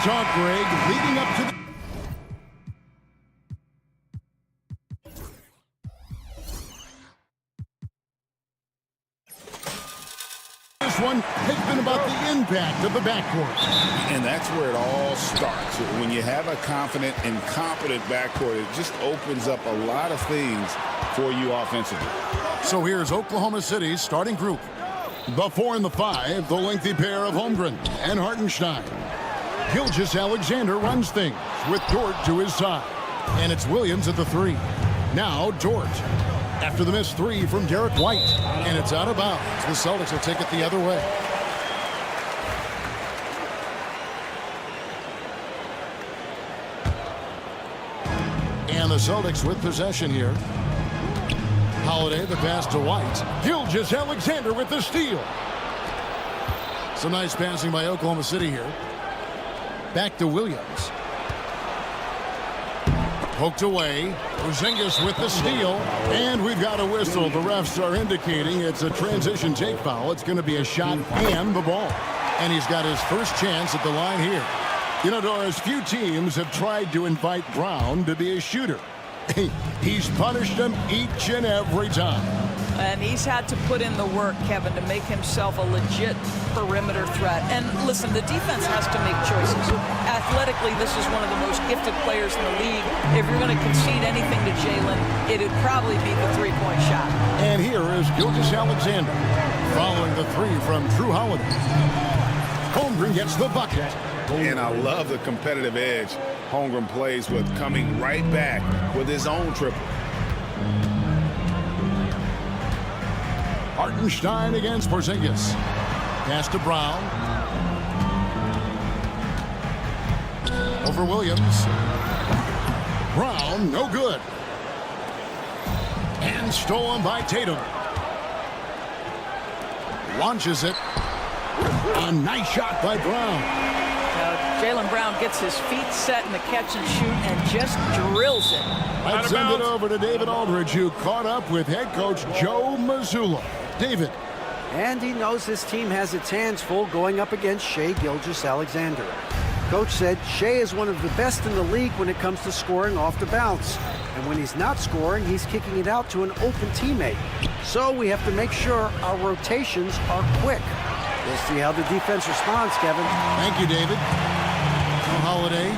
talk, Greg, leading up to the... This one has been about the impact of the backcourt. And that's where it all starts. When you have a confident and competent backcourt, it just opens up a lot of things for you offensively. So here's Oklahoma City's starting group. The 4 and the 5, the lengthy pair of Holmgren and Hartenstein. Gilgeous-Alexander runs things with Dort to his side. And it's Williams at the 3. Now Dort. After the missed 3 from Derek White. And it's out of bounds. The Celtics will take it the other way. And the Celtics with possession here. Holiday, the pass to White. Gilgeous-Alexander with the steal. Some nice passing by Oklahoma City here. Back to Williams. Poked away. Porzingis with the steal. And we've got a whistle. The refs are indicating it's a transition take foul. It's going to be a shot and the ball. And he's got his first chance at the line here. You know, Doris, few teams have tried to invite Brown to be a shooter. He's punished them each and every time. And he's had to put in the work, Kevin, to make himself a legit perimeter threat. And listen, the defense has to make choices. Athletically, this is one of the most gifted players in the league. If you're going to concede anything to Jalen, it'd probably be the three-point shot. And here is Gilgeous-Alexander following the 3 from Drew Holiday. Holmgren gets the bucket. And I love the competitive edge Holmgren plays with, coming right back with his own triple. Hartenstein against Porzingis. Pass to Brown. Over Williams. Brown, no good. And stolen by Tatum. Launches it. A nice shot by Brown. Jaylen Brown gets his feet set in the catch and shoot and just drills it. Let's send it over to David Aldridge, who caught up with head coach Joe Mazzulla. David. And he knows his team has its hands full going up against Shai Gilgeous-Alexander. Coach said Shai is one of the best in the league when it comes to scoring off the bounce. And when he's not scoring, he's kicking it out to an open teammate. So we have to make sure our rotations are quick. We'll see how the defense responds, Kevin. Thank you, David. Holiday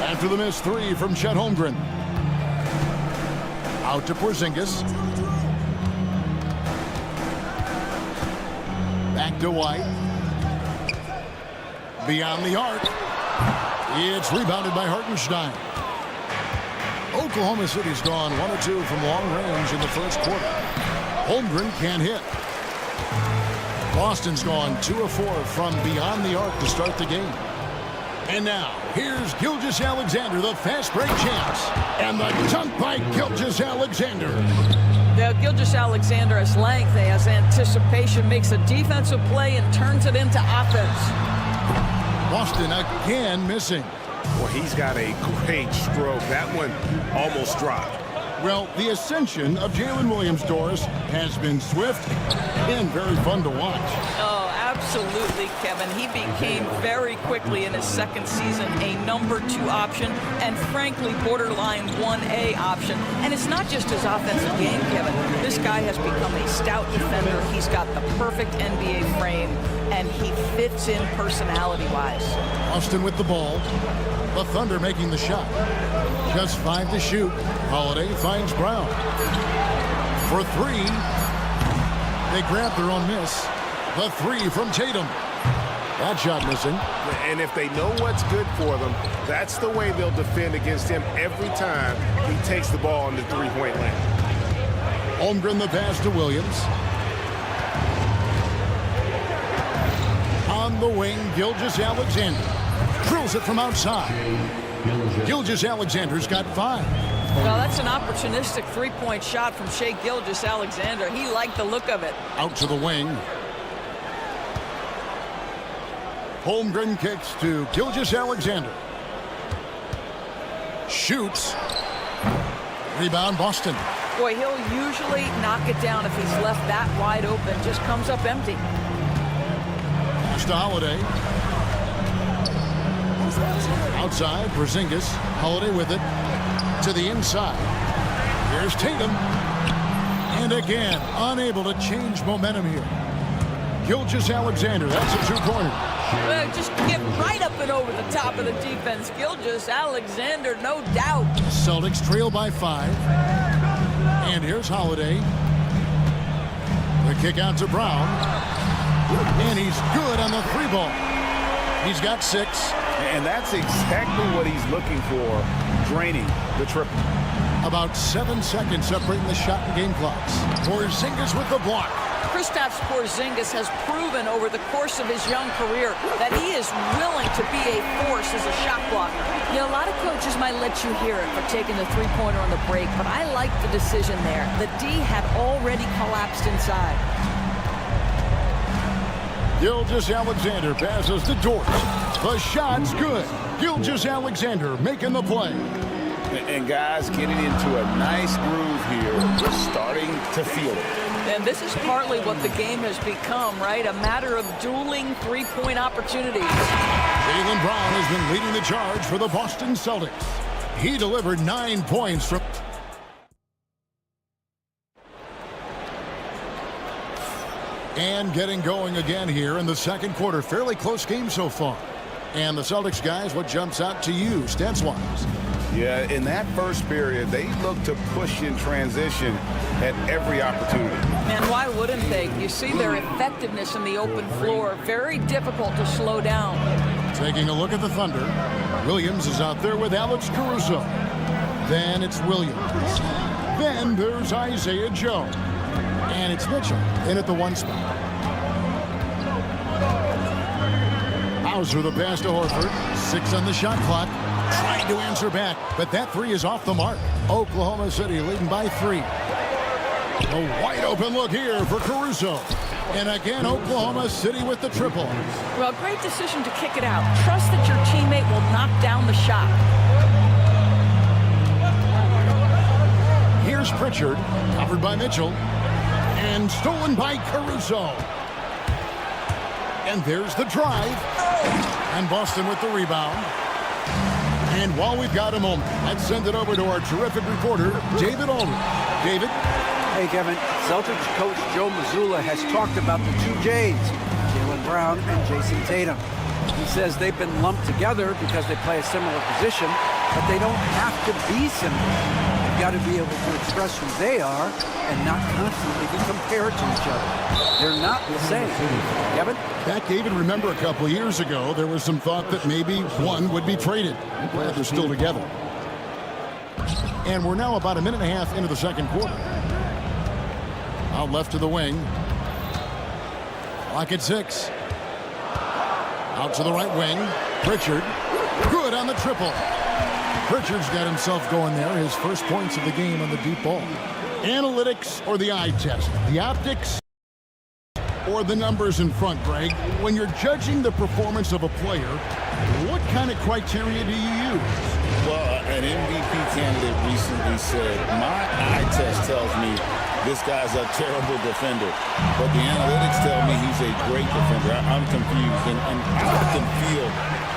after the missed 3 from Chet Holmgren. Out to Porzingis. Back to White. Beyond the arc. It's rebounded by Hartenstein. Oklahoma City's gone 1 of 2 from long range in the first quarter. Holmgren can't hit. Boston's gone 2 of 4 from beyond the arc to start the game. And now, here's Gilgeous-Alexander, the fast break chance. And the dunk by Gilgeous-Alexander. Now, Gilgeous-Alexander has length, he has anticipation, makes a defensive play and turns it into offense. Boston again missing. Well, he's got a great stroke. That one almost dropped. Well, the ascension of Jalen Williams, Doris, has been swift and very fun to watch. Oh, absolutely, Kevin. He became very quickly in his second season a number 2 option and, frankly, borderline 1A option. And it's not just his offensive game, Kevin. This guy has become a stout defender. He's got the perfect NBA frame, and he fits in personality-wise. Austin with the ball. The Thunder making the shot. Just 5 to shoot. Holiday finds Brown. For 3. They grab their own miss. The 3 from Tatum. That shot missing. And if they know what's good for them, that's the way they'll defend against him every time he takes the ball in the three-point lane. Holmgren the pass to Williams. On the wing, Gilgeous-Alexander. Drills it from outside. Gilgeous-Alexander's got 5. Well, that's an opportunistic three-point shot from Shai Gilgeous-Alexander. He liked the look of it. Out to the wing. Holmgren kicks to Gilgeous-Alexander. Shoots. Rebound, Boston. Boy, he'll usually knock it down if he's left that wide open. Just comes up empty. Pass to Holiday. Outside, Porzingis. Holiday with it. To the inside. Here's Tatum. And again, unable to change momentum here. Gilgeous-Alexander, that's a two-pointer. Well, just get right up and over the top of the defense. Gilgeous-Alexander, no doubt. Celtics trail by 5. And here's Holiday. The kick out to Brown. And he's good on the 3-ball. He's got 6. And that's exactly what he's looking for, draining the triple. About 7 seconds separating the shot and game clocks. Porzingis with the block. Kristaps Porzingis has proven over the course of his young career that he is willing to be a force as a shot blocker. You know, a lot of coaches might let you hear it for taking the three-pointer on the break, but I like the decision there. The D had already collapsed inside. Gilgeous-Alexander passes to Dort. The shot's good. Gilgeous-Alexander making the play. And guys getting into a nice groove here. We're starting to feel it. And this is partly what the game has become, right? A matter of dueling three-point opportunities. Jaylen Brown has been leading the charge for the Boston Celtics. He delivered 9 points from... And getting going again here in the second quarter. Fairly close game so far. And the Celtics guys, what jumps out to you, stats-wise? Yeah, in that first period, they looked to push in transition at every opportunity. And why wouldn't they? You see their effectiveness in the open floor. Very difficult to slow down. Taking a look at the Thunder. Williams is out there with Alex Caruso. Then it's Williams. Then there's Isaiah Joe. And it's Mitchell in at the 1 spot. Hauser the pass to Horford. 6 on the shot clock. Trying to answer back, but that 3 is off the mark. Oklahoma City leading by 3. A wide open look here for Caruso. And again, Oklahoma City with the triple. Well, great decision to kick it out. Trust that your teammate will knock down the shot. Here's Pritchard, covered by Mitchell. And stolen by Caruso. And there's the drive. And Boston with the rebound. And while we've got a moment, let's send it over to our terrific reporter, David Aldridge. David? Hey, Kevin. Celtics coach Joe Mazzulla has talked about the 2 J's, Jaylen Brown and Jason Tatum. He says they've been lumped together because they play a similar position, but they don't have to be similar. They've got to be able to express who they are and not constantly be compared to each other. They're not the same. Kevin? Back, David, remember a couple of years ago, there was some thought that maybe one would be traded. Glad they're still together. And we're now about a minute and a half into the second quarter. Out left to the wing. Clock at 6. Out to the right wing. Pritchard. Good on the triple. Pritchard's got himself going there. His first points of the game on the deep ball. Analytics or the eye test? The optics or the numbers in front, Greg? When you're judging the performance of a player, what kind of criteria do you use? Well, an MVP candidate recently said, my eye test tells me this guy's a terrible defender, but the analytics tell me he's a great defender. I'm confused, and I often feel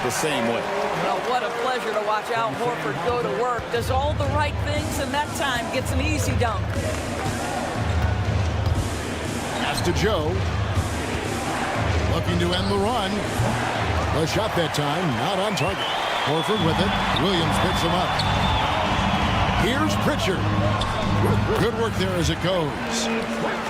the same way. Well, what a pleasure to watch Al Horford go to work. Does all the right things, and that time gets an easy dunk. Pass to Joe. Looking to end the run. The shot that time, not on target. Horford with it. Williams picks him up. Here's Pritchard. Good work there as it goes.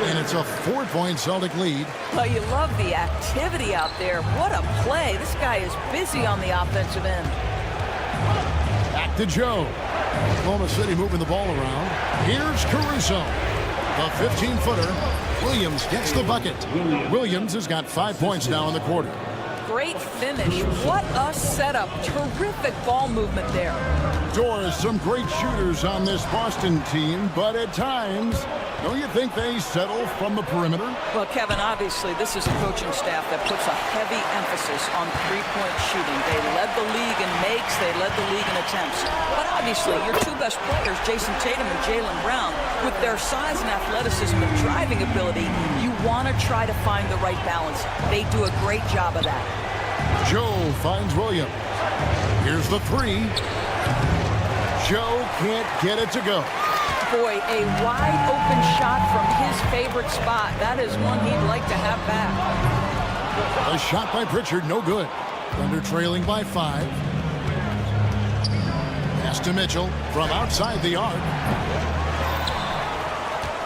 And it's a 4-point Celtic lead. Well, you love the activity out there. What a play. This guy is busy on the offensive end. Back to Joe. Oklahoma City moving the ball around. Here's Caruso. The 15-footer. Williams gets the bucket. Williams has got 5 points now in the quarter. Great finish. What a setup. Terrific ball movement there. Doors, some great shooters on this Boston team, but at times, don't you think they settle from the perimeter? Well, Kevin, obviously, this is a coaching staff that puts a heavy emphasis on three-point shooting. They led the league in makes. They led the league in attempts. But obviously, your 2 best players, Jason Tatum and Jaylen Brown, with their size and athleticism and driving ability, you want to try to find the right balance. They do a great job of that. Joe finds Williams. Here's the three. Joe can't get it to go. Boy, a wide open shot from his favorite spot. That is one he'd like to have back. A shot by Pritchard, no good. Thunder trailing by 5. Pass to Mitchell from outside the arc.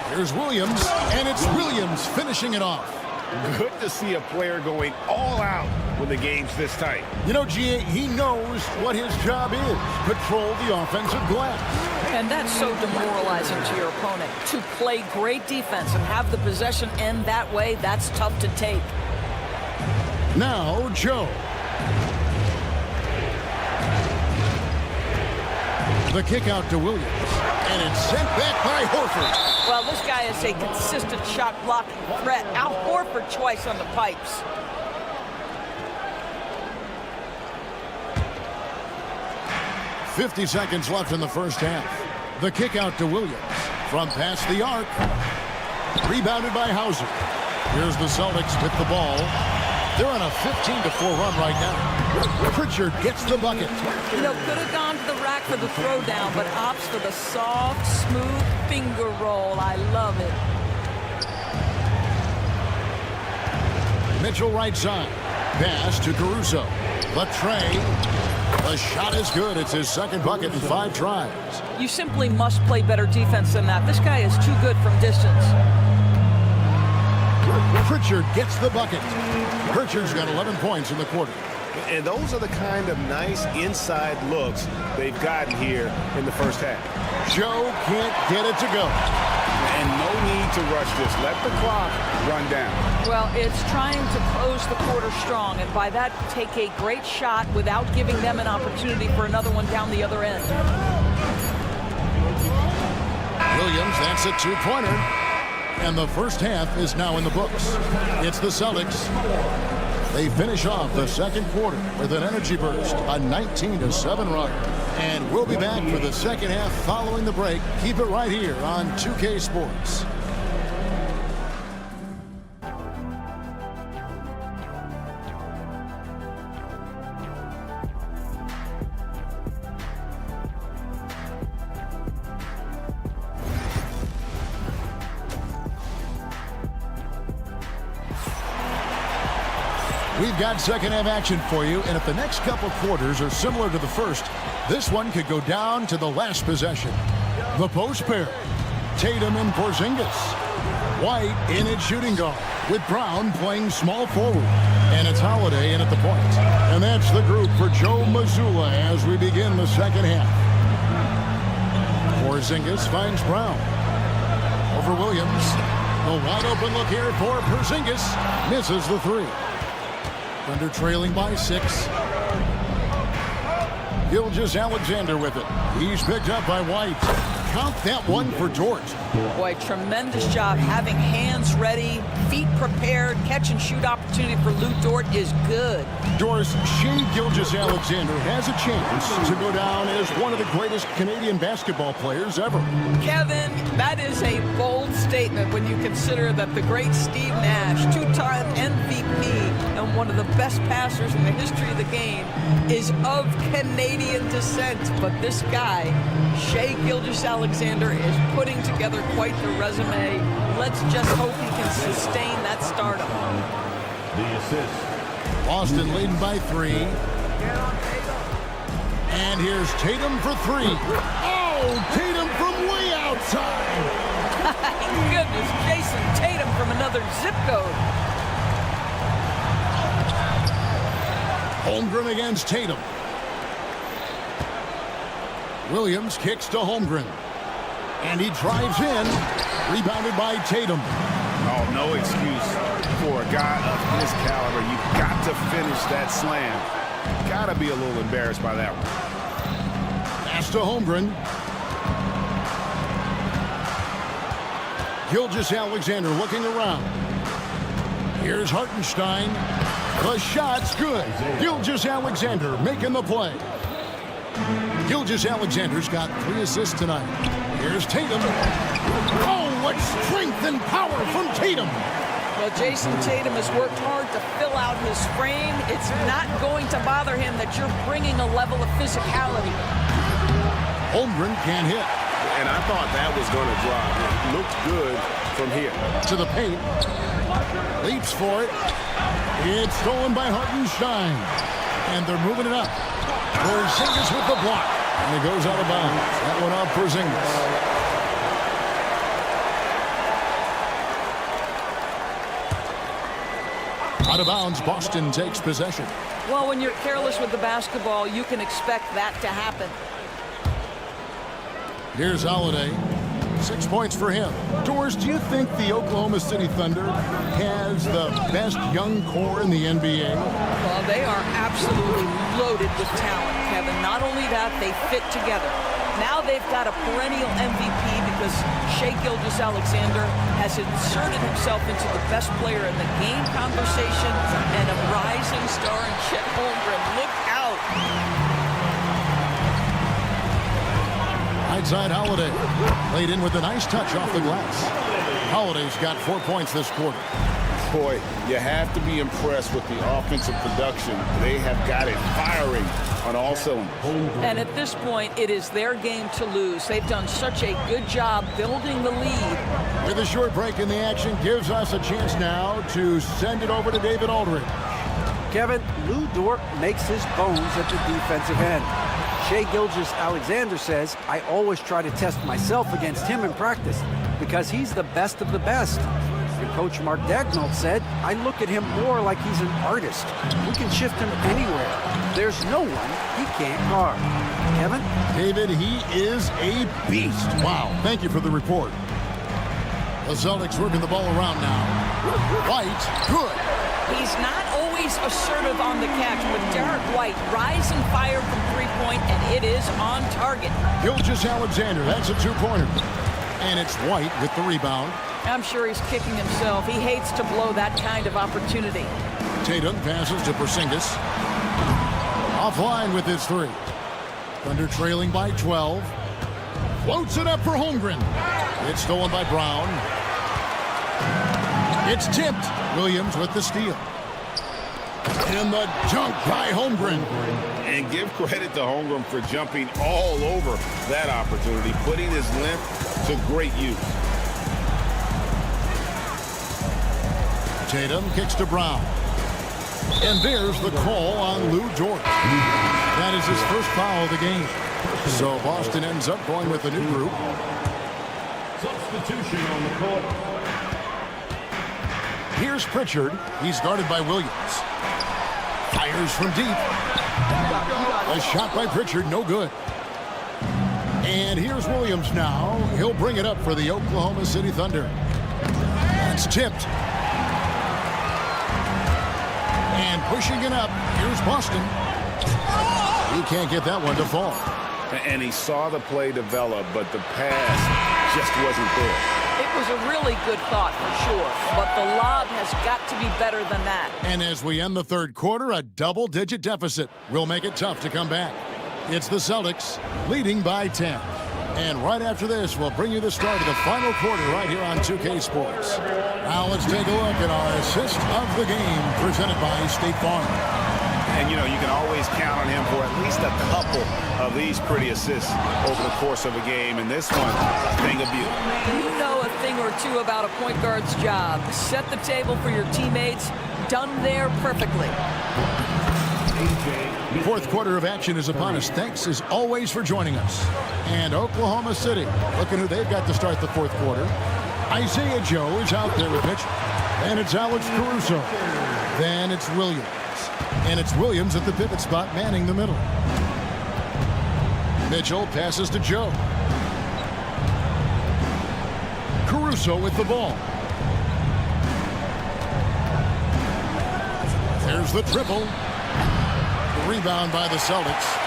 Here's Williams, and it's Williams finishing it off. Good to see a player going all out when the game's this tight. You know, G.A., he knows what his job is. Control the offensive glass. And that's so demoralizing to your opponent. To play great defense and have the possession end that way, that's tough to take. Now, Joe. The kick out to Williams. And it's sent back by Horford. Well, this guy is a consistent shot blocking threat. Al Horford twice on the pipes. .50 seconds left in the first half. The kick out to Williams. From past the arc. Rebounded by Hauser. Here's the Celtics with the ball. They're on a 15-4 run right now. Pritchard gets the bucket. You know, could have gone to the rack for the throwdown, but opts for the soft, smooth finger roll. I love it. Mitchell right side. Pass to Caruso. The tray. The shot is good. It's his second bucket in 5 tries. You simply must play better defense than that. This guy is too good from distance. Pritchard gets the bucket. Pritchard's got 11 points in the quarter. And those are the kind of nice inside looks they've gotten here in the first half. Joe can't get it to go. And no need to rush this. Let the clock run down. Well, it's trying to close the quarter strong, and by that, take a great shot without giving them an opportunity for another one down the other end. Williams, that's a 2-pointer. And the first half is now in the books. It's the Celtics. They finish off the second quarter with an energy burst, a 19-7 run. And we'll be back for the second half following the break. Keep it right here on 2K Sports. We've got second half action for you, and if the next couple quarters are similar to the first, this one could go down to the last possession. The post pair, Tatum and Porzingis. White in at shooting guard, with Brown playing small forward. And it's Holiday in at the point. And that's the group for Joe Mazzulla as we begin the second half. Porzingis finds Brown. Over Williams. The wide open look here for Porzingis. Misses the 3. Thunder trailing by 6. Gilgeous-Alexander with it. He's picked up by White. Count that one for Dort. Boy, tremendous job having hands ready, feet prepared, catch and shoot opportunity for Lou Dort is good. Doris, Shea Gilgeous-Alexander has a chance to go down as one of the greatest Canadian basketball players ever. Kevin, that is a bold statement when you consider that the great Steve Nash, 2-time MVP and one of the best passers in the history of the game, is of Canadian descent. But this guy, Shea Gilgeous-Alexander, is putting together quite the resume. Let's just hope he can sustain that stardom. The assist. Boston leading by 3. And here's Tatum for 3. Oh, Tatum from way outside. Goodness, Jason Tatum from another zip code. Holmgren against Tatum. Williams kicks to Holmgren. And he drives in. Rebounded by Tatum. Oh, no excuse for a guy of his caliber. You've got to finish that slam. Got to be a little embarrassed by that one. Pass to Holmgren. Gilgeous-Alexander looking around. Here's Hartenstein. The shot's good. Gilgeous-Alexander making the play. Gilgeous-Alexander's got 3 assists tonight. Here's Tatum. Oh, what strength and power from Tatum. Well, Jason Tatum has worked hard to fill out his frame. It's not going to bother him that you're bringing a level of physicality. Holmgren can't hit. And I thought that was going to drop. It looked good from here. To the paint. Leaps for it. It's stolen by Hartenstein. And they're moving it up. Porzingis with the block. And it goes out of bounds. That one off Porzingis. Out of bounds, Boston takes possession. Well, when you're careless with the basketball, you can expect that to happen. Here's Holiday. 6 points for him. Doors, do you think the Oklahoma City Thunder has the best young core in the NBA? Well, they are absolutely loaded with talent, Kevin. Not only that, they fit together. Now they've got a perennial MVP because Shai Gilgeous-Alexander has inserted himself into the best player in the game conversation and a rising star in Chet Holmgren. Look out. Right side, Holiday. Played in with a nice touch off the glass. Holiday's got 4 points this quarter. Boy, you have to be impressed with the offensive production. They have got it firing on all cylinders. And at this point, it is their game to lose. They've done such a good job building the lead. With a short break in the action, gives us a chance now to send it over to David Aldridge. Kevin, Lou Dort makes his bones at the defensive end. Shai Gilgeous-Alexander says, I always try to test myself against him in practice because he's the best of the best. And Coach Mark Dagnall said, I look at him more like he's an artist. We can shift him anywhere. There's no one he can't guard. Kevin? David, he is a beast. Wow. Thank you for the report. The Celtics working the ball around now. White, good. He's not always assertive on the catch, but Derek White rise and fire from three-point, and it is on target. Gilgeous-Alexander, that's a two-pointer. And it's White with the rebound. I'm sure he's kicking himself. He hates to blow that kind of opportunity. Tatum passes to Porzingis. Offline with his three. Thunder trailing by 12. Floats it up for Holmgren. It's stolen by Brown. It's tipped. Williams with the steal. And the dunk by Holmgren. And give credit to Holmgren for jumping all over that opportunity, putting his length to great use. Tatum kicks to Brown. And there's the call on Lou Dort. That is his first foul of the game. So Boston ends up going with a new group. Substitution on the court. Here's Pritchard. He's guarded by Williams. Fires from deep. A shot by Pritchard, no good. And here's Williams now. He'll bring it up for the Oklahoma City Thunder. That's tipped. And pushing it up, here's Boston. He can't get that one to fall. And he saw the play develop, but the pass just wasn't there. It was a really good thought for sure, but the lob has got to be better than that. And as we end the third quarter, a double-digit deficit will make it tough to come back. It's the Celtics leading by 10. And right after this, we'll bring you the start of the final quarter right here on 2K Sports. Now let's take a look at our assist of the game presented by State Farm. And, you know, you can always count on him for at least a couple of these pretty assists over the course of a game. And this one, a thing of beauty. You know a thing or two about a point guard's job. Set the table for your teammates. Done there perfectly. Fourth quarter of action is upon us. Thanks, as always, for joining us. And Oklahoma City, looking who they've got to start the fourth quarter. Isaiah Joe is out there with pitch. And it's Alex Caruso. Then it's Williams. And it's Williams at the pivot spot, manning the middle. Mitchell passes to Joe. Caruso with the ball. There's the triple. The rebound by the Celtics.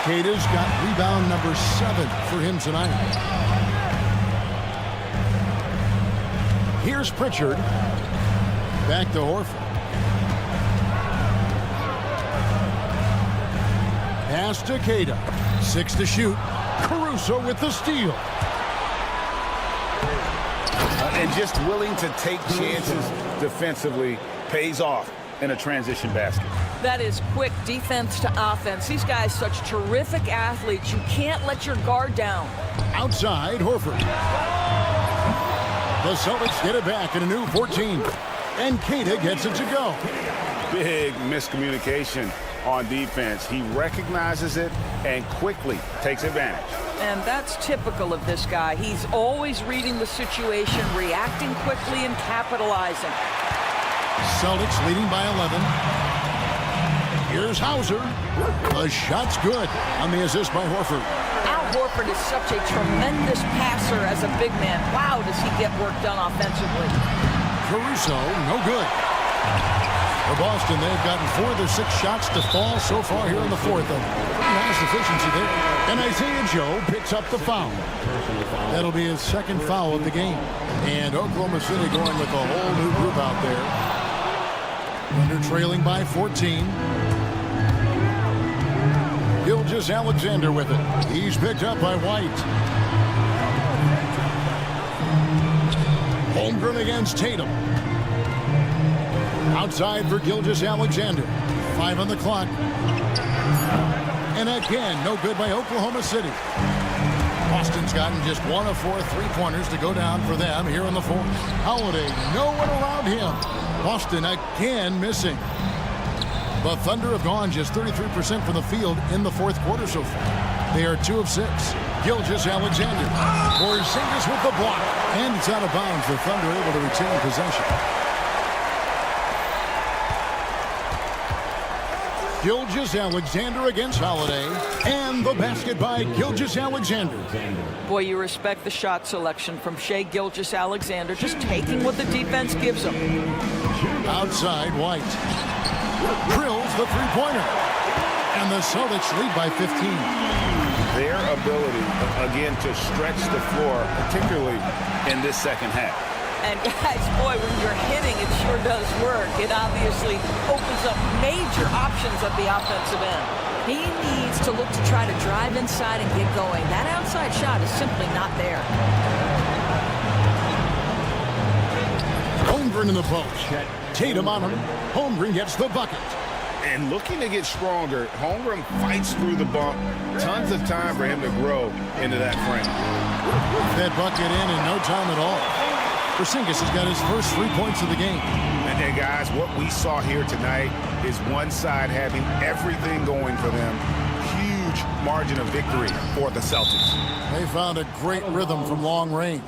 Cada's got rebound number 7 for him tonight. Here's Pritchard. Back to Horford. Pass to Cada. 6 to shoot. Caruso with the steal. And just willing to take chances defensively pays off in a transition basket. That is quick defense to offense. These guys such terrific athletes. You can't let your guard down. Outside, Horford. The Celtics get it back in a new 14. And Keita gets it to go. Big miscommunication on defense. He recognizes it and quickly takes advantage. And that's typical of this guy. He's always reading the situation, reacting quickly, and capitalizing. Celtics leading by 11. Here's Hauser. The shot's good on the assist by Horford. Al Horford is such a tremendous passer as a big man. Wow, does he get work done offensively. Caruso, no good. For Boston, they've gotten 4 of their 6 shots to fall so far here in the fourth. Pretty nice efficiency there. And Isaiah Joe picks up the foul. That'll be his second foul of the game. And Oklahoma City going with a whole new group out there. Thunder trailing by 14. Gilgeous-Alexander with it. He's picked up by White. Holmgren against Tatum. Outside for Gilgeous-Alexander. 5 on the clock. And again, no good by Oklahoma City. Boston's gotten just 1 of 4 3-pointers to go down for them here in the fourth. Holiday, no one around him. Boston again missing. The Thunder have gone just 33% from the field in the fourth quarter so far. They are 2 of 6. Gilgeous-Alexander. Porzingis with the block. And it's out of bounds. The Thunder able to retain possession. Gilgeous-Alexander against Holiday. And the basket by Gilgeous-Alexander. Boy, you respect the shot selection from Shai Gilgeous-Alexander, just taking what the defense gives him. Outside, White. Drills the three-pointer. And the Celtics lead by 15. Their ability, again, to stretch the floor, particularly in this second half. And guys, boy, when you're hitting, it sure does work. It obviously opens up major options at the offensive end. He needs to look to try to drive inside and get going. That outside shot is simply not there. Holmgren in the post. Tatum on him. Holmgren gets the bucket. And looking to get stronger, Holmgren fights through the bump. Tons of time for him to grow into that frame. That bucket in no time at all. Porzingis has got his first 3 points of the game. And guys, what we saw here tonight is one side having everything going for them. Huge margin of victory for the Celtics. They found a great rhythm from long range.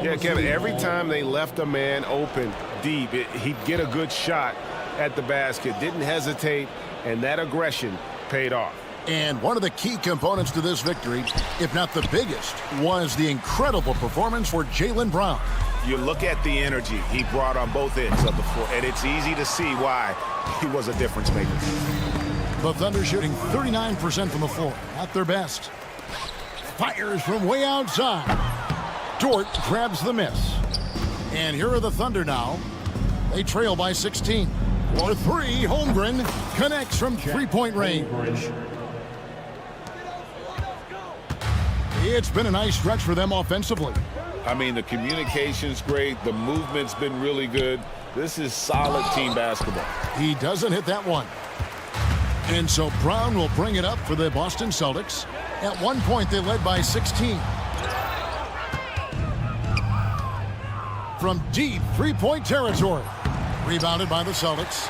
Yeah, Kevin, every time they left a man open deep, he'd get a good shot at the basket, didn't hesitate, and that aggression paid off. And one of the key components to this victory, if not the biggest, was the incredible performance for Jaylen Brown. You look at the energy he brought on both ends of the floor, and it's easy to see why he was a difference maker. The Thunder shooting 39% from the floor, at their best. Fires from way outside. Dort grabs the miss. And here are the Thunder now. They trail by 16. For 3, Holmgren connects from three-point range. It's been a nice stretch for them offensively. I mean, the communication's great. The movement's been really good. This is solid team basketball. He doesn't hit that one. And so Brown will bring it up for the Boston Celtics. At one point, they led by 16. From deep three-point territory. Rebounded by the Celtics.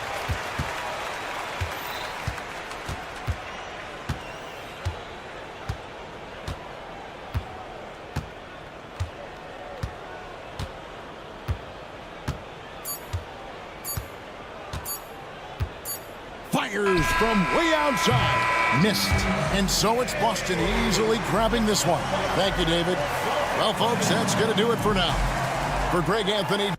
Fires from way outside. Missed. And so it's Boston easily grabbing this one. Thank you, David. Well, folks, that's going to do it for now. For Greg Anthony.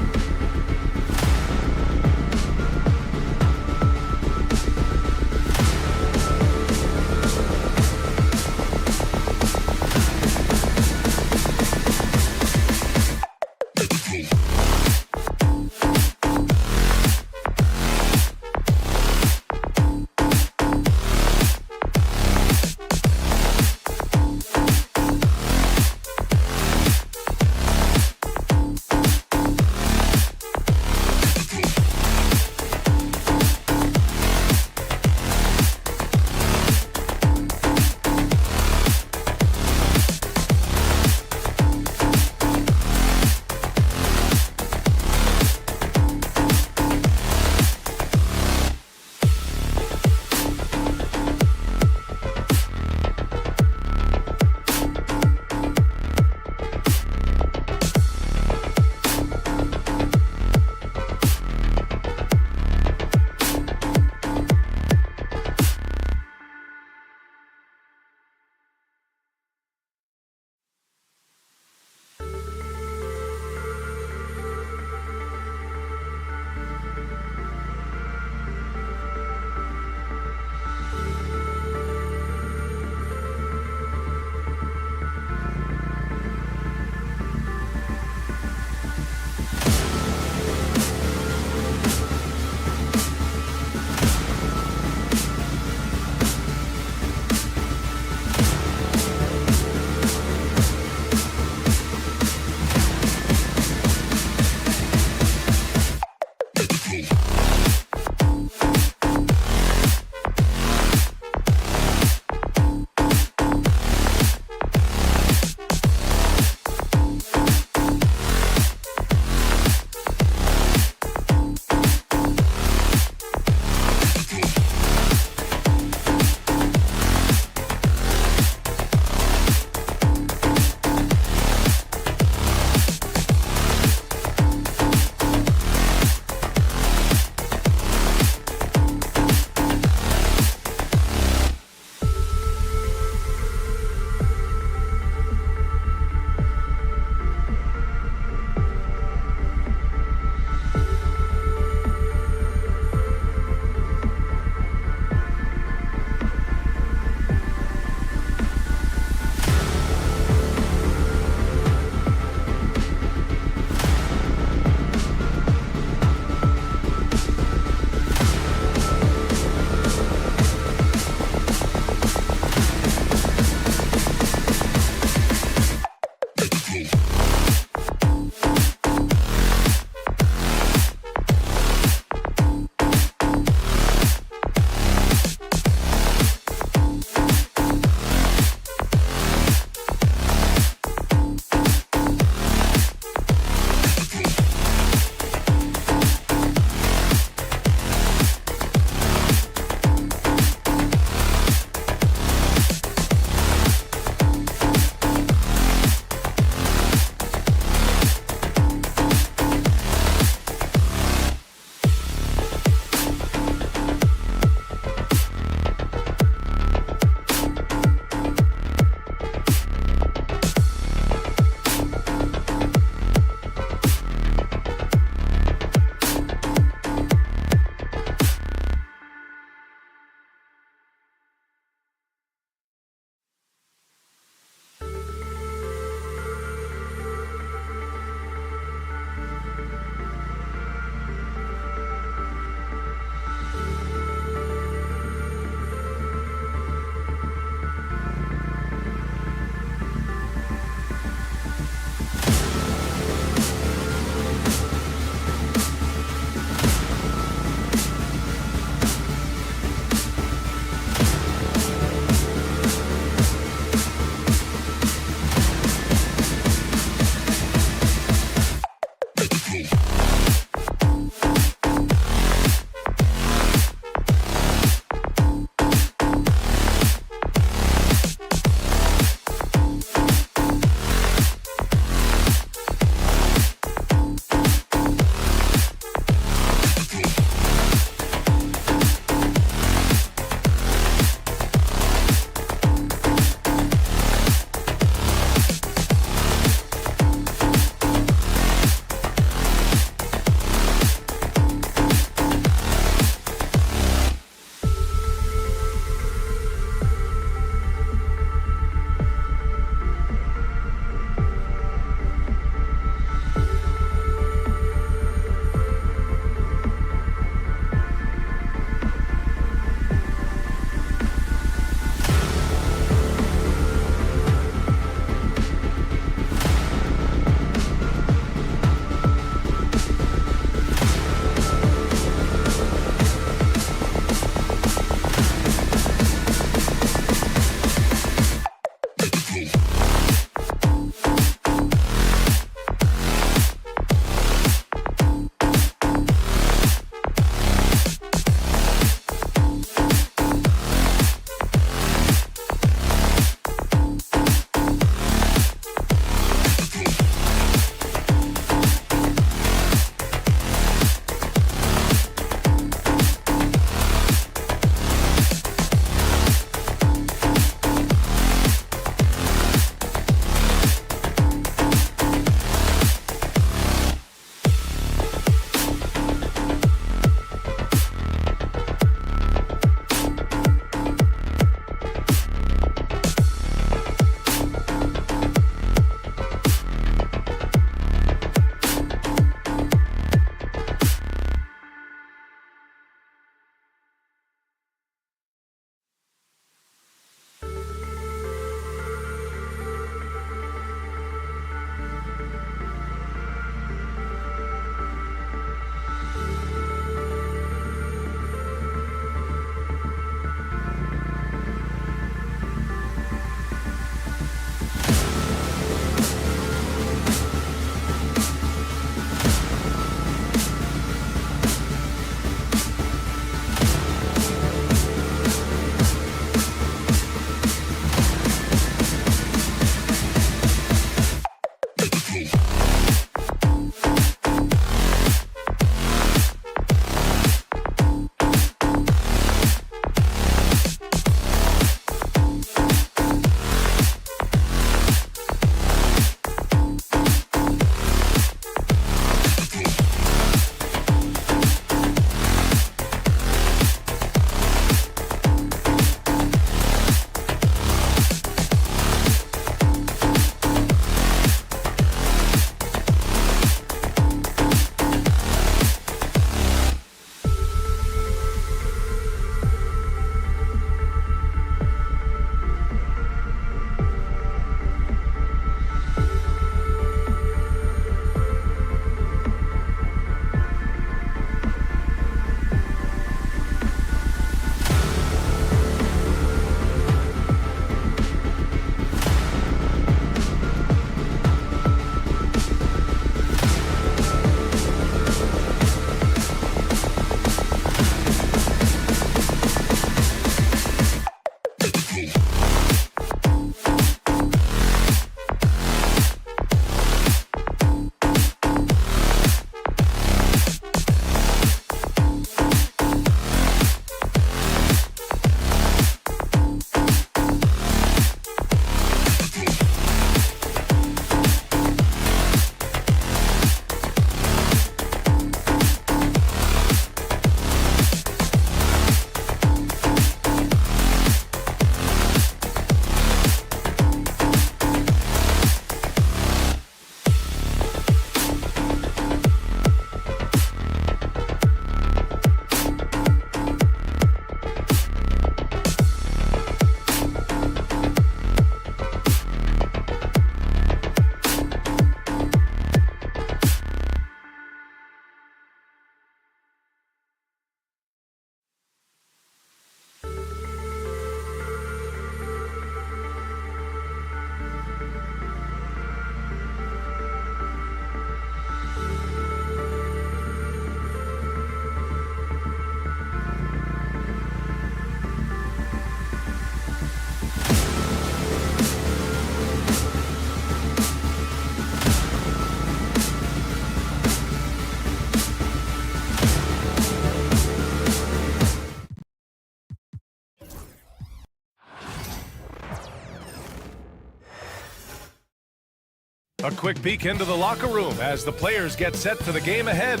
A quick peek into the locker room as the players get set for the game ahead.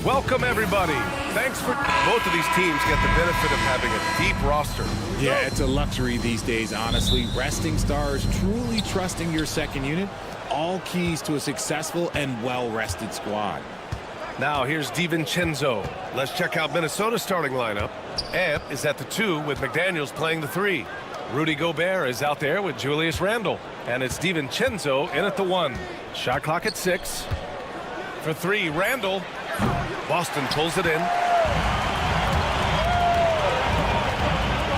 Welcome, everybody. Thanks for... Both of these teams get the benefit of having a deep roster. Yeah, it's a luxury these days, honestly. Resting stars, truly trusting your second unit, all keys to a successful and well-rested squad. Now here's DiVincenzo. Let's check out Minnesota's starting lineup. Amp is at the 2 with McDaniels playing the 3. Rudy Gobert is out there with Julius Randle. And it's DiVincenzo in at the 1. Shot clock at 6. For 3, Randle. Boston pulls it in.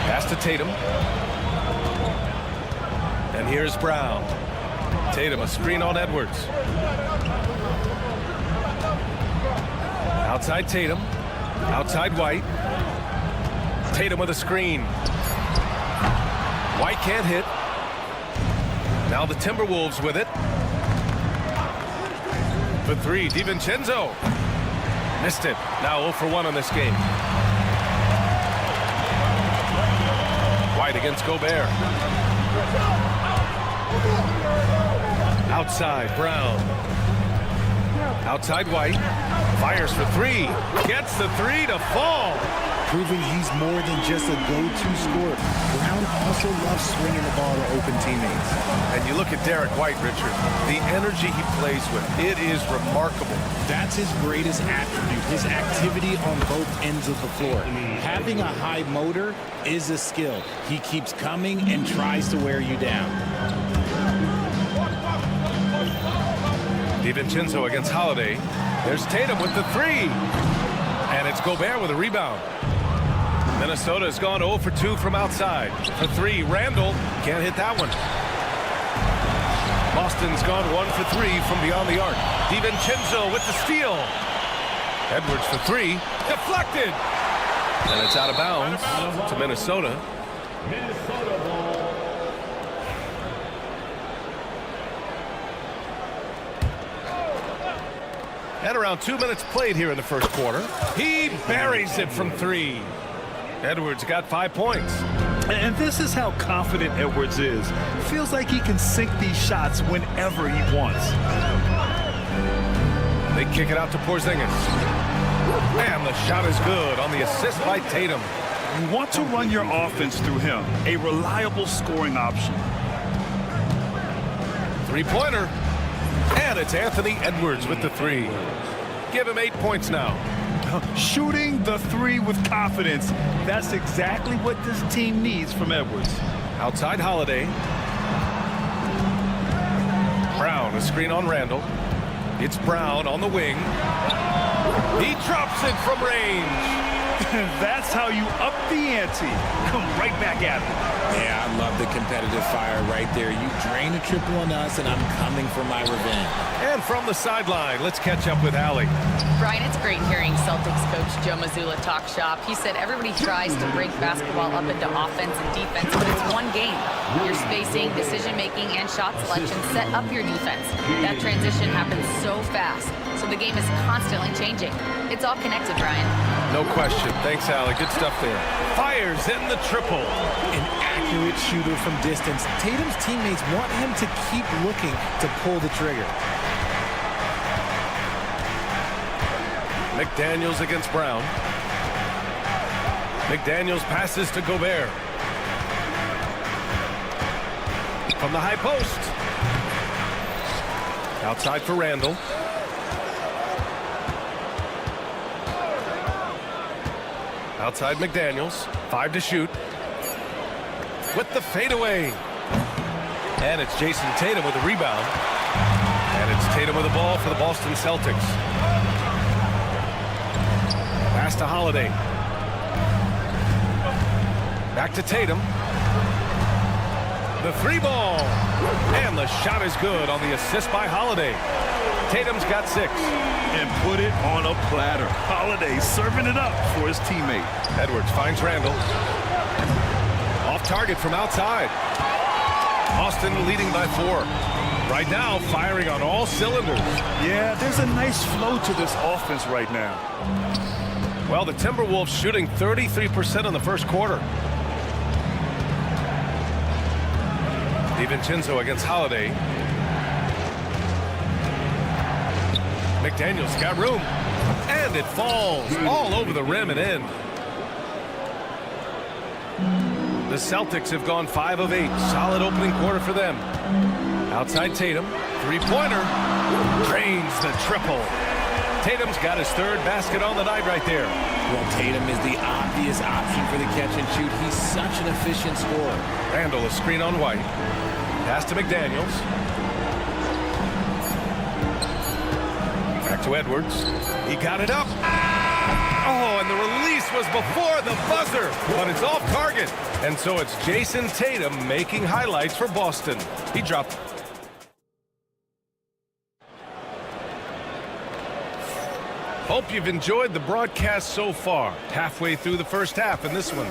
Pass to Tatum. And here's Brown. Tatum, a screen on Edwards. Outside Tatum. Outside White. Tatum with a screen. White can't hit. Now the Timberwolves with it. For 3, DiVincenzo. Missed it. Now 0 for 1 on this game. White against Gobert. Outside Brown. Outside White. Fires for 3. Gets the 3 to fall. Proving he's more than just a go-to scorer. Brown also loves swinging the ball to open teammates. And you look at Derek White, Richard, the energy he plays with, it is remarkable. That's his greatest attribute, his activity on both ends of the floor. Having a high motor is a skill. He keeps coming and tries to wear you down. DiVincenzo against Holiday. There's Tatum with the 3. And it's Gobert with a rebound. Minnesota has gone 0 for 2 from outside. For 3, Randle can't hit that one. Boston's gone 1 for 3 from beyond the arc. DiVincenzo with the steal. Edwards for 3. Deflected. And it's out of bounds to Minnesota. And around 2 minutes played here in the first quarter. He buries it from 3. Edwards got 5 points. And this is how confident Edwards is. Feels like he can sink these shots whenever he wants. They kick it out to Porzingis. And the shot is good on the assist by Tatum. You want to run your offense through him. A reliable scoring option. 3-pointer. And it's Anthony Edwards with the 3. Give him 8 points now. Shooting the 3 with confidence. That's exactly what this team needs from Edwards. Outside Holiday. Brown, a screen on Randle. It's Brown on the wing. He drops it from range. That's how you up the ante. Come right back at it. Yeah, I love the competitive fire right there. You drain a triple on us, and I'm coming for my revenge. And from the sideline, let's catch up with Allie. Brian, it's great hearing Celtics coach Joe Mazzulla talk shop. He said everybody tries to break basketball up into offense and defense, but it's one game. Your spacing, decision-making, and shot selection set up your defense. That transition happens so fast, so the game is constantly changing. It's all connected, Brian. No question. Thanks, Allie. Good stuff there. Fires in the triple. An accurate shooter from distance. Tatum's teammates want him to keep looking to pull the trigger. McDaniels against Brown. McDaniels passes to Gobert. From the high post. Outside for Randle. Outside McDaniels. 5 to shoot. With the fadeaway. And it's Jason Tatum with a rebound. And it's Tatum with the ball for the Boston Celtics. Pass to Holiday. Back to Tatum. The 3-ball. And the shot is good on the assist by Holiday. Tatum's got 6. And put it on a platter. Holiday serving it up for his teammate. Edwards finds Randle. Off target from outside. Boston leading by 4. Right now, firing on all cylinders. Yeah, there's a nice flow to this offense right now. Well, the Timberwolves shooting 33% in the first quarter. DiVincenzo against Holiday. McDaniels got room. And it falls all over the rim and in. The Celtics have gone 5 of 8. Solid opening quarter for them. Outside Tatum. Three-pointer. Drains the triple. Tatum's got his 3rd basket on the night right there. Well, Tatum is the obvious option for the catch and shoot. He's such an efficient scorer. Randall, a screen on White. Pass to McDaniels. Back to Edwards. He got it up. Oh, and the release was before the buzzer, but it's off target. And so it's Jason Tatum making highlights for Boston. He dropped. Hope you've enjoyed the broadcast so far. Halfway through the first half in this one.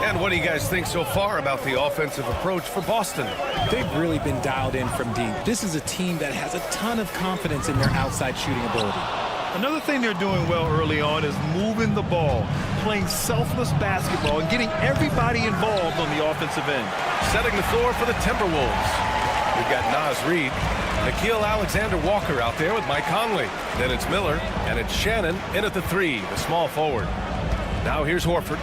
And what do you guys think so far about the offensive approach for Boston? They've really been dialed in from deep. This is a team that has a ton of confidence in their outside shooting ability. Another thing they're doing well early on is moving the ball, playing selfless basketball, and getting everybody involved on the offensive end. Setting the floor for the Timberwolves. We've got Naz Reid, Nickeil Alexander-Walker out there with Mike Conley. Then it's Miller, and it's Shannon in at the 3, the small forward. Now here's Horford.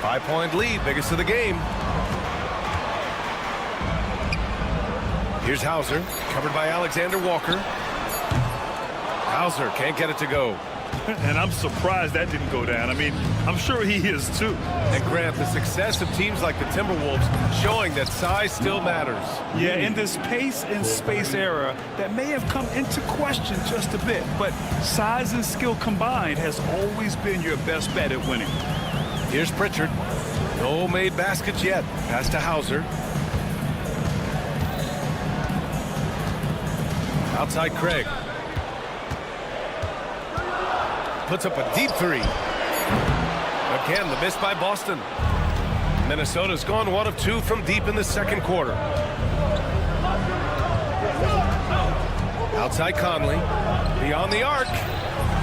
5-point lead, biggest of the game. Here's Hauser, covered by Alexander-Walker. Hauser can't get it to go. And I'm surprised that didn't go down. I mean, I'm sure he is too. And Grant, the success of teams like the Timberwolves showing that size still matters. Yeah, in this pace and space era, that may have come into question just a bit, but size and skill combined has always been your best bet at winning. Here's Pritchard. No made baskets yet. Pass to Hauser. Outside Craig. Puts up a deep 3. Again, the miss by Boston. Minnesota's gone 1 of 2 from deep in the second quarter. Outside Conley. Beyond the arc.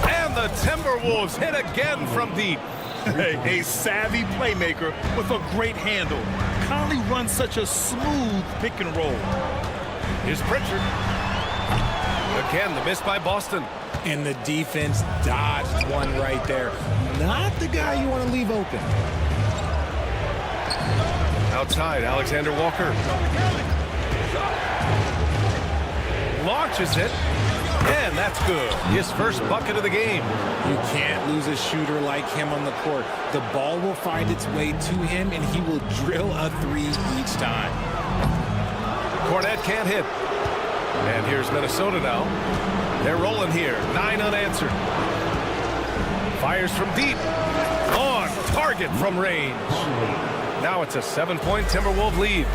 And the Timberwolves hit again from deep. A savvy playmaker with a great handle. Conley runs such a smooth pick and roll. Here's Pritchard. Again, the miss by Boston. And the defense dodged one right there. Not the guy you want to leave open. Outside, Alexander-Walker. Launches it. And that's good. His first bucket of the game. You can't lose a shooter like him on the court. The ball will find its way to him, and he will drill a 3 each time. Cornette can't hit. And here's Minnesota now. They're rolling here. 9 unanswered. Fires from deep. On target from range. Now it's a 7-point Timberwolves lead.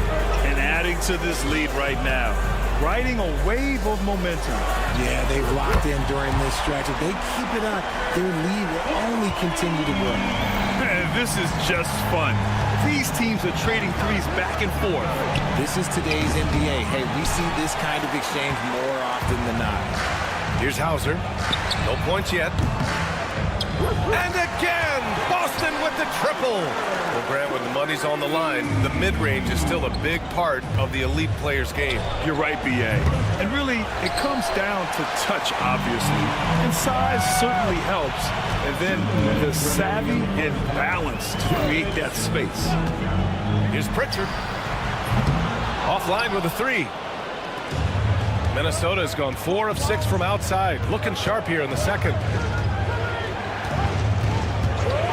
And adding to this lead right now. Riding a wave of momentum. Yeah, they've locked in during this stretch. If they keep it up, their lead will only continue to grow. And this is just fun. These teams are trading threes back and forth. This is today's NBA. Hey, we see this kind of exchange more often than not. Here's Hauser. No points yet. And again, Boston with the triple. Well, Grant, when the money's on the line, the mid-range is still a big part of the elite player's game. You're right, B.A. And really, it comes down to touch, obviously. And size certainly helps. And then the savvy and balance to create that space. Here's Pritchard. Offline with a 3. Minnesota has gone 4 of 6 from outside. Looking sharp here in the second.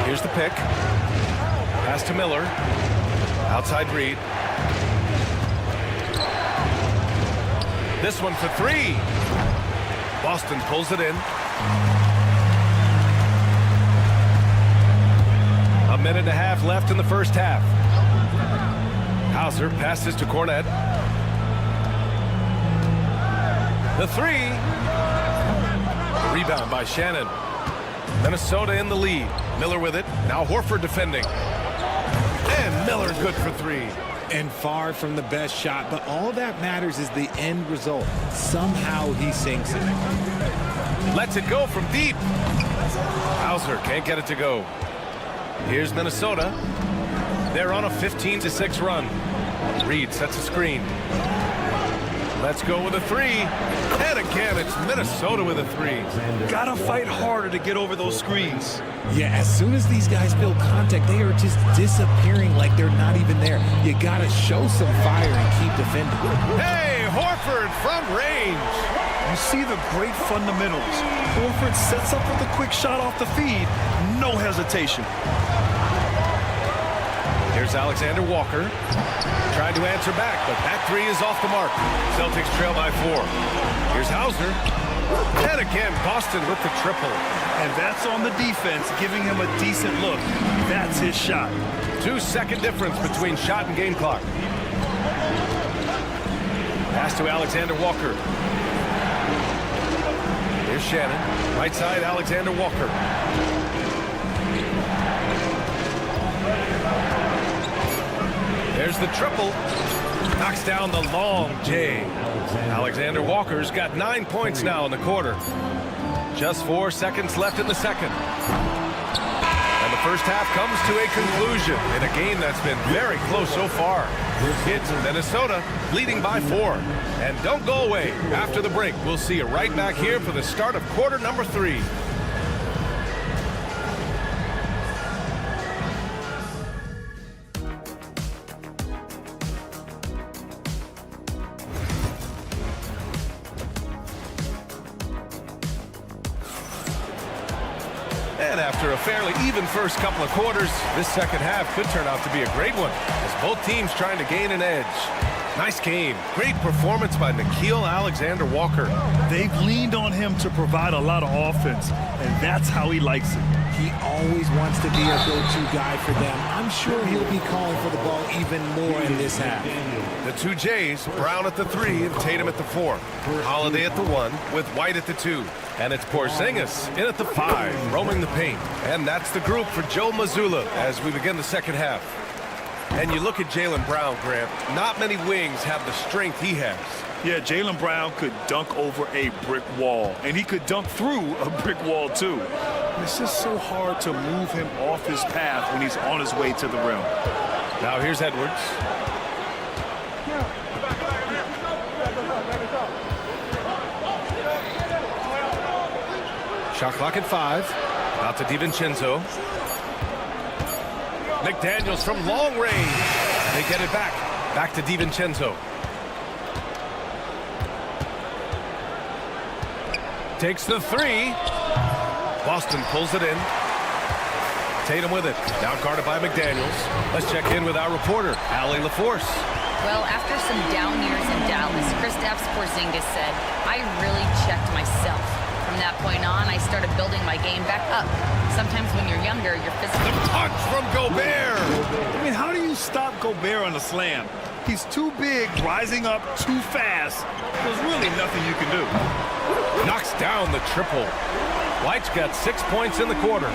Here's the pick. Pass to Miller. Outside Reid. This one for 3. Boston pulls it in. A minute and a half left in the first half. Hauser passes to Cornette. The 3. Rebound by Shannon. Minnesota in the lead. Miller with it. Now Horford defending. And Miller good for 3. And far from the best shot, but all that matters is the end result. Somehow he sinks it. Lets it go from deep. Hauser can't get it to go. Here's Minnesota. They're on a 15-6 run. Reid sets a screen. Let's go with a three. And again, it's Minnesota with a three. Gotta fight harder to get over those screens. Yeah, as soon as these guys feel contact, they are just disappearing like they're not even there. You gotta show some fire and keep defending. Hey, Horford from range. You see the great fundamentals. Horford sets up with a quick shot off the feed. No hesitation. Here's Alexander Walker. Trying to answer back, but that three is off the mark. Celtics trail by 4. Here's Hauser. And again, Boston with the triple. And that's on the defense, giving him a decent look. That's his shot. 2-second difference between shot and game clock. Pass to Alexander Walker. Here's Shannon. Right side, Alexander Walker. There's the triple. Knocks down the long J. Alexander Walker's got 9 points now in the quarter. Just 4 seconds left in the second. And the first half comes to a conclusion in a game that's been very close so far. It's Minnesota leading by 4. And don't go away. After the break, we'll see you right back here for the start of quarter number 3. And after a fairly even first couple of quarters, this second half could turn out to be a great one, as both teams trying to gain an edge. Nice game. Great performance by Nickeil Alexander-Walker. They've leaned on him to provide a lot of offense, and that's how he likes it. He always wants to be a go-to guy for them. I'm sure he'll be calling for the ball even more in this half. The two Jays, Brown at the 3 and Tatum at the 4. Holiday at the 1 with White at the 2. And it's Porzingis in at the 5, roaming the paint. And that's the group for Joe Mazzulla as we begin the second half. And you look at Jaylen Brown, Grant, not many wings have the strength he has. Yeah, Jaylen Brown could dunk over a brick wall, and he could dunk through a brick wall too. It's just so hard to move him off his path when he's on his way to the rim. Now here's Edwards. Shot clock at 5. Out to DiVincenzo. McDaniels from long range. They get it back. Back to DiVincenzo. Takes the 3. Boston pulls it in. Tatum with it. Now guarded by McDaniels. Let's check in with our reporter, Allie LaForce. Well, after some down years in Dallas, Kristaps Porzingis said, I really checked myself. From that point on, I started building my game back up. Sometimes when you're younger, you're physically... The punch from Gobert! I mean, how do you stop Gobert on a slam? He's too big, rising up too fast. There's really nothing you can do. Knocks down the triple. White's got 6 points in the quarter.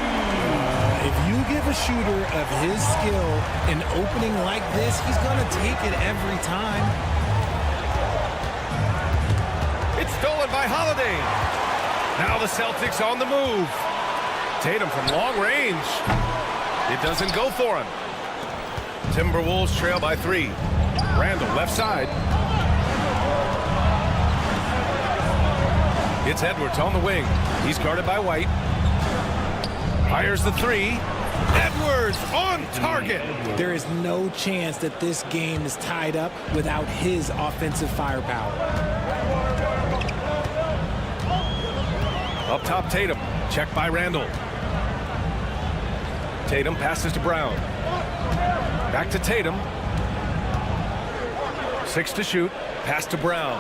If you give a shooter of his skill an opening like this, he's going to take it every time. It's stolen by Holiday. Now the Celtics on the move. Tatum from long range. It doesn't go for him. Timberwolves trail by 3. Randall left side. It's Edwards on the wing. He's guarded by White. Fires the 3. Edwards on target. There is no chance that this game is tied up without his offensive firepower. Up top, Tatum. Checked by Randall. Tatum passes to Brown. Back to Tatum. 6 to shoot. Pass to Brown.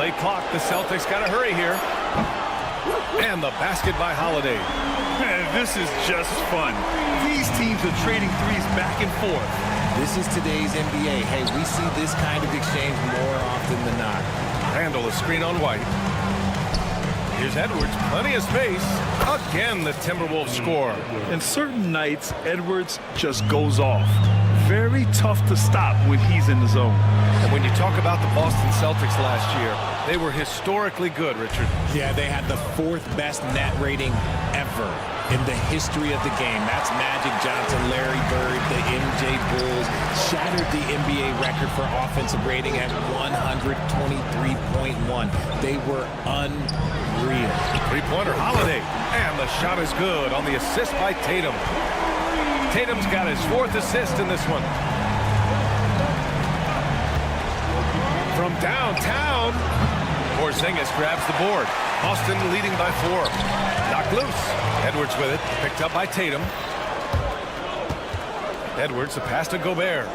Late clock. The Celtics got to hurry here. And the basket by Holiday. Man, this is just fun. These teams are trading threes back and forth. This is today's NBA. Hey, we see this kind of exchange more often than not. Randall a screen on White. Here's Edwards, plenty of space. Again, the Timberwolves score. And certain nights, Edwards just goes off. very tough to stop when he's in the zone. And when you talk about the Boston Celtics last year, they were historically good, Richard. Yeah, they had the 4th best net rating ever in the history of the game. That's Magic Johnson, Larry Bird, the MJ Bulls. Shattered the NBA record for offensive rating at 123.1. They were unreal. Three-pointer Holiday. And the shot is good on the assist by Tatum. Tatum's got his 4th assist in this one. From downtown, Porzingis grabs the board. Boston leading by 4. Knocked loose. Edwards with it. Picked up by Tatum. Edwards, the pass to Gobert.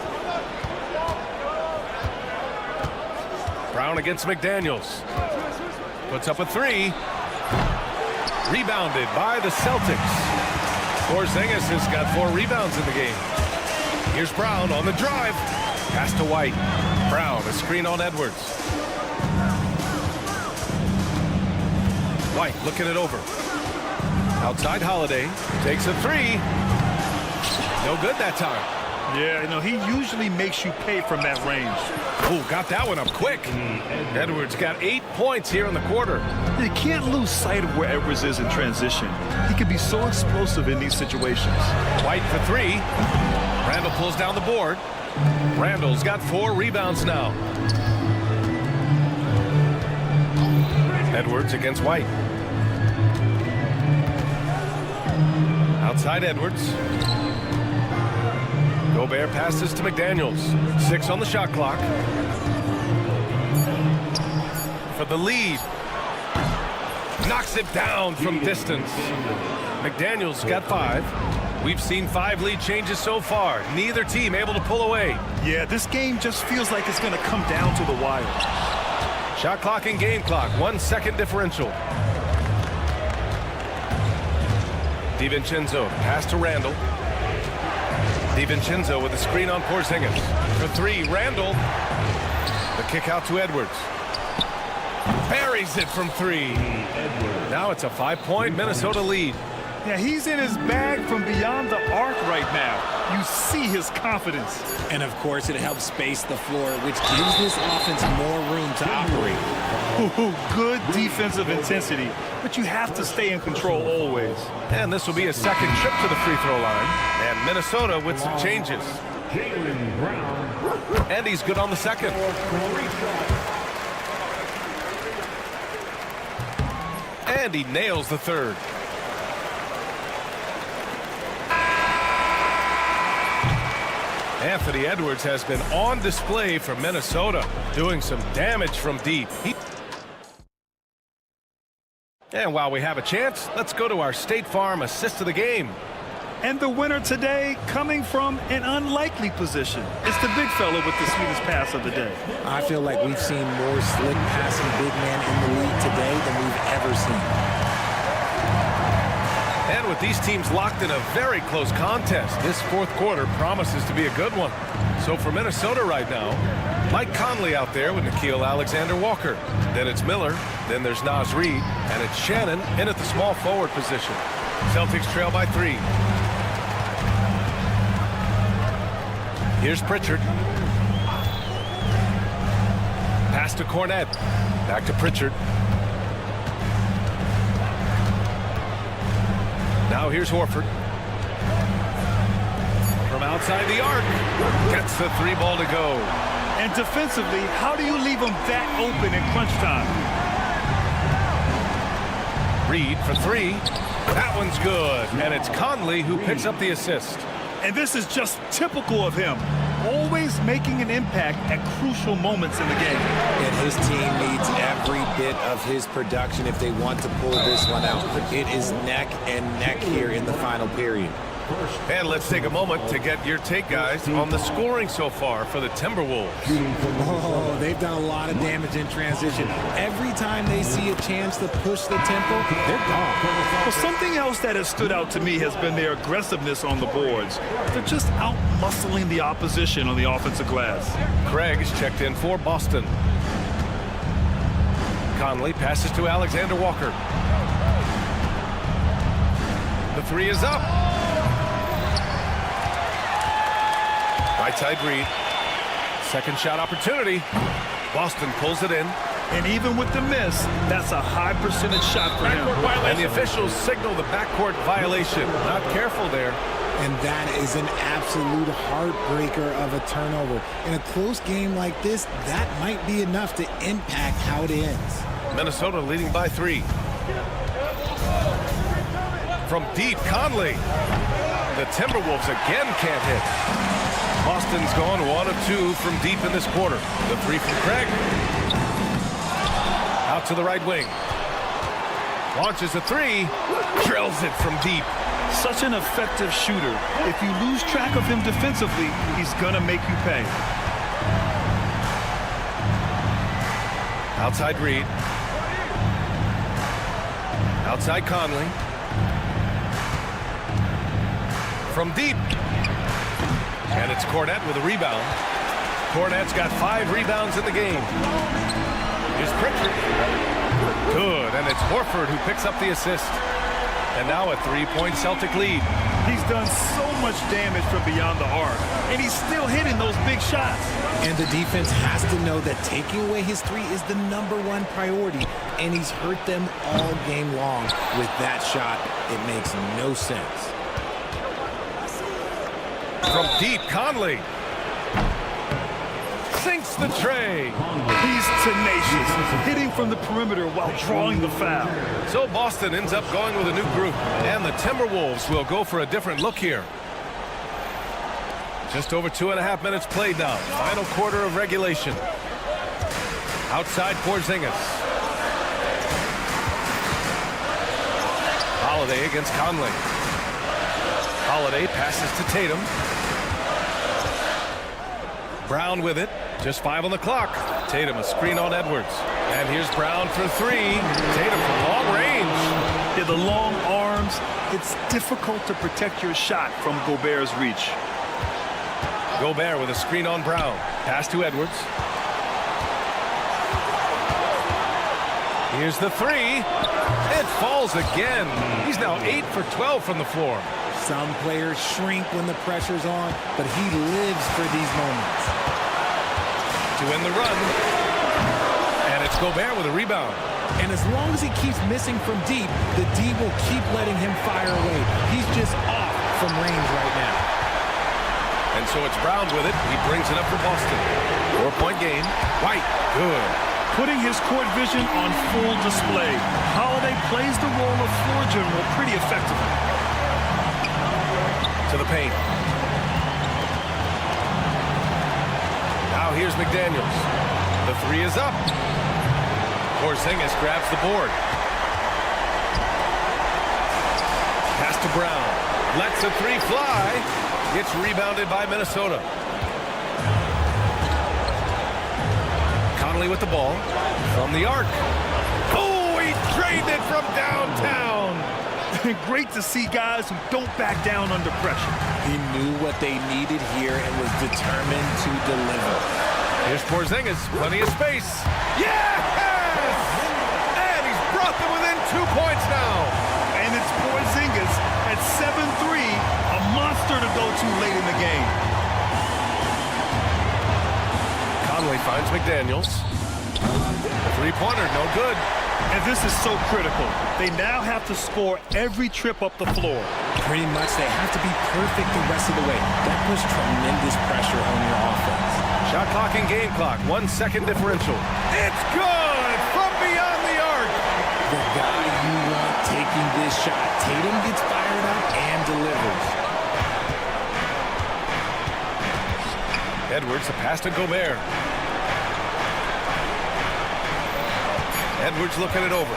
Brown against McDaniels. Puts up a 3. Rebounded by the Celtics. Porzingis has got 4 rebounds in the game. Here's Brown on the drive. Pass to White. Brown, a screen on Edwards. White looking it over. Outside Holiday. Takes a 3. No good that time. Yeah, he usually makes you pay from that range. Oh, got that one up quick. Edwards got 8 points here in the quarter. You can't lose sight of where Edwards is in transition. He can be so explosive in these situations. White for 3. Randall pulls down the board. Randall's got 4 rebounds now. Edwards against White. Outside Edwards. Gobert passes to McDaniels. 6 on the shot clock. For the lead. Knocks it down from distance. McDaniels got 5. We've seen 5 lead changes so far. Neither team able to pull away. Yeah, this game just feels like it's going to come down to the wire. Shot clock and game clock. 1 second differential. DiVincenzo pass to Randall. DiVincenzo with a screen on Porzingis. For 3, Randall. The kick out to Edwards. Buries it from 3. Now it's a 5-point Minnesota lead. Yeah, he's in his bag from beyond the arc right now. You see his confidence. And, of course, it helps space the floor, which gives this offense more room to operate. Good defensive intensity, but you have to stay in control always. And this will be a second trip to the free throw line. And Minnesota with some changes. And he's good on the second. And he nails the third. Anthony Edwards has been on display for Minnesota, doing some damage from deep. And while we have a chance, let's go to our State Farm assist of the game. And the winner today coming from an unlikely position. It's the big fella with the sweetest pass of the day. I feel like we've seen more slick passing big man in the league today than we've ever seen. And with these teams locked in a very close contest, this 4th quarter promises to be a good one. So for Minnesota right now, Mike Conley out there with Nickeil Alexander-Walker. Then it's Miller, then there's Naz Reid, and it's Shannon in at the small forward position. Celtics trail by 3. Here's Pritchard. Pass to Cornette. Back to Pritchard. Now here's Horford. From outside the arc. Gets the 3 ball to go. And defensively, how do you leave them that open in crunch time? Reid for 3. That one's good. And it's Conley who picks up the assist. And this is just typical of him. Always making an impact at crucial moments in the game. And his team needs every bit of his production if they want to pull this one out. It is neck and neck here in the final period. And let's take a moment to get your take, guys, on the scoring so far for the Timberwolves. Oh, they've done a lot of damage in transition. Every time they see a chance to push the tempo, they're gone. Well, something else that has stood out to me has been their aggressiveness on the boards. They're just out-muscling the opposition on the offensive glass. Craig is checked in for Boston. Conley passes to Alexander-Walker. The 3 is up. Right side read. Second shot opportunity. Boston pulls it in. And even with the miss, that's a high percentage shot for him. And the officials signal the backcourt violation. Not careful there. And that is an absolute heartbreaker of a turnover. In a close game like this, that might be enough to impact how it ends. Minnesota leading by 3. From deep, Conley. The Timberwolves again can't hit. Boston's gone 1 of 2 from deep in this quarter. The 3 from Craig. Out to the right wing. Launches a 3. Drills it from deep. Such an effective shooter. If you lose track of him defensively, he's going to make you pay. Outside Reed. Outside Conley. From deep. And it's Cornette with a rebound. Cornette's got 5 rebounds in the game. Here's Pritchard. Good, and it's Horford who picks up the assist. And now a 3-point Celtic lead. He's done so much damage from beyond the arc, and he's still hitting those big shots. And the defense has to know that taking away his 3 is the #1 priority, and he's hurt them all game long. With that shot, it makes no sense. From deep, Conley. Sinks the tray. He's tenacious, hitting from the perimeter while drawing the foul. So Boston ends up going with a new group, and the Timberwolves will go for a different look here. Just over 2.5 minutes played now. Final quarter of regulation. Outside Porzingis. Holiday against Conley. Holiday passes to Tatum. Brown with it. Just 5 on the clock. Tatum a screen on Edwards. And here's Brown for 3. Tatum from long range. Yeah, the long arms. It's difficult to protect your shot from Gobert's reach. Gobert with a screen on Brown. Pass to Edwards. Here's the 3. It falls again. He's now 8 for 12 from the floor. Some players shrink when the pressure's on, but he lives for these moments. To end the run. And it's Gobert with a rebound. And as long as he keeps missing from deep, the D will keep letting him fire away. He's just off from range right now. And so it's Brown with it. He brings it up for Boston. 4-point game. White. Good. Putting his court vision on full display. Holiday plays the role of floor general pretty effectively. To the paint. Now here's McDaniels. The 3 is up. Porzingis grabs the board. Pass to Brown. Lets the 3 fly. Gets rebounded by Minnesota. Conley with the ball. From the arc. Oh, he drained it from downtown. Great to see guys who don't back down under pressure. He knew what they needed here and was determined to deliver. Here's Porzingis, plenty of space. Yes! And he's brought them within 2 points now. And it's Porzingis at 7-3, a monster to go to late in the game. Conley finds McDaniels. 3-pointer, no good. And this is so critical. They now have to score every trip up the floor. Pretty much they have to be perfect the rest of the way. That puts tremendous pressure on your offense. Shot clock and game clock, 1 second differential. It's good from beyond the arc. The guy you want taking this shot. Tatum gets fired up and delivers. Edwards, a pass to Gobert. Edwards looking it over.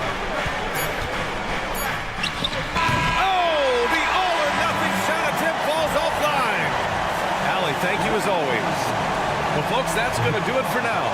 Oh, the all-or-nothing shot attempt falls offline. Allie, thank you as always. Well, folks, that's going to do it for now.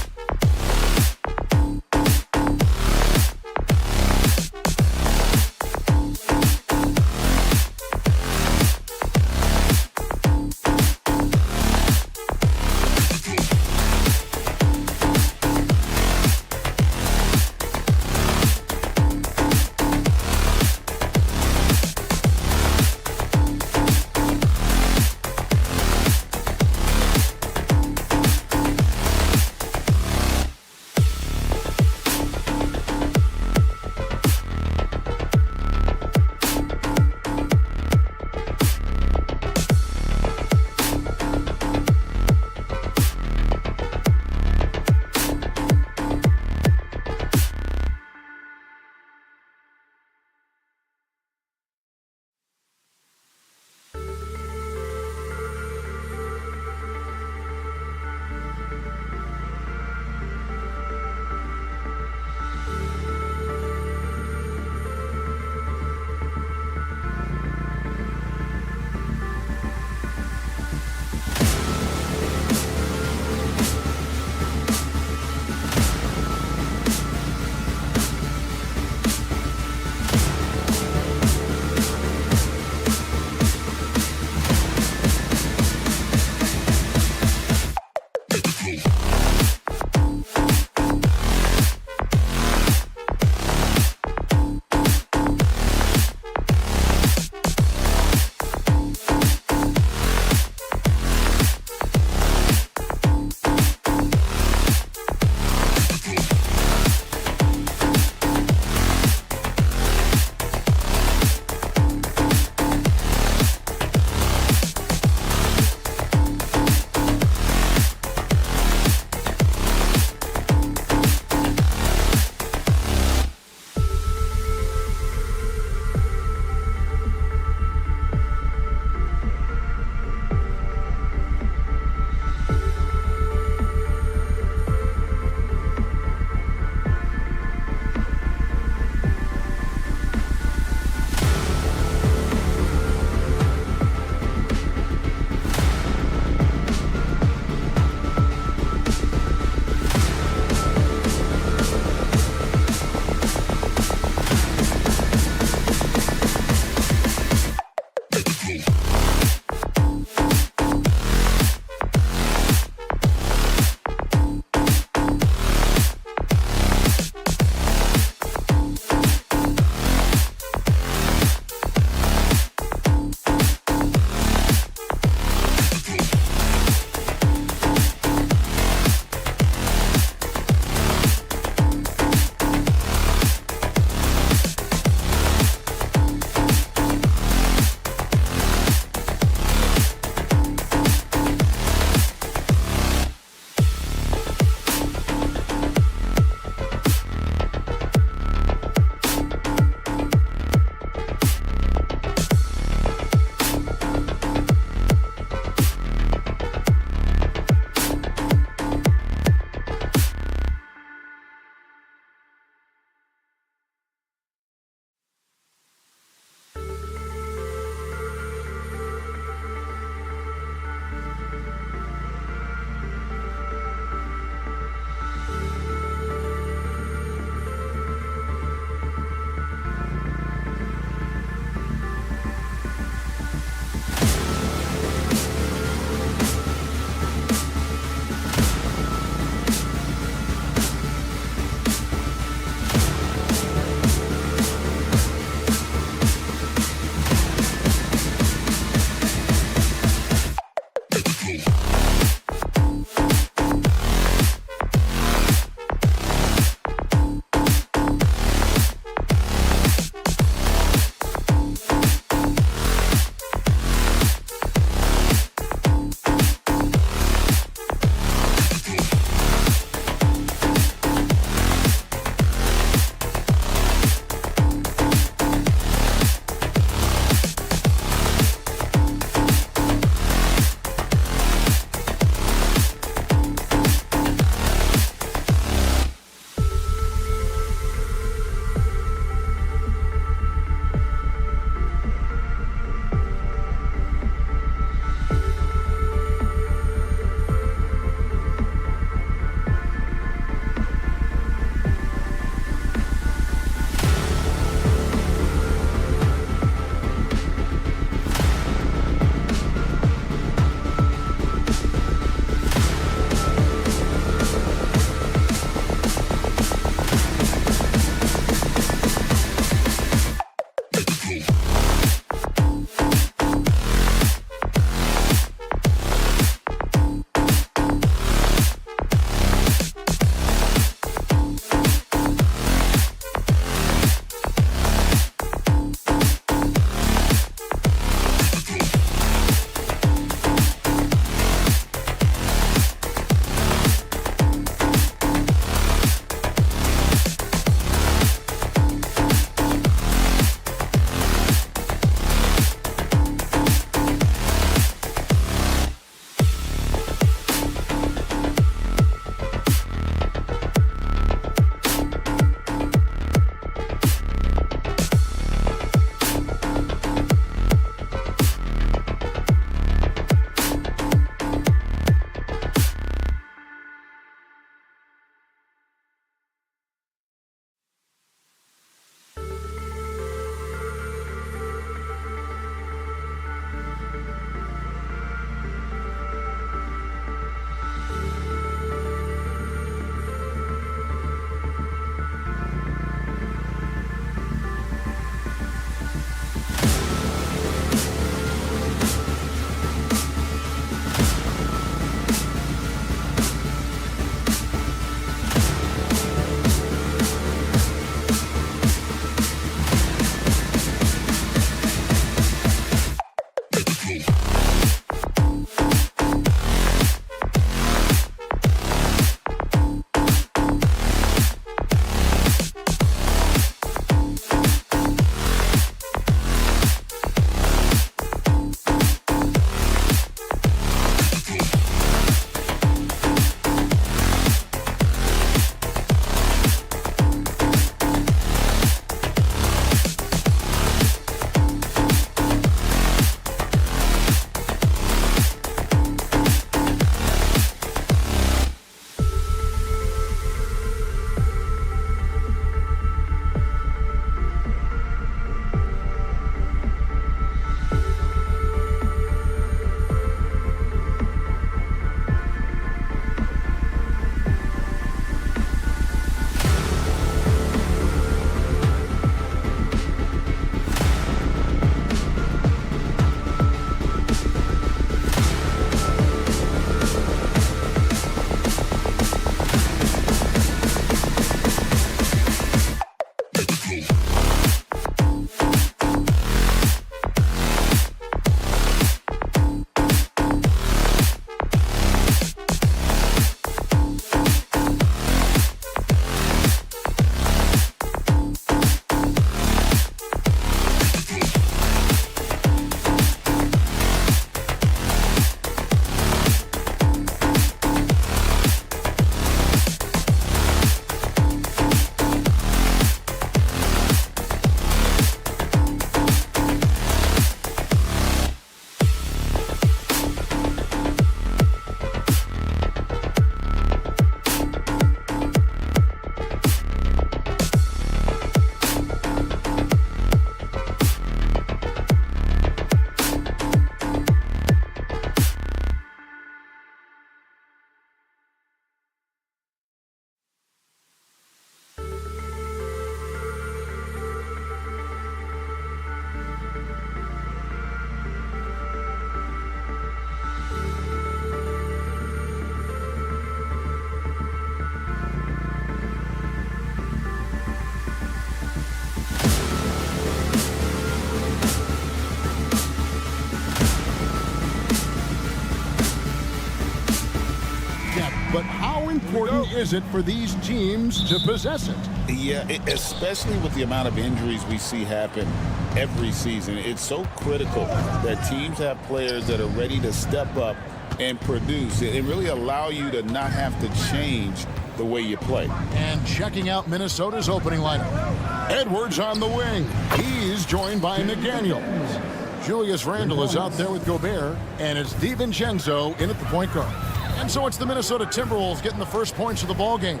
important is it for these teams to possess it? Yeah, especially with the amount of injuries we see happen every season. It's so critical that teams have players that are ready to step up and produce. It really allow you to not have to change the way you play. And checking out Minnesota's opening lineup. Edwards on the wing. He's joined by McDaniels. Julius Randle is out there with Gobert, and it's DiVincenzo in at the point guard. And so it's the Minnesota Timberwolves getting the first points of the ball game.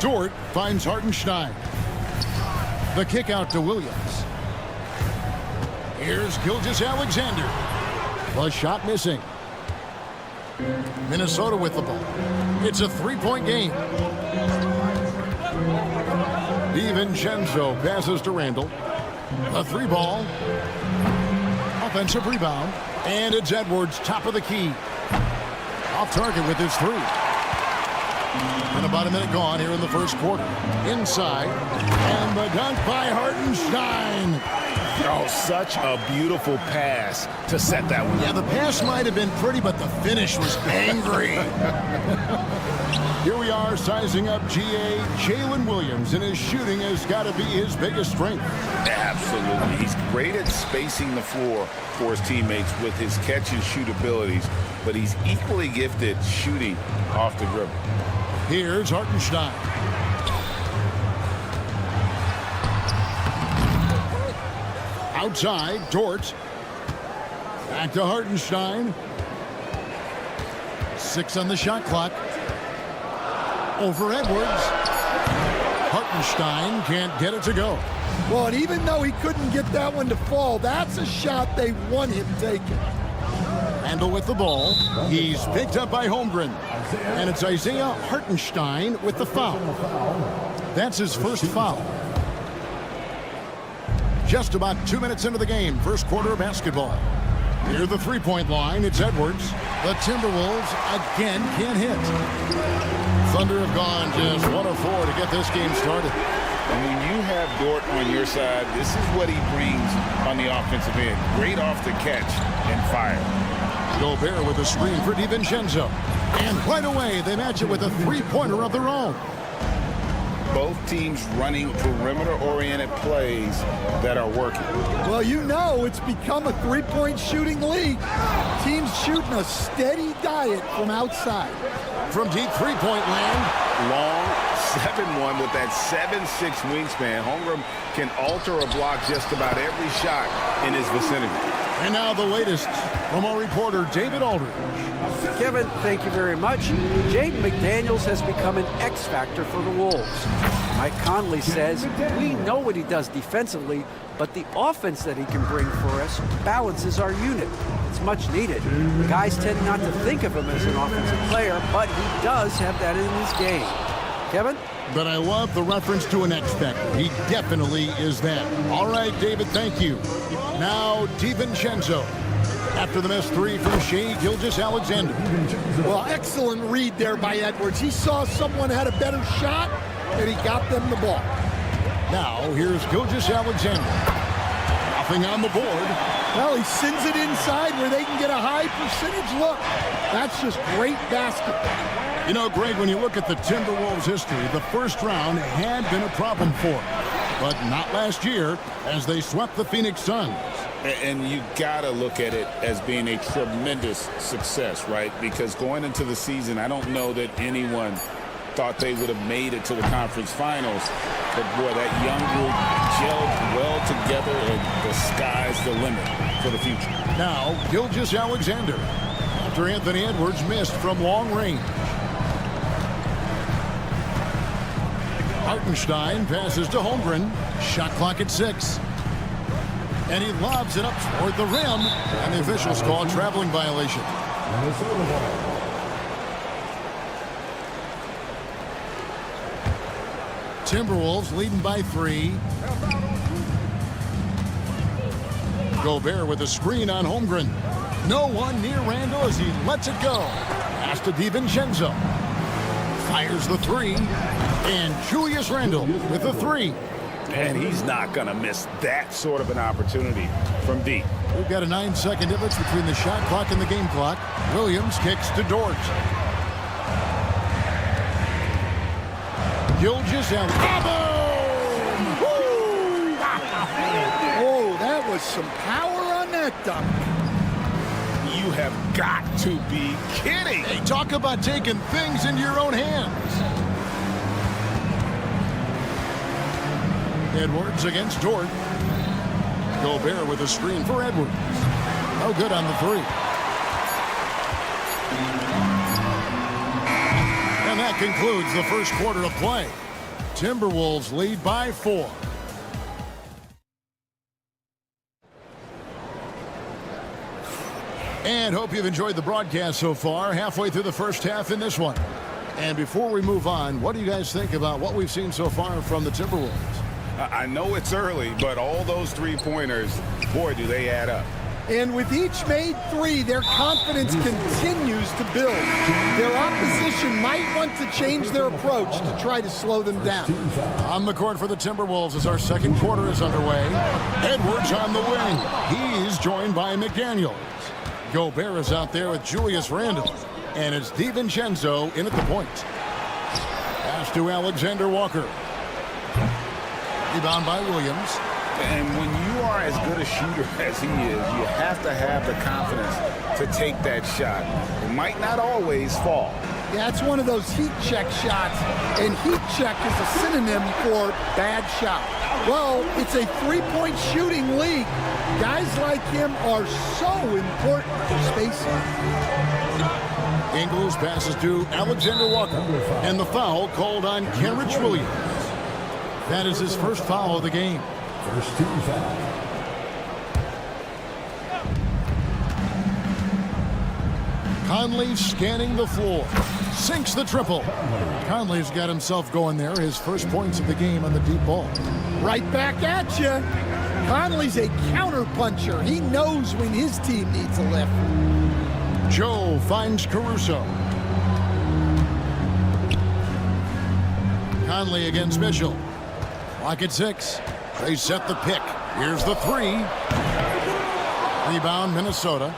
Dort finds Hartenstein. The kick out to Williams. Here's Gilgeous-Alexander. The shot missing. Minnesota with the ball. It's a three-point game. DiVincenzo passes to Randle. A three ball. Offensive rebound. And it's Edwards, top of the key. Off target with his three. And about a minute gone here in the first quarter. Inside. And the dunk by Hartenstein. Oh, such a beautiful pass to set that one. Yeah, the pass might have been pretty, but the finish was angry. Here we are sizing up GA Jalen Williams, and his shooting has got to be his biggest strength. Absolutely. He's great at spacing the floor for his teammates with his catch and shoot abilities, but he's equally gifted shooting off the dribble. Here's Hartenstein. Outside, Dort. Back to Hartenstein. 6 on the shot clock. Over Edwards. Hartenstein can't get it to go. Well, and even though he couldn't get that one to fall, that's a shot they want him taking. Randle with the ball. He's picked up by Holmgren. And it's Isaiah Hartenstein with the foul. That's his first foul. Just about 2 minutes into the game, first quarter of basketball. Near the three-point line, it's Edwards. The Timberwolves again can't hit. Thunder have gone just 1 of 4 to get this game started. And when you have Dort on your side, this is what he brings on the offensive end. Great off the catch and fire. Gobert with a screen for DiVincenzo. And right away, they match it with a three-pointer of their own. Both teams running perimeter-oriented plays that are working. Well, you know it's become a three-point shooting league. Teams shooting a steady diet from outside. From deep three-point land. Long 7-1 with that 7'6" wingspan. Holmgren can alter a block just about every shot in his vicinity. And now the latest from our reporter, David Aldridge. Kevin, thank you very much. Jaden McDaniels has become an X factor for the Wolves. Mike Conley says, we know what he does defensively, but the offense that he can bring for us balances our unit. It's much needed. Guys tend not to think of him as an offensive player, but he does have that in his game. Kevin? But I love the reference to an X factor. He definitely is that. All right, David, thank you. Now, DiVincenzo. After the missed three from Shai Gilgeous-Alexander. Well, excellent read there by Edwards. He saw someone had a better shot, and he got them the ball. Now, here's Gilgeous-Alexander. Nothing on the board. Well, he sends it inside where they can get a high percentage look. That's just great basketball. You know, Greg, when you look at the Timberwolves' history, the first round had been a problem for them. But not last year, as they swept the Phoenix Suns. And you got to look at it as being a tremendous success, right? Because going into the season, I don't know that anyone thought they would have made it to the conference finals. But, boy, that young group gelled well together, and the sky's the limit for the future. Now, Gilgeous-Alexander, after Anthony Edwards missed from long range. Hartenstein passes to Holmgren. Shot clock at 6. And he lobs it up toward the rim. And the officials call a traveling violation. Timberwolves leading by 3. Gobert with a screen on Holmgren. No one near Randle as he lets it go. Pass to DiVincenzo. Fires the 3. And Julius Randle with the 3. And he's not going to miss that sort of an opportunity from deep. We've got a 9-second difference between the shot clock and the game clock. Williams kicks to Dort. Gilgeous and Oh, that was some power on that dunk. You have got to be kidding. Hey, talk about taking things into your own hands. Edwards against Dort. Gobert with a screen for Edwards. No good on the three. And that concludes the first quarter of play. Timberwolves lead by 4. And hope you've enjoyed the broadcast so far. Halfway through the first half in this one. And before we move on, what do you guys think about what we've seen so far from the Timberwolves? I know it's early, but all those three-pointers, boy, do they add up. And with each made three, their confidence continues to build. Their opposition might want to change their approach to try to slow them down. On the court for the Timberwolves as our second quarter is underway. Edwards on the wing. He's joined by McDaniels. Gobert is out there with Julius Randle. And it's DiVincenzo in at the point. Pass to Alexander Walker. Rebound by Williams. And when you are as good a shooter as he is, you have to have the confidence to take that shot. It might not always fall. Yeah, it's one of those heat check shots, and heat check is a synonym for bad shot. Well, it's a three-point shooting league. Guys like him are so important for spacing. Ingles passes to Alexander Walker. And the foul called on Kenrich Williams. That is his first foul of the game. First team foul. Conley scanning the floor. Sinks the triple. Conley's got himself going there. His first points of the game on the deep ball. Right back at you. Conley's a counter-puncher. He knows when his team needs a lift. Joe finds Caruso. Conley against Mitchell. Clock at 6. They set the pick. Here's the three. Rebound, Minnesota.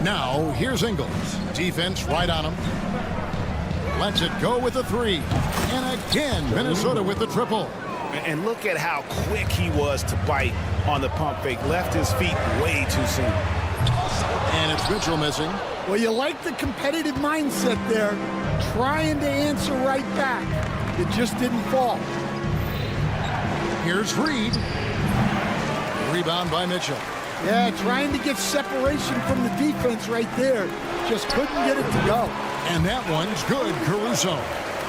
Now, here's Ingles. Defense right on him. Lets it go with the three. And again, Minnesota with the triple. And look at how quick he was to bite on the pump fake. Left his feet way too soon. And it's Mitchell missing. Well, you like the competitive mindset there. Trying to answer right back. It just didn't fall. Here's Reed. Rebound by Mitchell. Yeah, trying to get separation from the defense right there. Just couldn't get it to go. And that one's good, Caruso.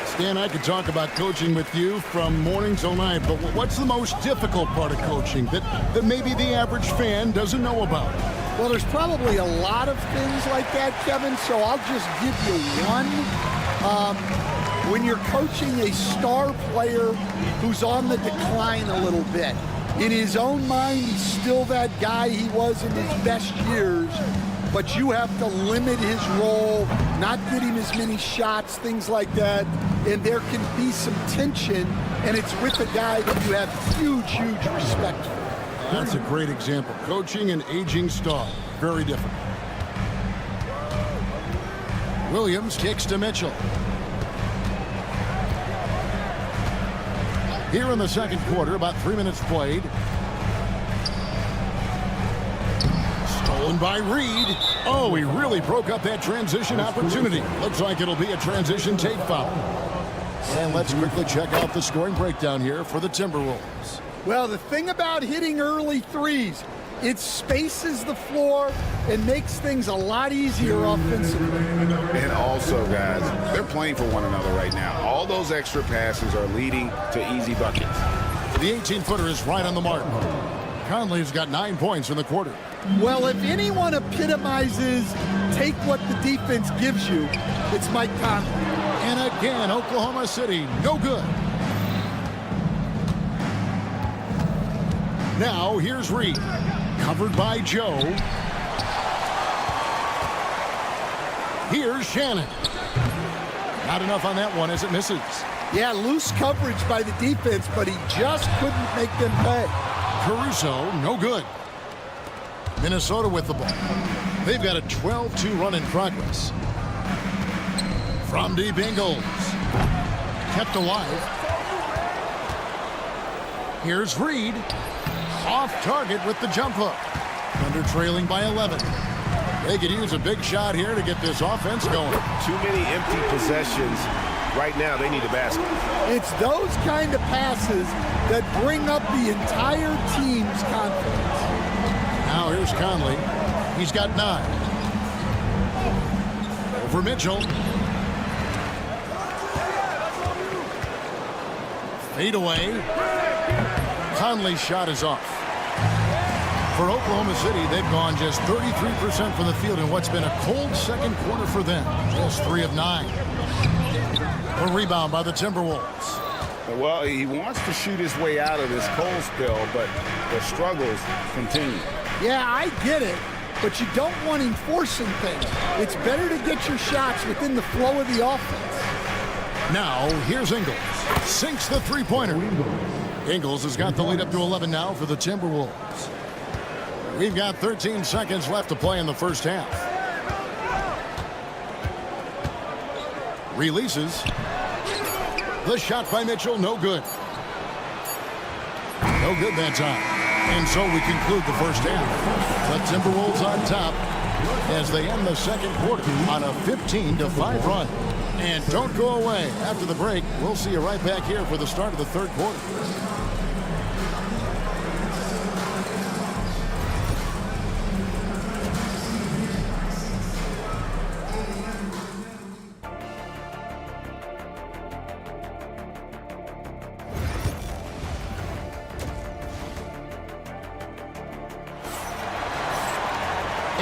Stan, I could talk about coaching with you from morning till night, but what's the most difficult part of coaching that maybe the average fan doesn't know about? Well, there's probably a lot of things like that, Kevin, so I'll just give you one. When you're coaching a star player who's on the decline a little bit, in his own mind, he's still that guy he was in his best years, but you have to limit his role, not get him as many shots, things like that, and there can be some tension, and it's with a guy that you have huge, huge respect for. That's a great example. Coaching an aging star. Very different. Williams kicks to Mitchell. Here in the second quarter, about 3 minutes played. Stolen by Reed. Oh, he really broke up that transition opportunity. Looks like it'll be a transition take foul. And let's quickly check out the scoring breakdown here for the Timberwolves. Well, the thing about hitting early threes, it spaces the floor and makes things a lot easier offensively. And also, guys, they're playing for one another right now. All those extra passes are leading to easy buckets. The 18-footer is right on the mark. Conley's got 9 points in the quarter. Well, if anyone epitomizes take what the defense gives you, it's Mike Conley. And again, Oklahoma City, no good. Now, here's Reed. Covered by Joe. Here's Shannon. Not enough on that one as it misses. Yeah, loose coverage by the defense, but he just couldn't make them pay. Caruso, no good. Minnesota with the ball. They've got a 12-2 run in progress. From deep, Ingles. Kept alive. Here's Reed. Off target with the jump hook. Thunder trailing by 11. They could use a big shot here to get this offense going. Too many empty possessions. Right now, they need a basket. It's those kind of passes that bring up the entire team's confidence. Now here's Conley. He's got 9. Over Mitchell. Fade away. Conley's shot is off. For Oklahoma City, they've gone just 33% from the field in what's been a cold second quarter for them. Just 3 of 9. A rebound by the Timberwolves. Well, he wants to shoot his way out of this cold spell, but the struggles continue. Yeah, I get it, but you don't want him forcing things. It's better to get your shots within the flow of the offense. Now, here's Ingles. Sinks the three-pointer. Ingles has got the lead up to 11 now for the Timberwolves. We've got 13 seconds left to play in the first half. Releases. The shot by Mitchell, no good. No good that time. And so we conclude the first half. The Timberwolves on top as they end the second quarter on a 15-5 run. And don't go away. After the break, we'll see you right back here for the start of the third quarter.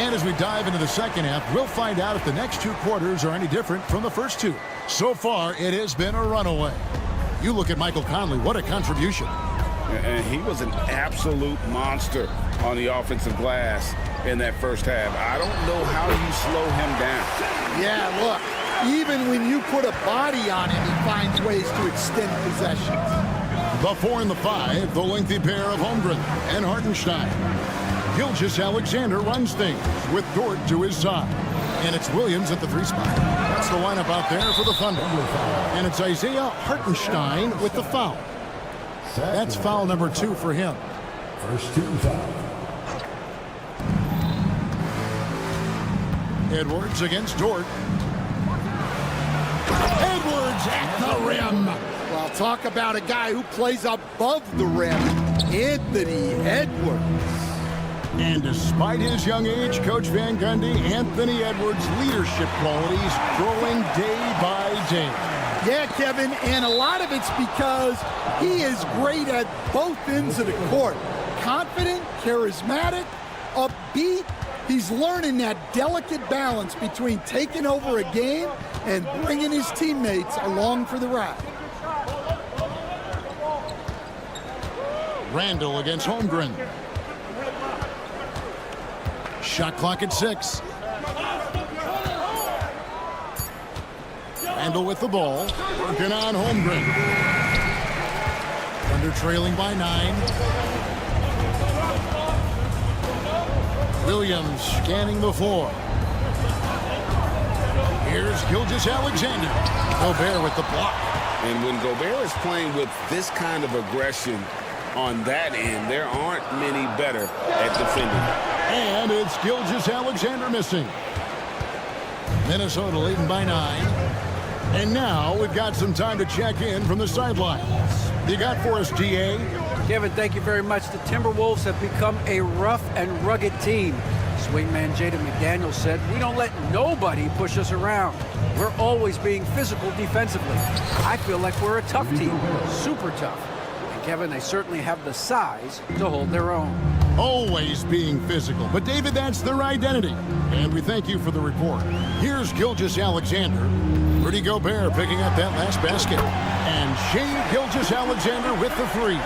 And as we dive into the second half, we'll find out if the next 2 quarters are any different from the first 2. So far, it has been a runaway. You look at Michael Conley, what a contribution. And he was an absolute monster on the offensive glass in that first half. I don't know how you slow him down. Yeah, look, even when you put a body on him, he finds ways to extend possessions. The 4 and the 5, the lengthy pair of Holmgren and Hartenstein. Gilgeous-Alexander runs things with Dort to his side. And it's Williams at the 3 spot. That's the lineup out there for the Thunder. And it's Isaiah Hartenstein with the foul. That's foul number 2 for him. First team foul. Edwards against Dort. Edwards at the rim. Well, talk about a guy who plays above the rim. Anthony Edwards. And despite his young age, Coach Van Gundy, Anthony Edwards' leadership qualities growing day by day. Yeah, Kevin, and a lot of it's because he is great at both ends of the court. Confident, charismatic, upbeat. He's learning that delicate balance between taking over a game and bringing his teammates along for the ride. Randall against Holmgren. Shot clock at 6. Randall with the ball. Working on Holmgren. Under trailing by 9. Williams scanning the floor. Here's Gilgeous-Alexander. Gobert with the block. And when Gobert is playing with this kind of aggression on that end, there aren't many better at defending. And it's Gilgeous-Alexander missing. Minnesota leading by 9. And now we've got some time to check in from the sidelines. You got for us, DA? Kevin, thank you very much. The Timberwolves have become a rough and rugged team. Swingman Jaden McDaniels said, "We don't let nobody push us around. We're always being physical defensively. I feel like we're a tough team, super tough." And Kevin, they certainly have the size to hold their own. Always being physical. But, David, that's their identity. And we thank you for the report. Here's Gilgeous-Alexander. Rudy Gobert picking up that last basket. And Shai Gilgeous-Alexander with the 3.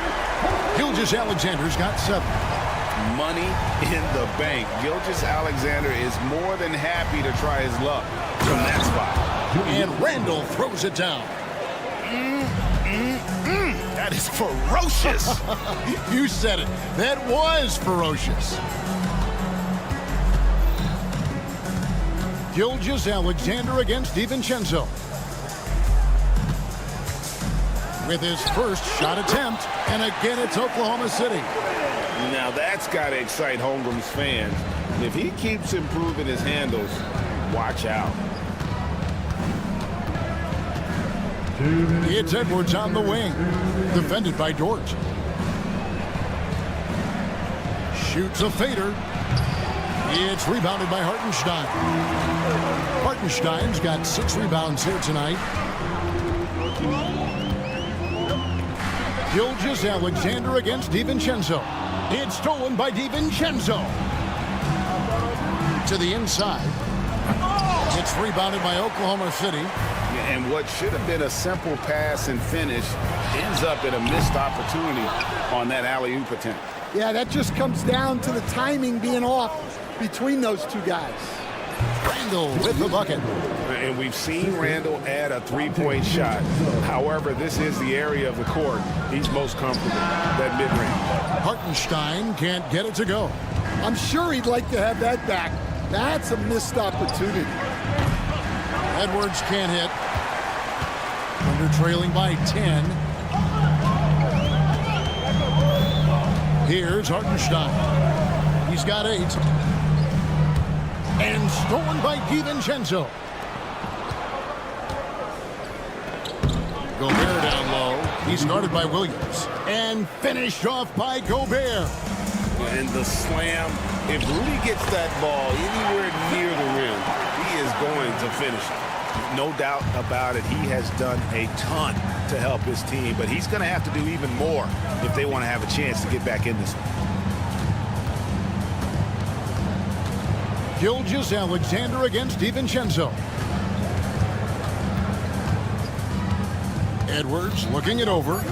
Gilgeous-Alexander's got 7. money in the bank. Gilgeous-Alexander is more than happy to try his luck from that spot. And Randall throws it down. That is ferocious. You said it. That was ferocious. Gilgeous-Alexander against DiVincenzo. With his first shot attempt, and again it's Oklahoma City. Now that's got to excite Holmgren's fans. And if he keeps improving his handles, watch out. It's Edwards on the wing, defended by Dort. Shoots a fader. It's rebounded by Hartenstein. Hartenstein's got 6 rebounds here tonight. Gilgeous-Alexander against DiVincenzo. It's stolen by DiVincenzo. To the inside. It's rebounded by Oklahoma City. And what should have been a simple pass and finish ends up in a missed opportunity on that alley-oop attempt. Yeah, that just comes down to the timing being off between those two guys. Randall with the bucket. And we've seen Randall add a three-point shot. However, this is the area of the court he's most comfortable, that mid-range. Hartenstein can't get it to go. I'm sure he'd like to have that back. That's a missed opportunity. Edwards can't hit. Under trailing by 10. Here's Hartenstein. He's got 8. And stolen by DiVincenzo. Gobert down low. He's guarded by Williams. And finished off by Gobert. And the slam. If Rudy gets that ball anywhere near the rim, he is going to finish it. No doubt about it. He has done a ton to help his team, but he's going to have to do even more if they want to have a chance to get back in this one. Gilgeous-Alexander against DiVincenzo. Edwards looking it over.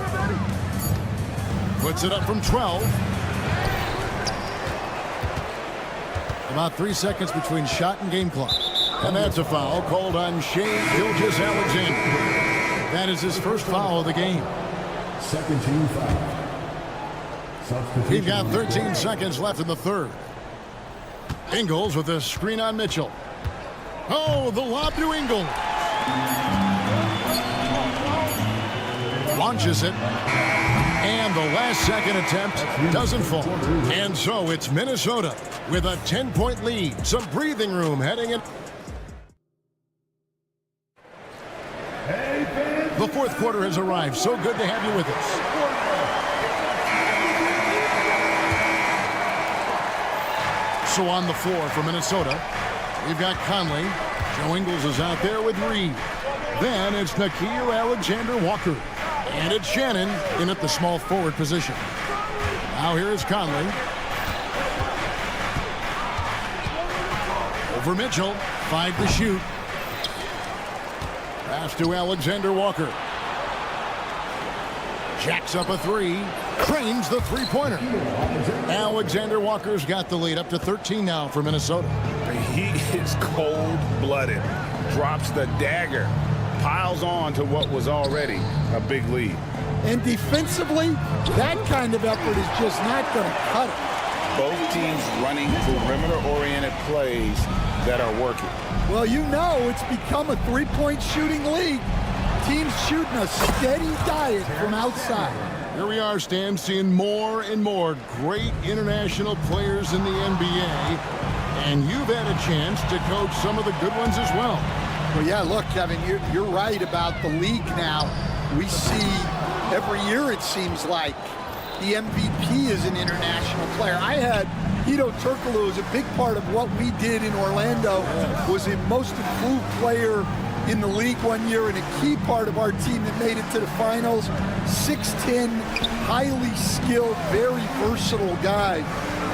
Puts it up from 12. About 3 seconds between shot and game clock. And that's a foul called on Shai Gilgeous-Alexander. That is his first foul of the game. Second team foul. We've got 13 seconds left in the third. Ingles with a screen on Mitchell. Oh, the lob to Ingles. Launches it. And the last second attempt doesn't fall. And so it's Minnesota with a 10-point lead. Some breathing room heading in. The fourth quarter has arrived. So good to have you with us. So on the floor for Minnesota, we've got Conley. Joe Ingles is out there with Reed. Then it's Nickeil Alexander-Walker. And it's Shannon in at the small forward position. Now here is Conley. Over Mitchell. 5 to shoot. Pass to Alexander-Walker. Jacks up a 3. Trains the three-pointer. Alexander-Walker's got the lead up to 13 now for Minnesota. He is cold-blooded. Drops the dagger. Piles on to what was already a big lead. And defensively, that kind of effort is just not going to cut it. Both teams running perimeter-oriented plays that are working. Well, you know it's become a three-point shooting league. Teams shooting a steady diet from outside. Here we are, Stan, seeing more and more great international players in the NBA. And you've had a chance to coach some of the good ones as well. Well, yeah, look, Kevin, you're right about the league now. We see every year, it seems like, the MVP is an international player. I had Hedo Turkoglu as a big part of what we did in Orlando, was a most improved player in the league one year and a key part of our team that made it to the finals. 6'10", highly skilled, very versatile guy.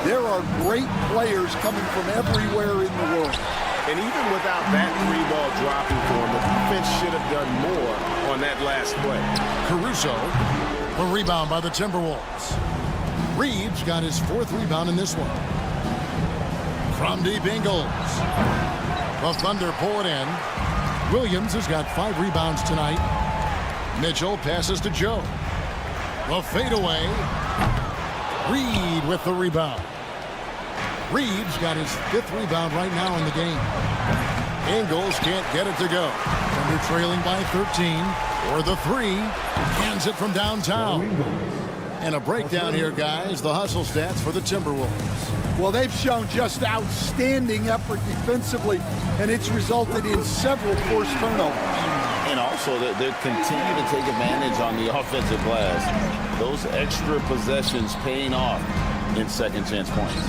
There are great players coming from everywhere in the world. And even without that 3-ball dropping for him, the defense should have done more on that last play. Caruso, a rebound by the Timberwolves. Reed's got his 4th rebound in this one. From deep Ingles. The Thunder pull it in. Williams has got 5 rebounds tonight. Mitchell passes to Joe. The fadeaway. Reed with the rebound. Reed's got his 5th rebound right now in the game. Ingles can't get it to go. Thunder trailing by 13. Or the 3. Hands it from downtown. And a breakdown here, guys. The hustle stats for the Timberwolves. Well, they've shown just outstanding effort defensively, and it's resulted in several forced turnovers. And also, they continue to take advantage on the offensive glass. Those extra possessions paying off in second chance points.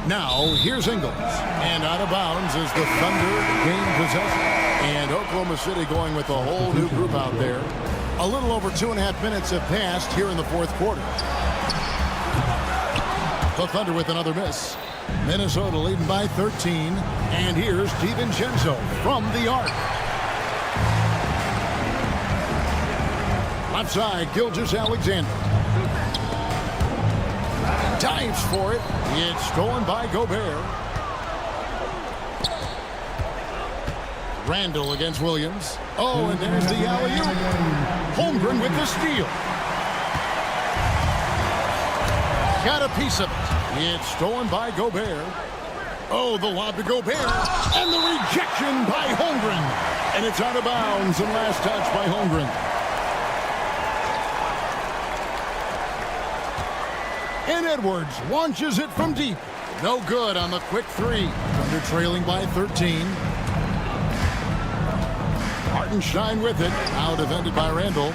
Now, here's Ingles. And out of bounds is the Thunder gain possession. And Oklahoma City going with a whole new group out there. A little over 2.5 minutes have passed here in the 4th quarter. The Thunder with another miss. Minnesota leading by 13. And here's DiVincenzo from the arc. Left side, Gilgeous-Alexander. Dives for it. It's stolen by Gobert. Randall against Williams. Oh, and there's the alley-oop. Holmgren with the steal. Got a piece of it. It's stolen by Gobert. Oh, the lob to Gobert. And the rejection by Holmgren. And it's out of bounds and last touch by Holmgren. And Edwards launches it from deep. No good on the quick 3. Thunder trailing by 13. Hartenstein with it. Now defended by Randall.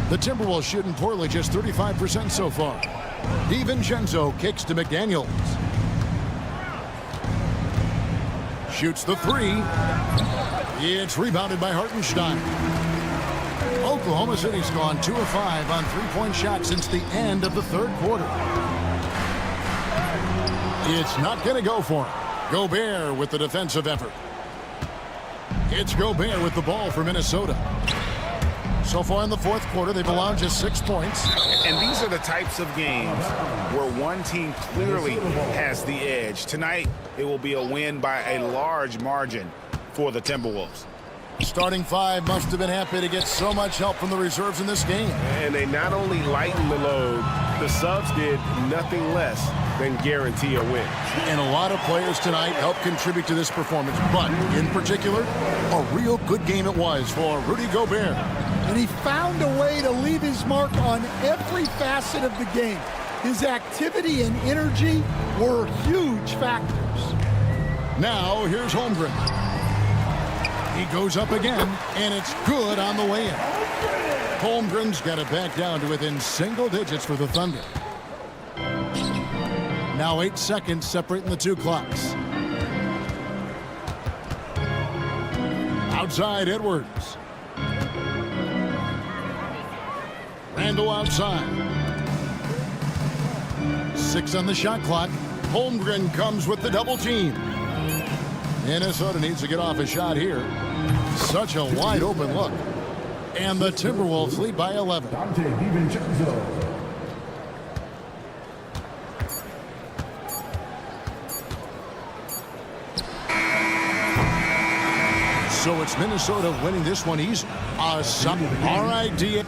The Timberwolves shooting poorly, just 35% so far. DiVincenzo kicks to McDaniels. Shoots the 3. It's rebounded by Hartenstein. Oklahoma City's gone 2 of 5 on 3-point shots since the end of the 3rd quarter. It's not going to go for him. Gobert with the defensive effort. It's Gobert with the ball for Minnesota. So far in the 4th quarter, they've allowed just 6 points. And these are the types of games where one team clearly has the edge. Tonight, it will be a win by a large margin for the Timberwolves. Starting 5 must have been happy to get so much help from the reserves in this game. And they not only lightened the load, the subs did nothing less than guarantee a win. And a lot of players tonight helped contribute to this performance. But in particular, a real good game it was for Rudy Gobert. And he found a way to leave his mark on every facet of the game. His activity and energy were huge factors. Now, here's Holmgren. He goes up again, and it's good on the way in. Holmgren's got it back down to within single digits for the Thunder. Now 8 seconds separating the 2 clocks. Outside, Edwards. Randall outside. 6 on the shot clock. Holmgren comes with the double team. Minnesota needs to get off a shot here. Such a wide open look. And the Timberwolves lead by 11. So it's Minnesota winning this one easy. All right, D.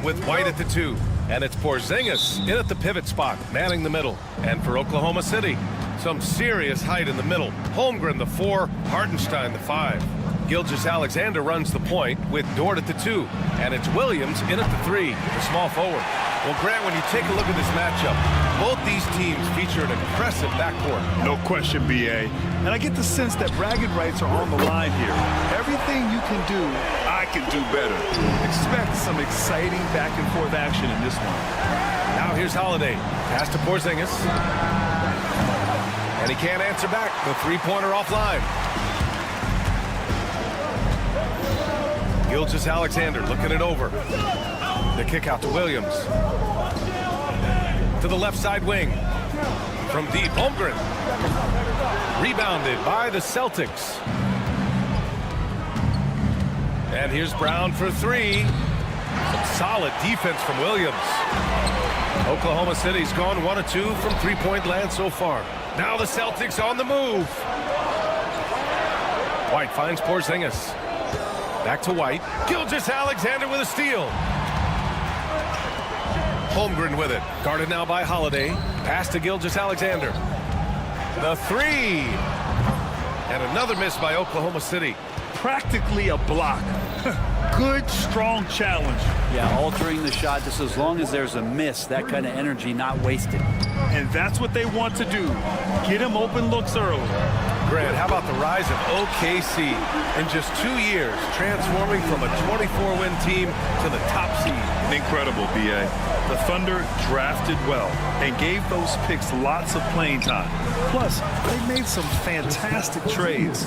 with White at the 2. And it's Porzingis in at the pivot spot, manning the middle. And for Oklahoma City, some serious height in the middle. Holmgren, the 4, Hartenstein, the 5. Gilgeous-Alexander runs the point with Dort at the 2. And it's Williams in at the 3, the small forward. Well, Grant, when you take a look at this matchup, both these teams feature an impressive backcourt. No question, B.A. And I get the sense that bragging rights are on the line here. Everything you can do, I can do better. Expect some exciting back-and-forth action in this one. Now here's Holiday. Pass to Porzingis. And he can't answer back. The three-pointer offline. Gilgeous-Alexander looking it over. The kick out to Williams. To the left side wing. From deep, Holmgren. Rebounded by the Celtics. And here's Brown for 3. Some solid defense from Williams. Oklahoma City's gone 1 of 2 from three-point land so far. Now the Celtics on the move. White finds Porzingis. Back to White. Gilgeous-Alexander with a steal. Holmgren with it. Guarded now by Holiday. Pass to Gilgeous-Alexander. The 3. And another miss by Oklahoma City. Practically a block. Good, strong challenge. Yeah, altering the shot just as long as there's a miss, that kind of energy not wasted. And that's what they want to do. Get him open looks early. Grant, how about the rise of OKC in just 2 years, transforming from a 24-win team to the top seed? Incredible, B.A. The Thunder drafted well and gave those picks lots of playing time. Plus, they made some fantastic trades.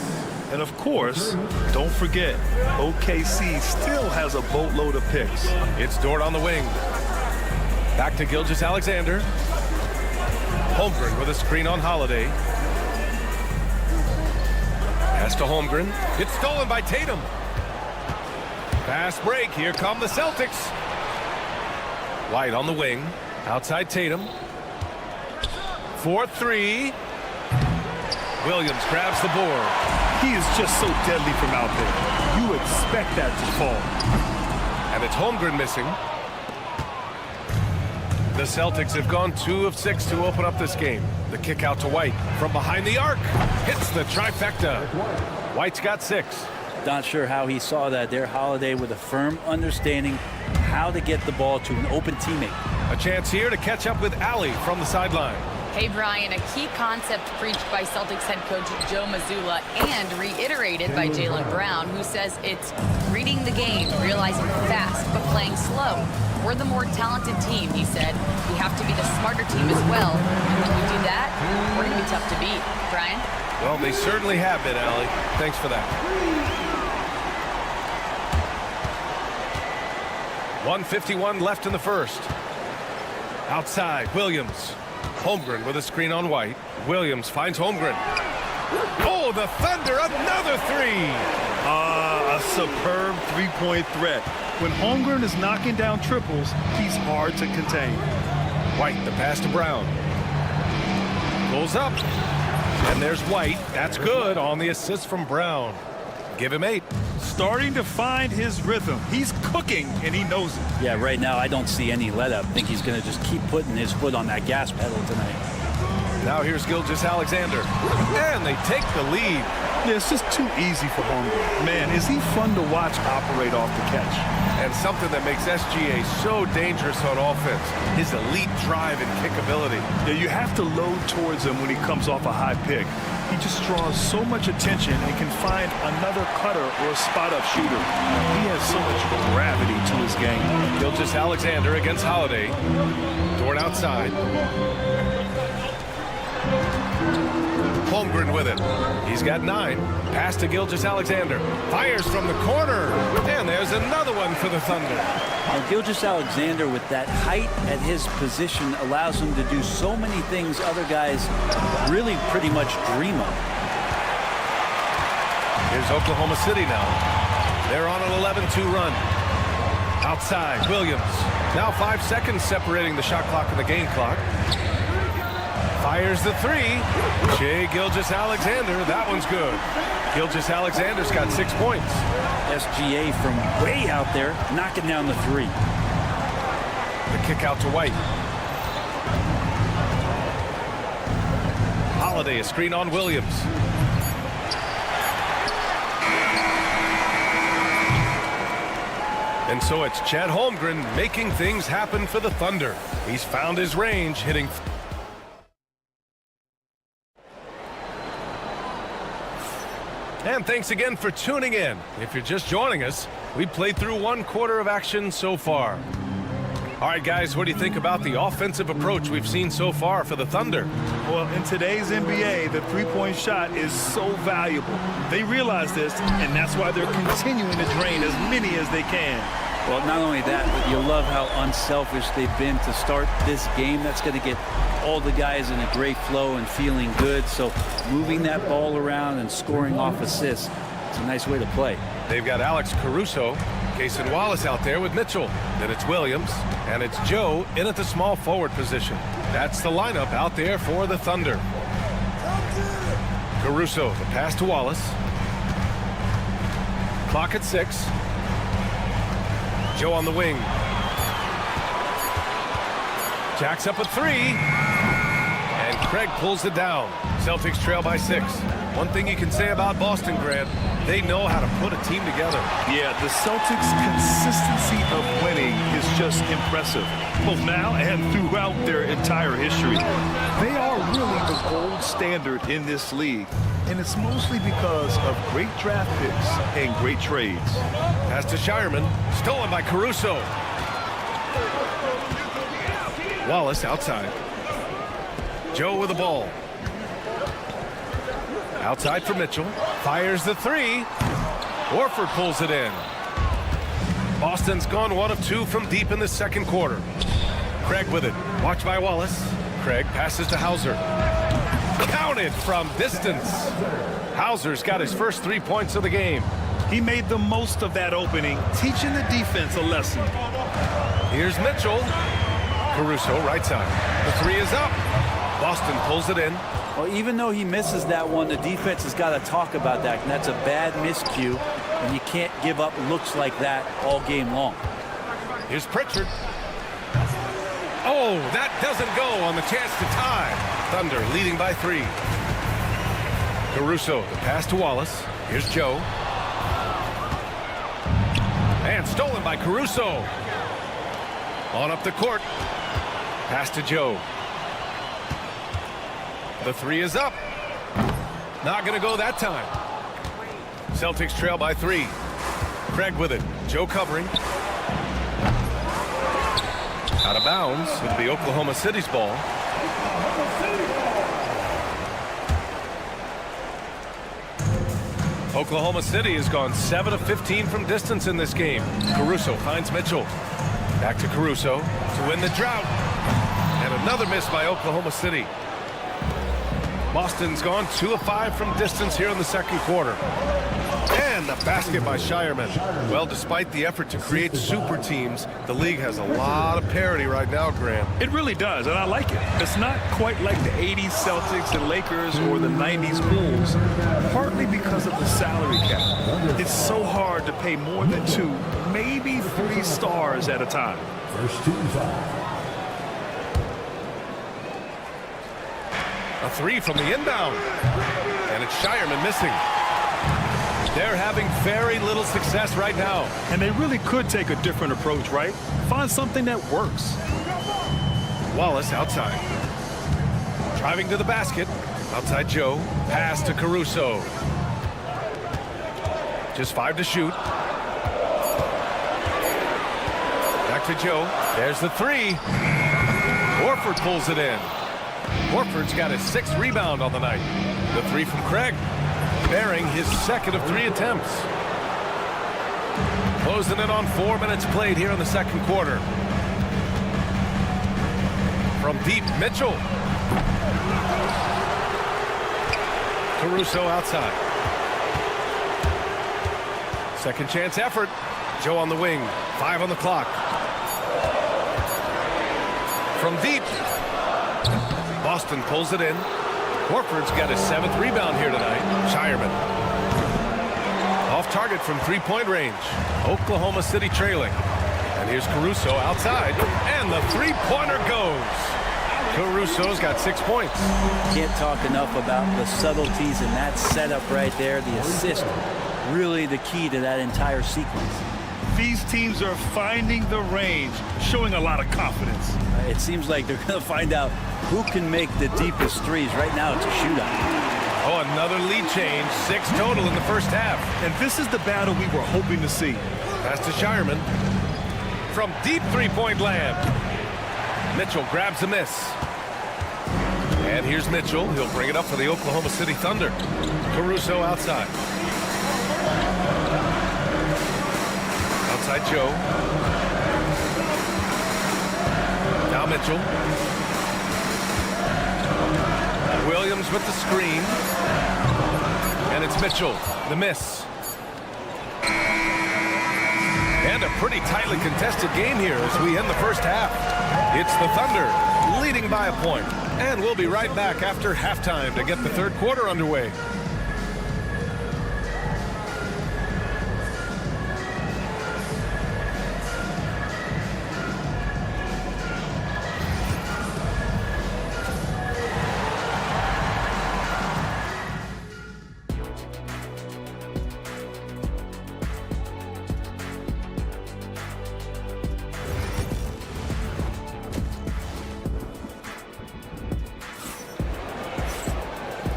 And of course, don't forget, OKC still has a boatload of picks. It's Dort on the wing. Back to Gilgeous-Alexander. Holmgren with a screen on Holiday. Pass to Holmgren. It's stolen by Tatum. Fast break. Here come the Celtics. White on the wing. Outside Tatum. 4-3. Williams grabs the board. He is just so deadly from out there. You expect that to fall. And it's Holmgren missing. The Celtics have gone 2 of 6 to open up this game. The kick out to White from behind the arc. Hits the trifecta. White's got 6. Not sure how he saw that there. Holiday with a firm understanding how to get the ball to an open teammate. A chance here to catch up with Allie from the sideline. Hey, Brian, a key concept preached by Celtics head coach Joe Mazzulla and reiterated by Jaylen Brown, who says it's reading the game, realizing fast, but playing slow. We're the more talented team, he said. We have to be the smarter team as well. And when we do that, we're going to be tough to beat. Brian? Well, they certainly have been, Allie. Thanks for that. 1:51 left in the first. Outside, Williams. Holmgren with a screen on White. Williams finds Holmgren. Oh, the Thunder, another 3. A superb three-point threat. When Holmgren is knocking down triples, he's hard to contain. White, the pass to Brown. Pulls up. And there's White. That's good on the assist from Brown. Give him 8. Starting to find his rhythm. He's cooking, and he knows it. Yeah, right now I don't see any let-up. I think he's going to just keep putting his foot on that gas pedal tonight. Now here's Gilgeous-Alexander. And they take the lead. Yeah, it's just too easy for Holmgren. Man, is he fun to watch operate off the catch. And something that makes SGA so dangerous on offense, his elite drive and kickability. Yeah, you have to load towards him when he comes off a high pick. He just draws so much attention and can find another cutter or a spot-up shooter. He has so much gravity to his game. Gilgeous-Alexander against Holiday. Dort outside. Holmgren with it. He's got 9. Pass to Gilgeous-Alexander. Fires from the corner. And there's another one for the Thunder. And Gilgeous-Alexander with that height at his position allows him to do so many things other guys really pretty much dream of. Here's Oklahoma City now. They're on an 11-2 run. Outside, Williams. Now 5 seconds separating the shot clock and the game clock. Fires the 3. Shai Gilgeous-Alexander, that one's good. Gilgeous-Alexander's got 6 points. SGA from way out there, knocking down the 3. kick out to White. Holiday, a screen on Williams. And so it's Chet Holmgren making things happen for the Thunder. He's found his range, hitting. And thanks again for tuning in. If you're just joining us, we played through 1 quarter of action so far. All right, guys, what do you think about the offensive approach we've seen so far for the Thunder? Well, in today's NBA, the three-point shot is so valuable. They realize this, and that's why they're continuing to drain as many as they can. Well, not only that, but you love how unselfish they've been to start this game. That's going to get all the guys in a great flow and feeling good. So moving that ball around and scoring off assists, it's a nice way to play. They've got Alex Caruso, Cason Wallace out there with Mitchell. Then it's Williams, and it's Joe in at the small forward position. That's the lineup out there for the Thunder. Caruso, the pass to Wallace. Clock at 6. Joe on the wing. Jacks up a 3. And Craig pulls it down. Celtics trail by 6. One thing you can say about Boston, Grant, they know how to put a team together. Yeah, the Celtics' consistency of winning is just impressive, both now and throughout their entire history. They are really the gold standard in this league, and it's mostly because of great draft picks and great trades. Pass to Shireman, stolen by Caruso. Wallace outside. Joe with the ball. Outside for Mitchell. Fires the 3. Horford pulls it in. Boston's gone 1 of 2 from deep in the second quarter. Craig with it. Watched by Wallace. Craig passes to Hauser. Counted from distance. Hauser's got his first 3 points of the game. He made the most of that opening, teaching the defense a lesson. Here's Mitchell. Caruso right side. The 3 is up. Boston pulls it in. Well, even though he misses that one, the defense has got to talk about that. And that's a bad miscue, and you can't give up looks like that all game long. Here's Pritchard. Oh, that doesn't go on the chance to tie. Thunder leading by 3. Caruso, the pass to Wallace. Here's Joe. And stolen by Caruso. On up the court. Pass to Joe. The 3 is up. Not going to go that time. Celtics trail by 3. Craig with it. Joe covering. Out of bounds. It'll be Oklahoma City's ball. Oklahoma City has gone 7 of 15 from distance in this game. Caruso finds Mitchell. Back to Caruso to win the drought. And another miss by Oklahoma City. Boston's gone 2 of 5 from distance here in the second quarter. And the basket by Shireman. Well, despite the effort to create super teams, the league has a lot of parity right now, Grant. It really does, and I like it. It's not quite like the 80s Celtics and Lakers or the 90s Bulls, partly because of the salary cap. It's so hard to pay more than 2, maybe 3 stars at a time. First team foul. A 3 from the inbound. And it's Shireman missing. They're having very little success right now. And they really could take a different approach, right? Find something that works. Wallace outside. Driving to the basket. Outside Joe. Pass to Caruso. Just 5 to shoot. Back to Joe. There's the 3. Horford pulls it in. Horford's got his 6th rebound on the night. The 3 from Craig, bearing his 2nd of 3 attempts. Closing in on 4 minutes played here in the second quarter. From deep, Mitchell. Caruso outside. Second chance effort. Joe on the wing. 5 on the clock. From deep. Boston pulls it in. Horford's got his 7th rebound here tonight. Shireman. Off target from 3-point range. Oklahoma City trailing. And here's Caruso outside, and the three-pointer goes. Caruso's got 6 points. Can't talk enough about the subtleties in that setup right there. The assist, really the key to that entire sequence. These teams are finding the range, showing a lot of confidence. It seems like they're going to find out who can make the deepest threes. Right now, it's a shootout. Oh, another lead change. 6 total in the first half. And this is the battle we were hoping to see. Pass to Shireman. From deep three-point land. Mitchell grabs a miss. And here's Mitchell. He'll bring it up for the Oklahoma City Thunder. Caruso outside. Outside Joe. Now Mitchell. Williams with the screen. And it's Mitchell. The miss. And a pretty tightly contested game here as we end the first half. It's the Thunder leading by a point. And we'll be right back after halftime to get the third quarter underway.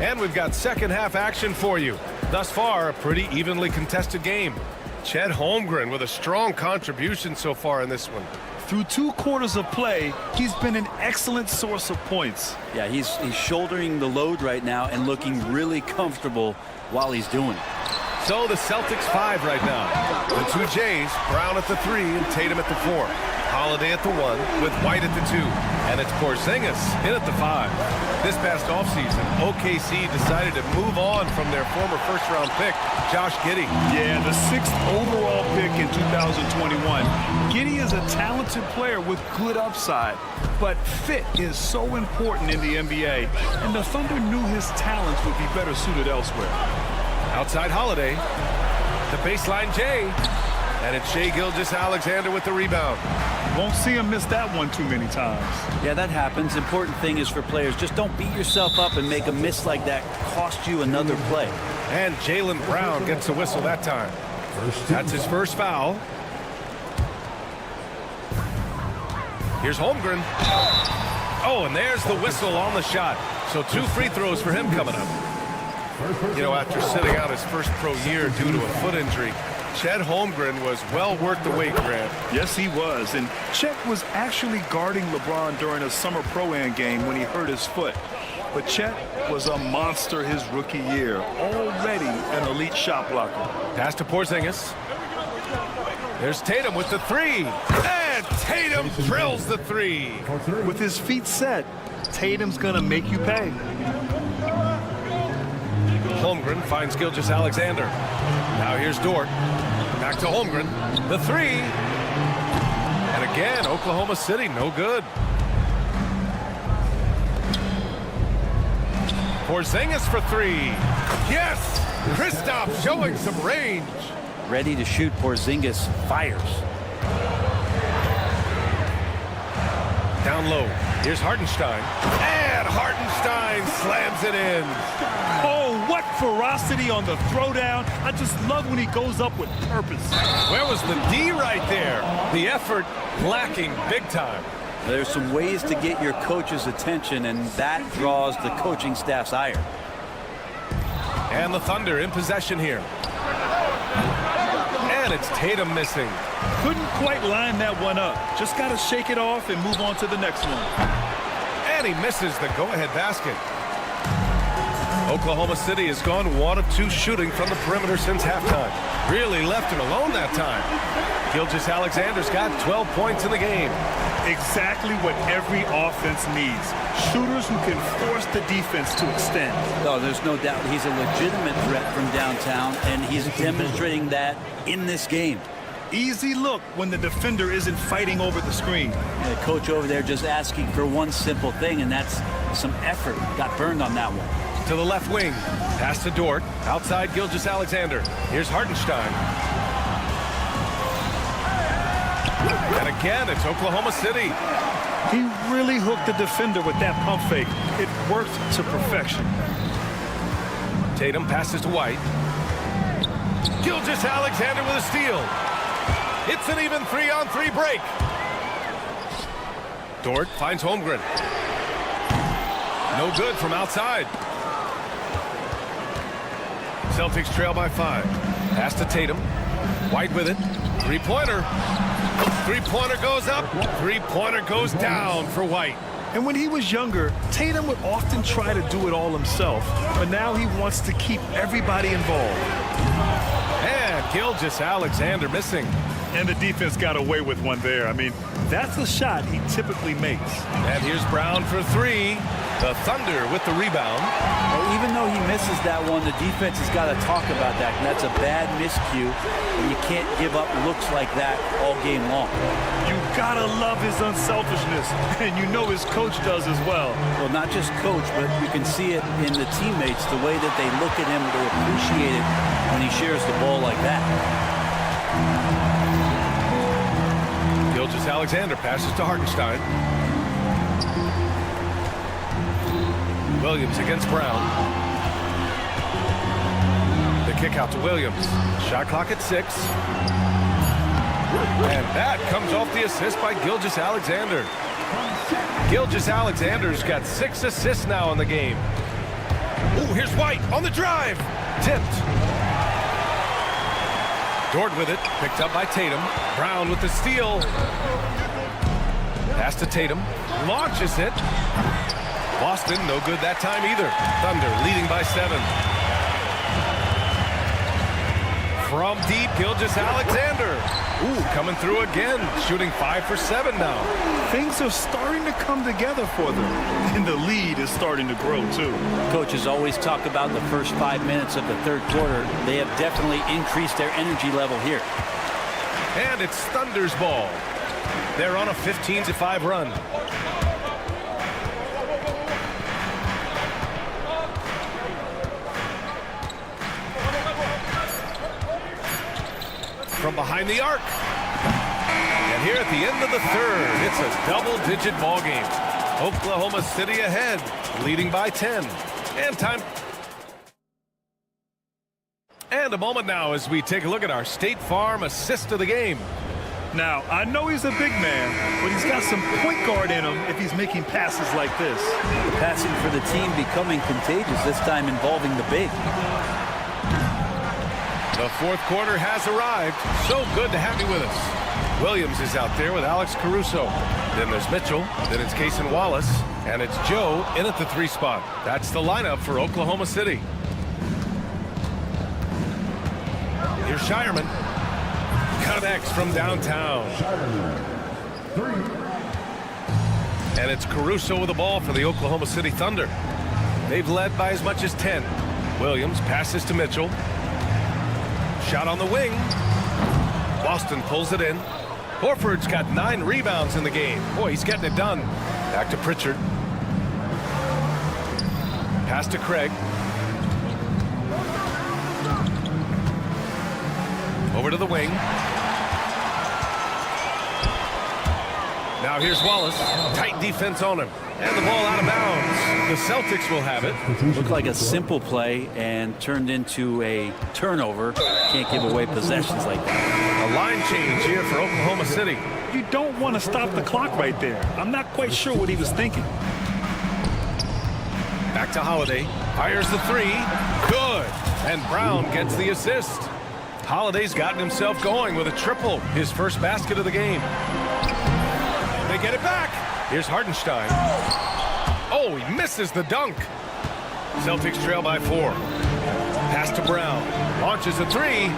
And we've got second half action for you. Thus far, a pretty evenly contested game. Chet Holmgren with a strong contribution so far in this one. Through 2 quarters of play, he's been an excellent source of points. Yeah, he's shouldering the load right now and looking really comfortable while he's doing it. So the Celtics 5 right now. The 2 Jays, Brown at the 3 and Tatum at the 4. Holiday at the 1 with White at the 2. And it's Porzingis in at the 5. This past offseason, OKC decided to move on from their former first-round pick, Josh Giddey. Yeah, the 6th overall pick in 2021. Giddey is a talented player with good upside, but fit is so important in the NBA, and the Thunder knew his talents would be better suited elsewhere. Outside Holiday, the baseline Jay, and it's Shai Gilgeous-Alexander with the rebound. Won't see him miss that one too many times. Yeah, that happens. Important thing is for players, just don't beat yourself up and make a miss like that cost you another play. And Jaylen Brown gets a whistle that time. That's his first foul. Here's Holmgren. Oh, and there's the whistle on the shot. So 2 free throws for him coming up. You know, after sitting out his first pro year due to a foot injury, Chet Holmgren was well worth the wait, Grant. Yes, he was. And Chet was actually guarding LeBron during a summer Pro-Am game when he hurt his foot. But Chet was a monster his rookie year, already an elite shot blocker. Pass to Porzingis. There's Tatum with the 3. And Tatum drills the 3. With his feet set, Tatum's going to make you pay. Holmgren finds Gilgeous-Alexander. Now here's Dort. Back to Holmgren. The 3. And again, Oklahoma City, no good. Porzingis for 3. Yes! Kristaps showing some range. Ready to shoot. Porzingis fires. Down low. Here's Hartenstein. And Hartenstein slams it in. Oh, what ferocity on the throwdown. I just love when he goes up with purpose. Where was the D right there? The effort lacking big time. There's some ways to get your coach's attention, and that draws the coaching staff's ire. And the Thunder in possession here. And it's Tatum missing. Couldn't quite line that one up. Just got to shake it off and move on to the next one. And he misses the go-ahead basket. Oklahoma City has gone 1 of 2 shooting from the perimeter since halftime. Really left it alone that time. Gilgeous-Alexander's got 12 points in the game. Exactly what every offense needs. Shooters who can force the defense to extend. Oh, there's no doubt he's a legitimate threat from downtown, and he's demonstrating that in this game. Easy look when the defender isn't fighting over the screen. And the coach over there just asking for one simple thing, and that's some effort. Got burned on that one. To the left wing. Pass to Dort. Outside Gilgeous-Alexander. Here's Hartenstein. And again, it's Oklahoma City. He really hooked the defender with that pump fake. It worked to perfection. Tatum passes to White. Gilgeous-Alexander with a steal. It's an even 3-on-3 break. Dort finds Holmgren. No good from outside. Celtics trail by 5. Pass to Tatum. White with it. Three-pointer. Three-pointer goes up. Three-pointer goes down for White. And when he was younger, Tatum would often try to do it all himself, but now he wants to keep everybody involved. And Gilgeous-Alexander missing. And the defense got away with one there. I mean, that's the shot he typically makes. And here's Brown for 3. The Thunder with the rebound. Well, even though he misses that one, the defense has got to talk about that. And that's a bad miscue, and you can't give up looks like that all game long. You gotta love his unselfishness, and you know his coach does as well. Well, not just coach, but you can see it in the teammates, the way that they look at him, they appreciate it when he shares the ball like that. Gilgeous-Alexander passes to Hartenstein. Williams against Brown. The kick out to Williams. Shot clock at 6. And that comes off the assist by Gilgeous-Alexander. Gilgeous-Alexander's got 6 assists now in the game. Ooh, here's White on the drive. Tipped. Dort with it. Picked up by Tatum. Brown with the steal. Pass to Tatum. Launches it. Boston, no good that time either. Thunder leading by 7. From deep, Gilgeous-Alexander. Ooh, coming through again, shooting 5 for 7 now. Things are starting to come together for them, and the lead is starting to grow too. Coaches always talk about the first 5 minutes of the third quarter. They have definitely increased their energy level here. And it's Thunder's ball. They're on a 15-5 run. From behind the arc. And here at the end of the third, it's a double-digit ball game. Oklahoma City ahead, leading by 10. And time. And a moment now as we take a look at our State Farm assist of the game. Now, I know he's a big man, but he's got some point guard in him if he's making passes like this. The passing for the team becoming contagious, this time involving the big. The fourth quarter has arrived. So good to have you with us. Williams is out there with Alex Caruso. Then there's Mitchell. Then it's Cason Wallace. And it's Joe in at the 3 spot. That's the lineup for Oklahoma City. Here's Shireman. Connects from downtown. And it's Caruso with the ball for the Oklahoma City Thunder. They've led by as much as 10. Williams passes to Mitchell. Shot on the wing. Boston pulls it in. Horford's got 9 rebounds in the game. Boy, he's getting it done. Back to Pritchard. Pass to Craig. Over to the wing. Now here's Wallace. Tight defense on him. And the ball out of bounds. The Celtics will have it. Looked like a simple play and turned into a turnover. Can't give away possessions like that. A line change here for Oklahoma City. You don't want to stop the clock right there. I'm not quite sure what he was thinking. Back to Holiday. Fires the 3. Good. And Brown gets the assist. Holiday's gotten himself going with a triple. His first basket of the game. They get it back. Here's Hartenstein. Oh, he misses the dunk. Celtics trail by 4. Pass to Brown. Launches a 3.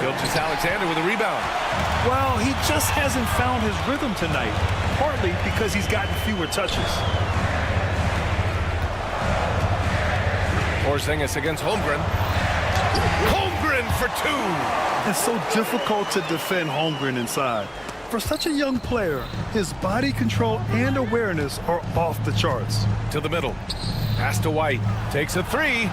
Gilgeous-Alexander with a rebound. Well, he just hasn't found his rhythm tonight, partly because he's gotten fewer touches. Porzingis against Holmgren. Holmgren for 2. It's so difficult to defend Holmgren inside. For such a young player, his body control and awareness are off the charts. To the middle. Pass to White. Takes a 3.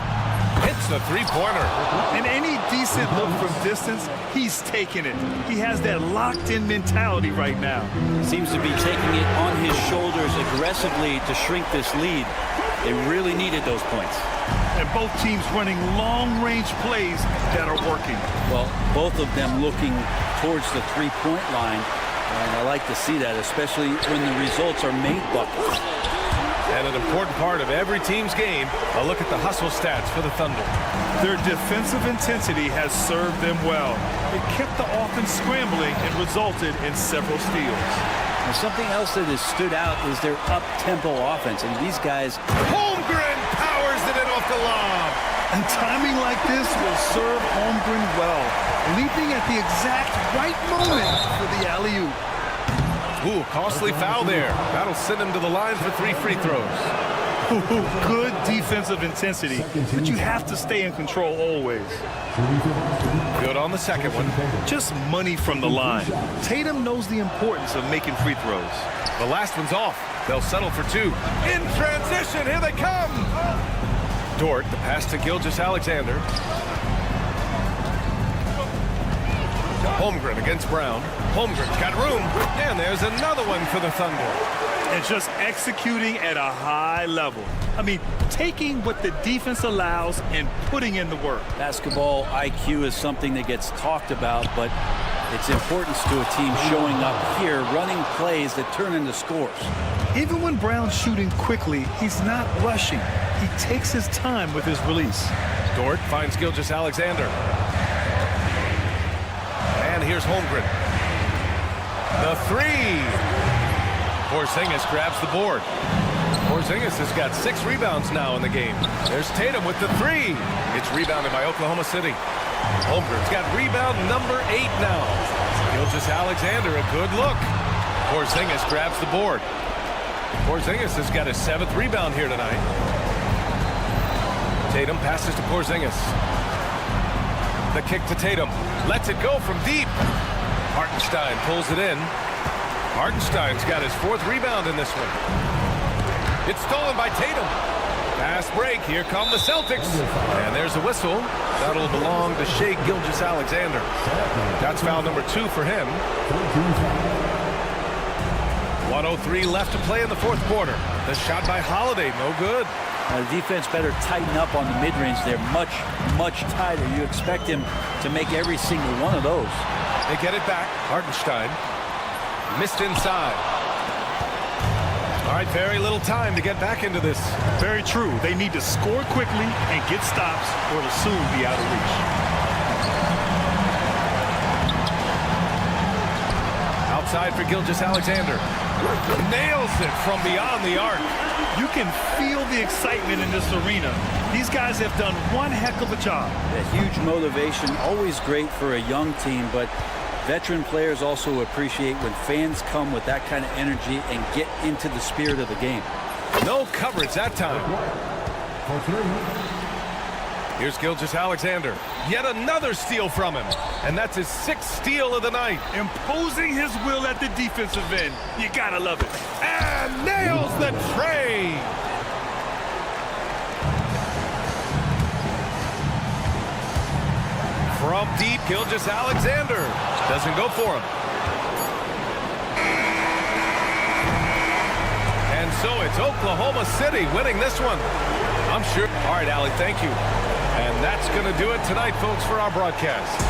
Hits the 3-pointer. And any decent look from distance, he's taking it. He has that locked-in mentality right now. Seems to be taking it on his shoulders aggressively to shrink this lead. They really needed those points. And both teams running long-range plays that are working. Well, both of them looking towards the three-point line, and I like to see that, especially when the results are made buckets. And an important part of every team's game, a look at the hustle stats for the Thunder. Their defensive intensity has served them well. It kept the offense scrambling and resulted in several steals. And something else that has stood out is their up-tempo offense. And these guys... Holmgren powers it in off the lob. And timing like this will serve Holmgren well, leaping at the exact right moment for the alley-oop. Ooh, costly foul there. That'll send him to the line for 3 free throws. Good defensive intensity, but you have to stay in control always. Good on the second one. Just money from the line. Tatum knows the importance of making free throws. The last one's off. They'll settle for 2. In transition, here they come. Dort, the pass to Gilgeous-Alexander. Holmgren against Brown. Holmgren's got room, and there's another one for the Thunder. And just executing at a high level. I mean, taking what the defense allows and putting in the work. Basketball IQ is something that gets talked about, but its importance to a team showing up here, running plays that turn into scores. Even when Brown's shooting quickly, he's not rushing. He takes his time with his release. Dort finds Gilgeous-Alexander. And here's Holmgren. The 3. Porzingis grabs the board. Porzingis has got 6 rebounds now in the game. There's Tatum with the 3. It's rebounded by Oklahoma City. Holmgren's got rebound number 8 now. Gilgeous-Alexander, a good look. Porzingis grabs the board. Porzingis has got his 7th rebound here tonight. Tatum passes to Porzingis. The kick to Tatum. Lets it go from deep. Hartenstein pulls it in. Hartenstein's got his 4th rebound in this one. It's stolen by Tatum. Fast break. Here come the Celtics. And there's a whistle. That'll belong to Shai Gilgeous-Alexander. That's foul number 2 for him. 1:03 left to play in the 4th quarter. The shot by Holiday, no good. The defense better tighten up on the mid-range. They're much, much tighter. You expect him to make every single one of those. They get it back. Hartenstein missed inside. All right, very little time to get back into this. Very true. They need to score quickly and get stops, or it'll soon be out of reach. Outside for Gilgeous-Alexander. Nails it from beyond the arc. You can feel the excitement in this arena. These guys have done one heck of a job. A huge motivation, always great for a young team, but veteran players also appreciate when fans come with that kind of energy and get into the spirit of the game. No coverage that time. Here's Gilgeous-Alexander. Yet another steal from him. And that's his 6th steal of the night. Imposing his will at the defensive end. You gotta love it. And nails the tray. From deep, Gilgeous-Alexander. Doesn't go for him. And so it's Oklahoma City winning this one. I'm sure. All right, Allie, thank you. And that's going to do it tonight, folks, for our broadcast.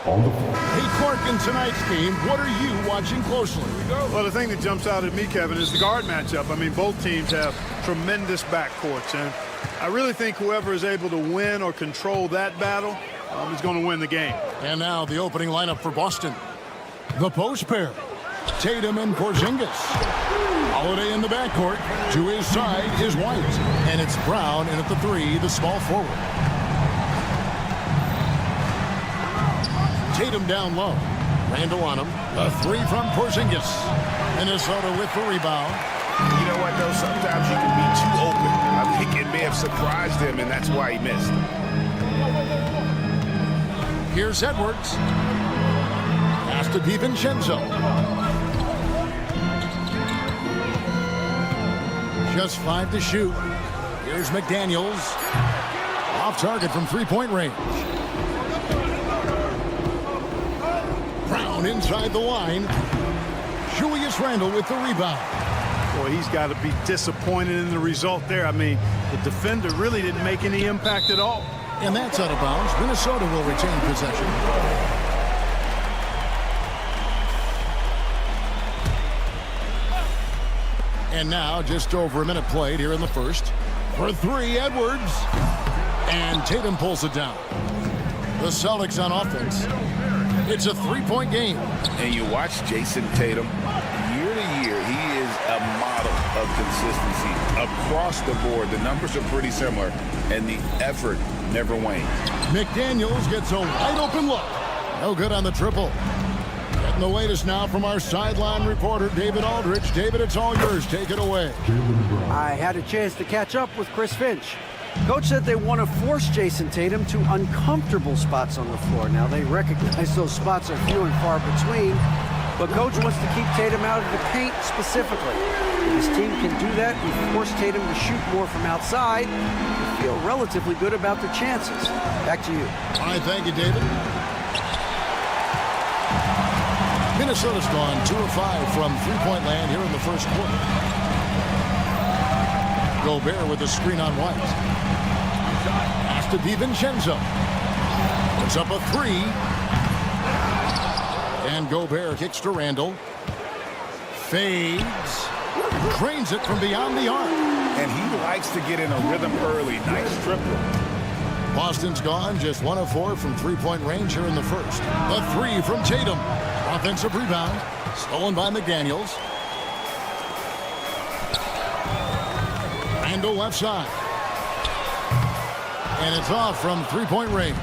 On the floor. Hey, Clark, in tonight's game, what are you watching closely? Well, the thing that jumps out at me, Kevin, is the guard matchup. I mean, both teams have tremendous backcourts, and I really think whoever is able to win or control that battle is going to win the game. And now the opening lineup for Boston. The post pair, Tatum and Porzingis. Holiday in the backcourt. To his side is White. And it's Brown in at the 3, the small forward. Tatum down low. Randall on him. A 3 from Porzingis. Minnesota with the rebound. You know what, though? Sometimes you can be too open. I think it may have surprised him, and that's why he missed. Here's Edwards. Pass to DiVincenzo. Just 5 to shoot. Here's McDaniels. Off target from three-point range. Brown inside the line. Julius Randle with the rebound. Boy, he's got to be disappointed in the result there. I mean, the defender really didn't make any impact at all. And that's out of bounds. Minnesota will retain possession. And now just over a minute played here in the first. For 3, Edwards. And Tatum pulls it down. The Celtics on offense. It's a 3-point game. And you watch Jason Tatum, year to year, he is a model of consistency. Across the board, the numbers are pretty similar, and the effort never wanes. McDaniels gets a wide open look. No good on the triple. Getting the latest now from our sideline reporter, David Aldridge. David, it's all yours. Take it away. I had a chance to catch up with Chris Finch. Coach said they want to force Jason Tatum to uncomfortable spots on the floor. Now, they recognize those spots are few and far between, but Coach wants to keep Tatum out of the paint specifically. If his team can do that and force Tatum to shoot more from outside, they feel relatively good about their chances. Back to you. All right, thank you, David. Minnesota's gone 2 of 5 from three-point land here in the first quarter. Gobert with a screen on White. Pass to DiVincenzo. Puts up a 3. And Gobert kicks to Randall. Fades. Drains it from beyond the arc. And he likes to get in a rhythm early. Nice triple. Boston's gone just 1 of 4 from three-point range here in the first. A 3 from Tatum. Offensive rebound. Stolen by McDaniels. Randall left side. And it's off from three-point range.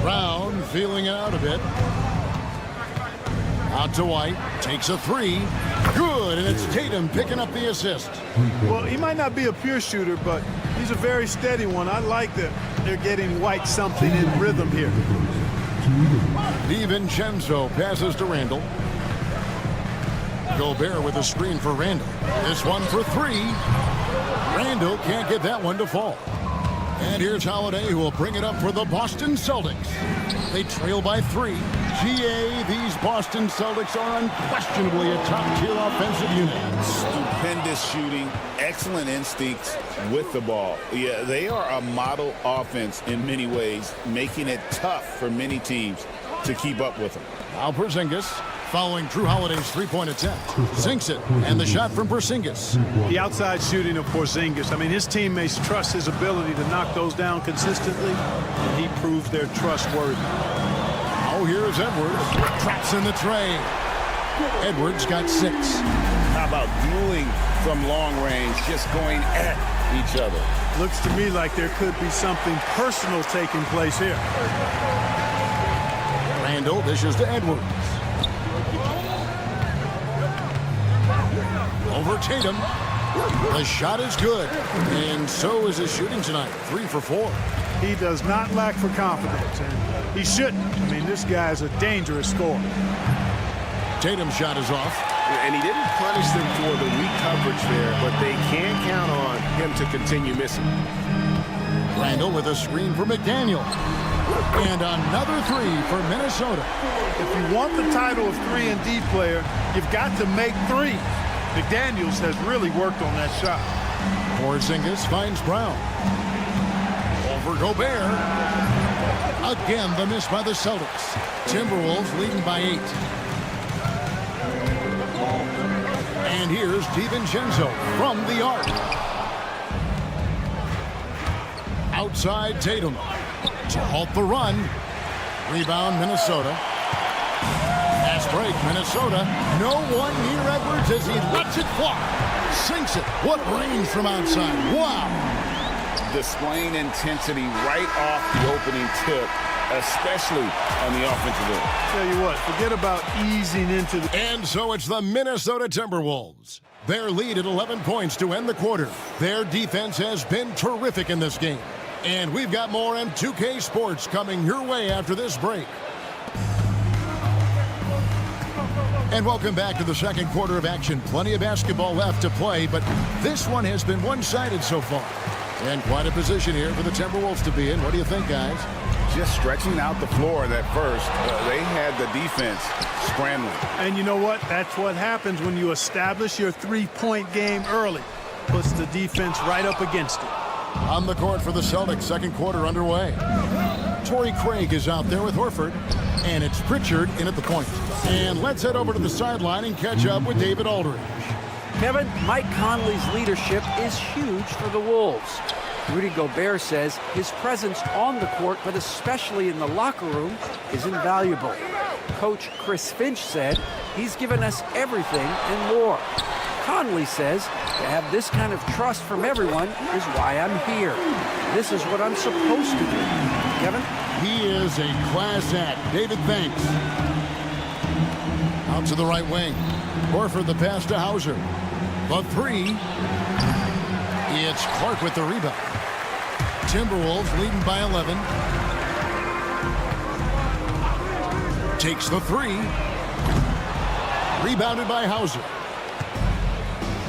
Brown feeling it out a bit. Out to White. Takes a 3. Good, and it's Tatum picking up the assist. Well, he might not be a pure shooter, but he's a very steady one. I like that they're getting White something in rhythm here. DiVincenzo passes to Randall. Gobert with a screen for Randall. This one for 3. Randall can't get that one to fall. And here's Holiday, who will bring it up for the Boston Celtics. They trail by 3. GA, these Boston Celtics are unquestionably a top-tier offensive unit. Stupendous shooting, excellent instincts with the ball. Yeah, they are a model offense in many ways, making it tough for many teams to keep up with them. Now Porzingis, following Drew Holiday's three-point attempt. Sinks it, and the shot from Porzingis. The outside shooting of Porzingis. I mean, his teammates trust his ability to knock those down consistently, and he proves they're trustworthy. Oh, here's Edwards. Traps in the tray. Edwards got 6. How about dueling from long range, just going at each other? Looks to me like there could be something personal taking place here. Randall dishes to Edwards. Over Tatum. The shot is good, and so is his shooting tonight. 3 for 4. He does not lack for confidence, and he shouldn't. I mean, this guy's a dangerous scorer. Tatum's shot is off. And he didn't punish them for the weak coverage there, but they can't count on him to continue missing. Randall with a screen for McDaniel. And another 3 for Minnesota. If you want the title of 3-and-D player, you've got to make 3. McDaniels has really worked on that shot. Porzingis finds Brown. over Gobert. Again, the miss by the Celtics. Timberwolves leading by 8. And here's DiVincenzo from the arc. Outside Tatum to halt the run. Rebound Minnesota. Fast break Minnesota. No one near Edwards as he lets it fly. Sinks it. What range from outside. Wow. Displaying intensity right off the opening tip, especially on the offensive end. Tell you what, forget about easing into the... And so it's the Minnesota Timberwolves. Their lead at 11 points to end the quarter. Their defense has been terrific in this game. And we've got more M2K Sports coming your way after this break. And welcome back to the second quarter of action. Plenty of basketball left to play, but this one has been one-sided so far. And quite a position here for the Timberwolves to be in. What do you think, guys? Just stretching out the floor that first. They had the defense scrambling. And you know what? That's what happens when you establish your three-point game early. Puts the defense right up against it. On the court for the Celtics, second quarter underway. Torrey Craig is out there with Horford. And it's Pritchard in at the point. And let's head over to the sideline and catch up with David Aldridge. Kevin, Mike Conley's leadership is huge for the Wolves. Rudy Gobert says his presence on the court, but especially in the locker room, is invaluable. Coach Chris Finch said he's given us everything and more. Conley says to have this kind of trust from everyone is why I'm here. This is what I'm supposed to do. Kevin? He is a class act. David, thanks. Out to the right wing. Horford the pass to Hauser. The three. It's Clark with the rebound. Timberwolves leading by 11. Takes the three. Rebounded by Hauser.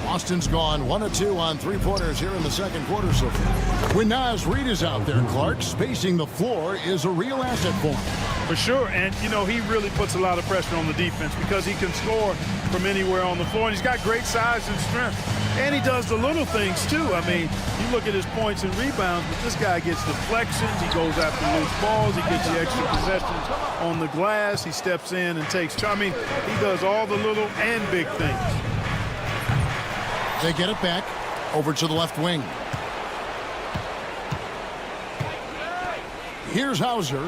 Boston's gone 1 of 2 on three-pointers here in the second quarter so far. When Naz Reid is out there, Clark, spacing the floor is a real asset for him. For sure, and you know, he really puts a lot of pressure on the defense because he can score from anywhere on the floor, and he's got great size and strength. And he does the little things too. I mean, you look at his points and rebounds, but this guy gets deflections, he goes after loose balls, he gets the extra possessions on the glass, he steps in and takes. I mean, he does all the little and big things. They get it back over to the left wing. Here's Hauser.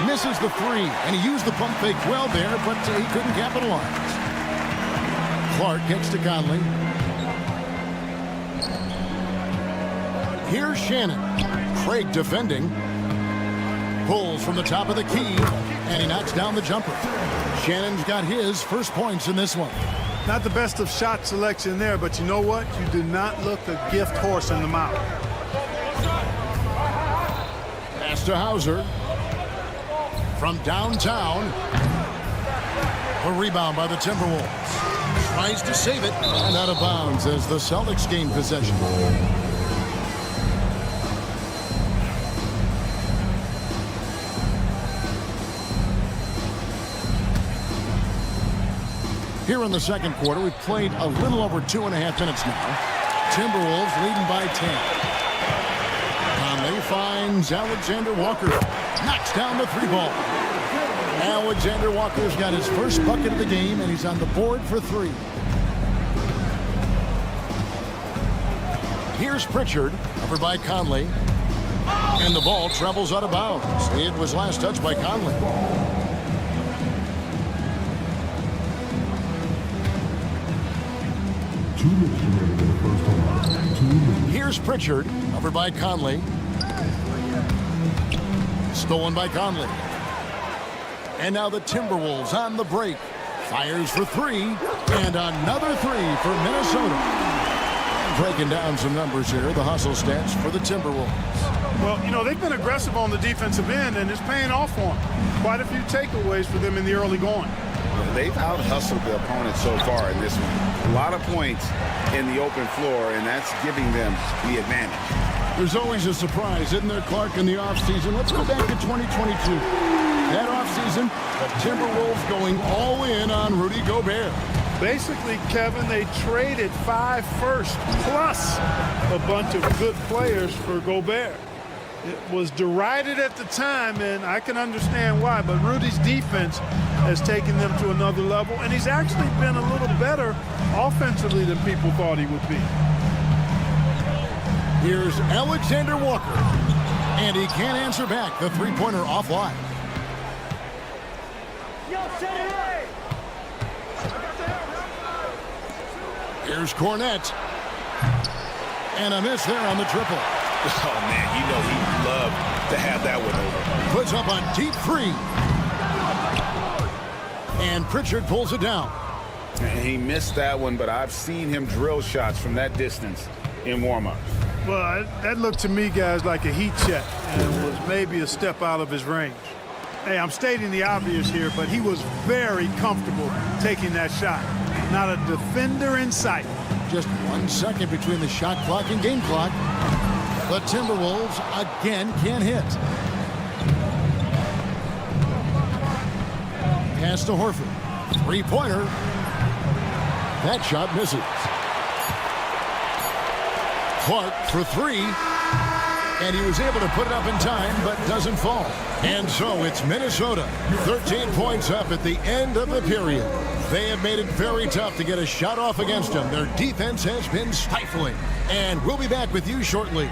Misses the three, and he used the pump fake well there, but he couldn't capitalize. Clark gets to Conley. Here's Shannon. Craig defending. Pulls from the top of the key, and he knocks down the jumper. Shannon's got his first points in this one. Not the best of shot selection there, but you know what? You do not look a gift horse in the mouth. Pass to Hauser. From downtown. A rebound by the Timberwolves. Tries to save it, and out of bounds as the Celtics gain possession. Here in the second quarter, we've played a little over 2.5 minutes now. Timberwolves leading by 10. Conley finds Alexander Walker. Knocks down the three ball. Alexander Walker's got his first bucket of the game, and he's on the board for three. Here's Pritchard, covered by Conley. And the ball travels out of bounds. It was last touched by Conley. Here's Pritchard, covered by Conley. Stolen by Conley. And now the Timberwolves on the break. Fires for three, and another three for Minnesota. Breaking down some numbers here, the hustle stats for the Timberwolves. Well, you know, they've been aggressive on the defensive end, and it's paying off for them. Quite a few takeaways for them in the early going. They've out-hustled the opponent so far in this one. A lot of points in the open floor, and that's giving them the advantage. There's always a surprise, isn't there, Clark, in the offseason? Let's go back to 2022. That offseason, the Timberwolves going all in on Rudy Gobert. Basically, Kevin, they traded 5 firsts plus a bunch of good players for Gobert. It was derided at the time, and I can understand why, but Rudy's defense has taken them to another level, and he's actually been a little better offensively than people thought he would be. Here's Alexander Walker, and he can't answer back. The three-pointer offline. Here's Cornette. And a miss there on the triple. Oh, man, you know he'd love to have that one over. Puts up a deep three. And Pritchard pulls it down. And he missed that one, but I've seen him drill shots from that distance in warm-up. Well, that looked to me, guys, like a heat check and was maybe a step out of his range. Hey, I'm stating the obvious here, but he was very comfortable taking that shot. Not a defender in sight. Just 1 second between the shot clock and game clock. The Timberwolves again can't hit. Pass to Horford. Three-pointer. That shot misses. Clark for three. And he was able to put it up in time, but doesn't fall. And so it's Minnesota. 13 points up at the end of the period. They have made it very tough to get a shot off against them. Their defense has been stifling. And we'll be back with you shortly.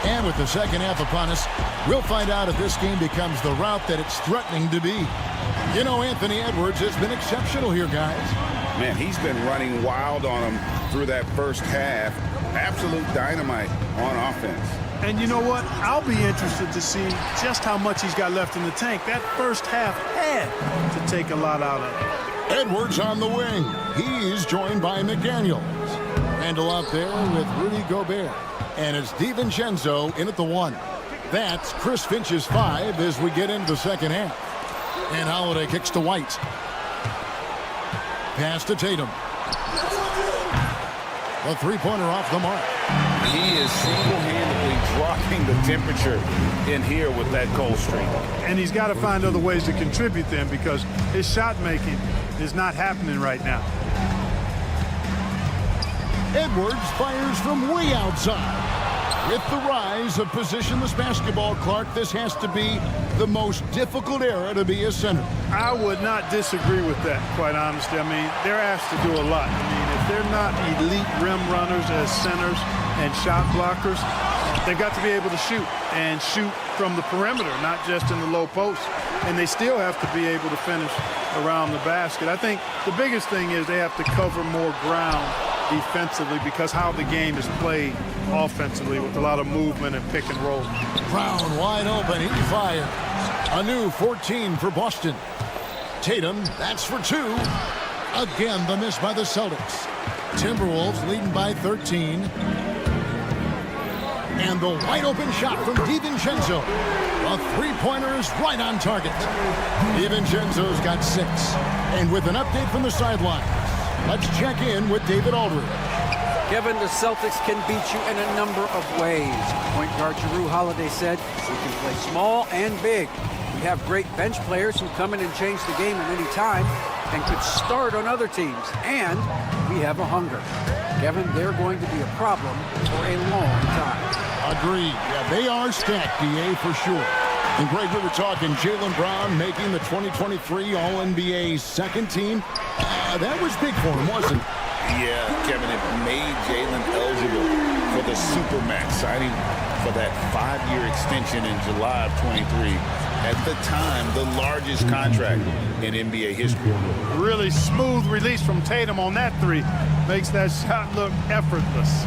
And with the second half upon us, we'll find out if this game becomes the route that it's threatening to be. You know, Anthony Edwards has been exceptional here, guys. Man, he's been running wild on him through that first half. Absolute dynamite on offense. And you know what? I'll be interested to see just how much he's got left in the tank. That first half had to take a lot out of it. Edwards on the wing. He's joined by McDaniels. Randall out there with Rudy Gobert. And it's DiVincenzo in at the 1. That's Chris Finch's 5 as we get into the second half. And Holiday kicks to White. Pass to Tatum. A three-pointer off the mark. He is single-handedly dropping the temperature in here with that cold streak. And he's got to find other ways to contribute then, because his shot making is not happening right now. Edwards fires from way outside. With the rise of positionless basketball, Clark, this has to be the most difficult era to be a center. I would not disagree with that, quite honestly. I mean, they're asked to do a lot. I mean, if they're not elite rim runners as centers and shot blockers, they've got to be able to shoot and shoot from the perimeter, not just in the low post. And they still have to be able to finish around the basket. I think the biggest thing is they have to cover more ground defensively, because how the game is played offensively with a lot of movement and pick and roll. Brown wide open. He fires. A new 14 for Boston. Tatum, that's for 2. Again, the miss by the Celtics. Timberwolves leading by 13. And the wide open shot from DiVincenzo. A three-pointer is right on target. DiVincenzo's got 6. And with an update from the sideline, let's check in with David Aldridge. Kevin, the Celtics can beat you in a number of ways. Point guard Jrue Holiday said we can play small and big. We have great bench players who come in and change the game at any time and could start on other teams. And we have a hunger. Kevin, they're going to be a problem for a long time. Agreed. Yeah, they are stacked, DA, for sure. And Greg, we were talking Jaylen Brown making the 2023 All-NBA second team. That was big for him, wasn't it? Yeah, Kevin, it made Jaylen eligible for the Supermax, signing for that 5-year extension in July of 23. At the time, the largest contract in NBA history. Really smooth release from Tatum on that 3. Makes that shot look effortless.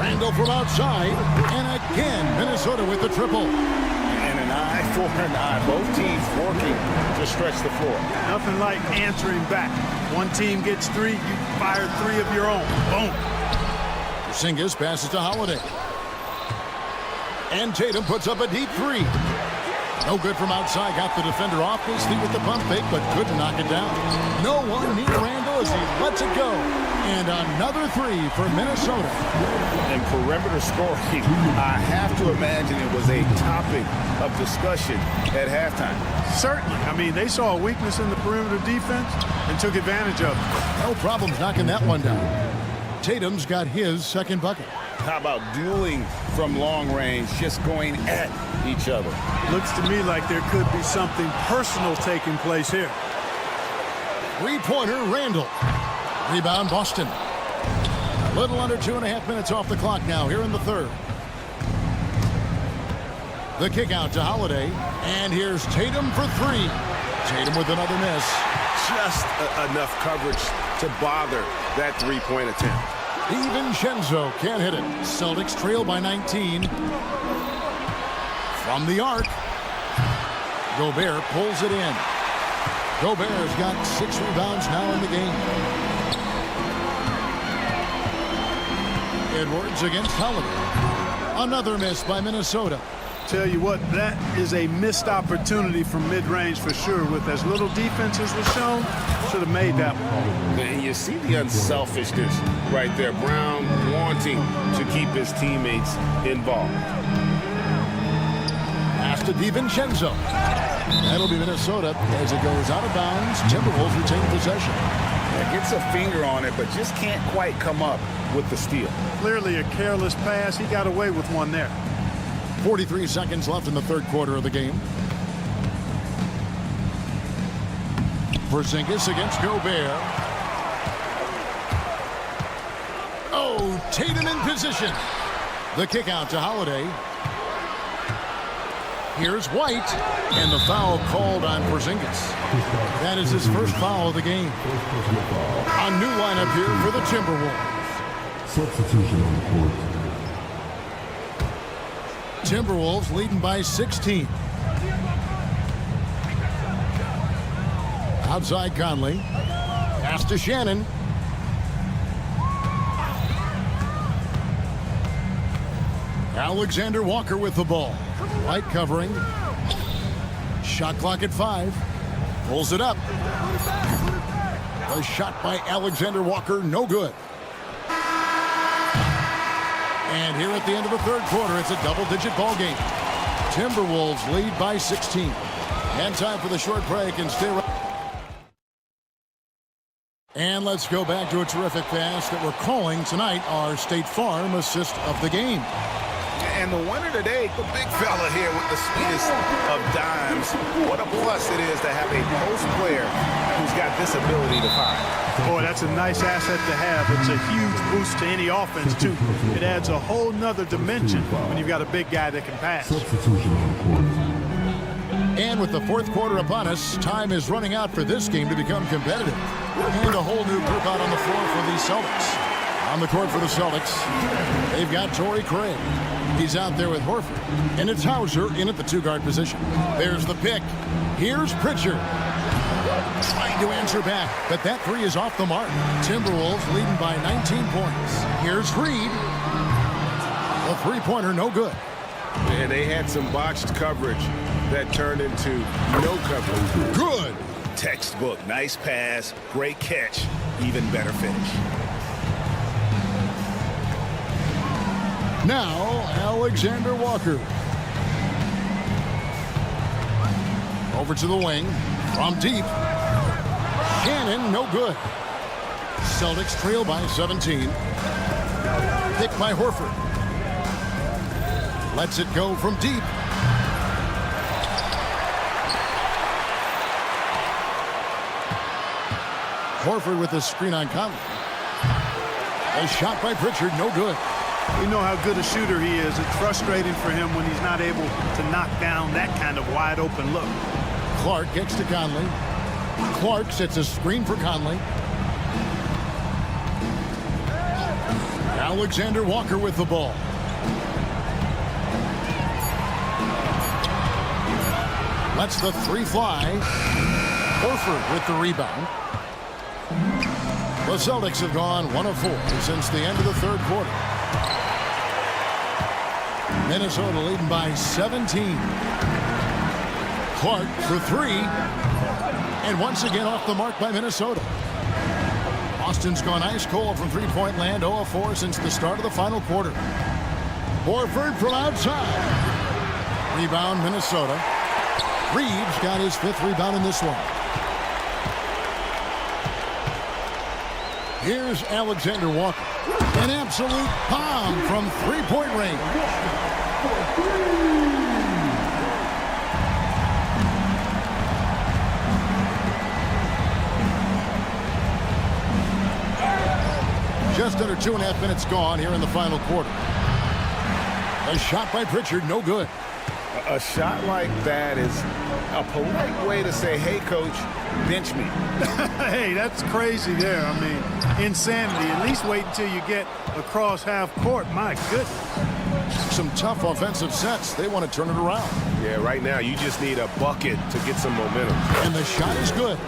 Randall from outside, and again, Minnesota with the triple. And an eye for an eye. Both teams working to stretch the floor. Nothing like answering back. One team gets 3, you fire 3 of your own. Boom. Porzingis passes to Holiday. And Tatum puts up a deep 3. No good from outside. Got the defender off his feet with the pump fake, but couldn't knock it down. No one near Randall as he lets it go. And another three for Minnesota. And perimeter scoring, I have to imagine it was a topic of discussion at halftime. Certainly. I mean, they saw a weakness in the perimeter defense and took advantage of it. No problems knocking that one down. Tatum's got his second bucket. How about dueling from long range, just going at each other? Looks to me like there could be something personal taking place here. Three-pointer, Randall. Rebound, Boston. A little under 2.5 minutes off the clock now here in the third. The kick out to Holiday. And here's Tatum for three. Tatum with another miss. Just enough coverage to bother that three-point attempt. DiVincenzo can't hit it. Celtics trail by 19. From the arc. Gobert pulls it in. Gobert's got 6 rebounds now in the game. Edwards against Holiday. Another miss by Minnesota. Tell you what, that is a missed opportunity from mid-range for sure. With as little defense as was shown, should have made that one. And you see the unselfishness right there. Brown wanting to keep his teammates involved. Pass to DiVincenzo. That'll be Minnesota as it goes out of bounds. Timberwolves retain possession. Gets a finger on it, but just can't quite come up with the steal. Clearly a careless pass. He got away with one there. 43 seconds left in the third quarter of the game. Porzingis against Gobert. Oh, Tatum in position. The kick out to Holiday. Here's White, and the foul called on Porzingis. That is his first foul of the game. A new lineup here for the Timberwolves. Substitution on the court. Timberwolves leading by 16. Outside Conley. Pass to Shannon. Alexander Walker with the ball. White covering. Shot clock at 5. Pulls it up. A shot by Alexander Walker, no good. And here at the end of the third quarter, it's a double-digit ball game. Timberwolves lead by 16. And time for the short break and stay right. And let's go back to a terrific pass that we're calling tonight our State Farm assist of the game. And the winner today, the big fella here with the sweetest of dimes. What a plus it is to have a post player who's got this ability to find. Boy, that's a nice asset to have. It's a huge boost to any offense, too. It adds a whole nother dimension when you've got a big guy that can pass. And with the fourth quarter upon us, time is running out for this game to become competitive. And a whole new group out on the floor for the Celtics. On the court for the Celtics, they've got Torrey Craig. He's out there with Horford. And it's Hauser in at the two-guard position. There's the pick. Here's Pritchard. Trying to answer back, but that three is off the mark. Timberwolves leading by 19 points. Here's Reed. The three-pointer, no good. And they had some botched coverage that turned into no coverage. Good. Textbook, nice pass, great catch, even better finish. Now, Alexander Walker. Over to the wing. From deep. Shannon, no good. Celtics trail by 17. Picked by Horford. Lets it go from deep. Horford with the screen on Conley. A shot by Pritchard, no good. We know how good a shooter he is. It's frustrating for him when he's not able to knock down that kind of wide open look. Clark gets to Conley. Clark sets a screen for Conley. Alexander Walker with the ball. Lets the three fly. Horford with the rebound. The Celtics have gone 1 of 4 since the end of the third quarter. Minnesota leading by 17. Clark for three. And once again off the mark by Minnesota. Austin's gone ice cold from three-point land, 0 of 4 since the start of the final quarter. Horford from outside. Rebound, Minnesota. Reeves got his 5th rebound in this one. Here's Alexander Walker. An absolute bomb from three-point range. Just under 2.5 minutes gone here in the final quarter. A shot by Pritchard, no good. A shot like that is a polite way to say, hey, coach, bench me. Hey, that's crazy there. I mean, insanity. At least wait until you get across half court. My goodness. Some tough offensive sets. They want to turn it around. Yeah, right now you just need a bucket to get some momentum. And the shot is good.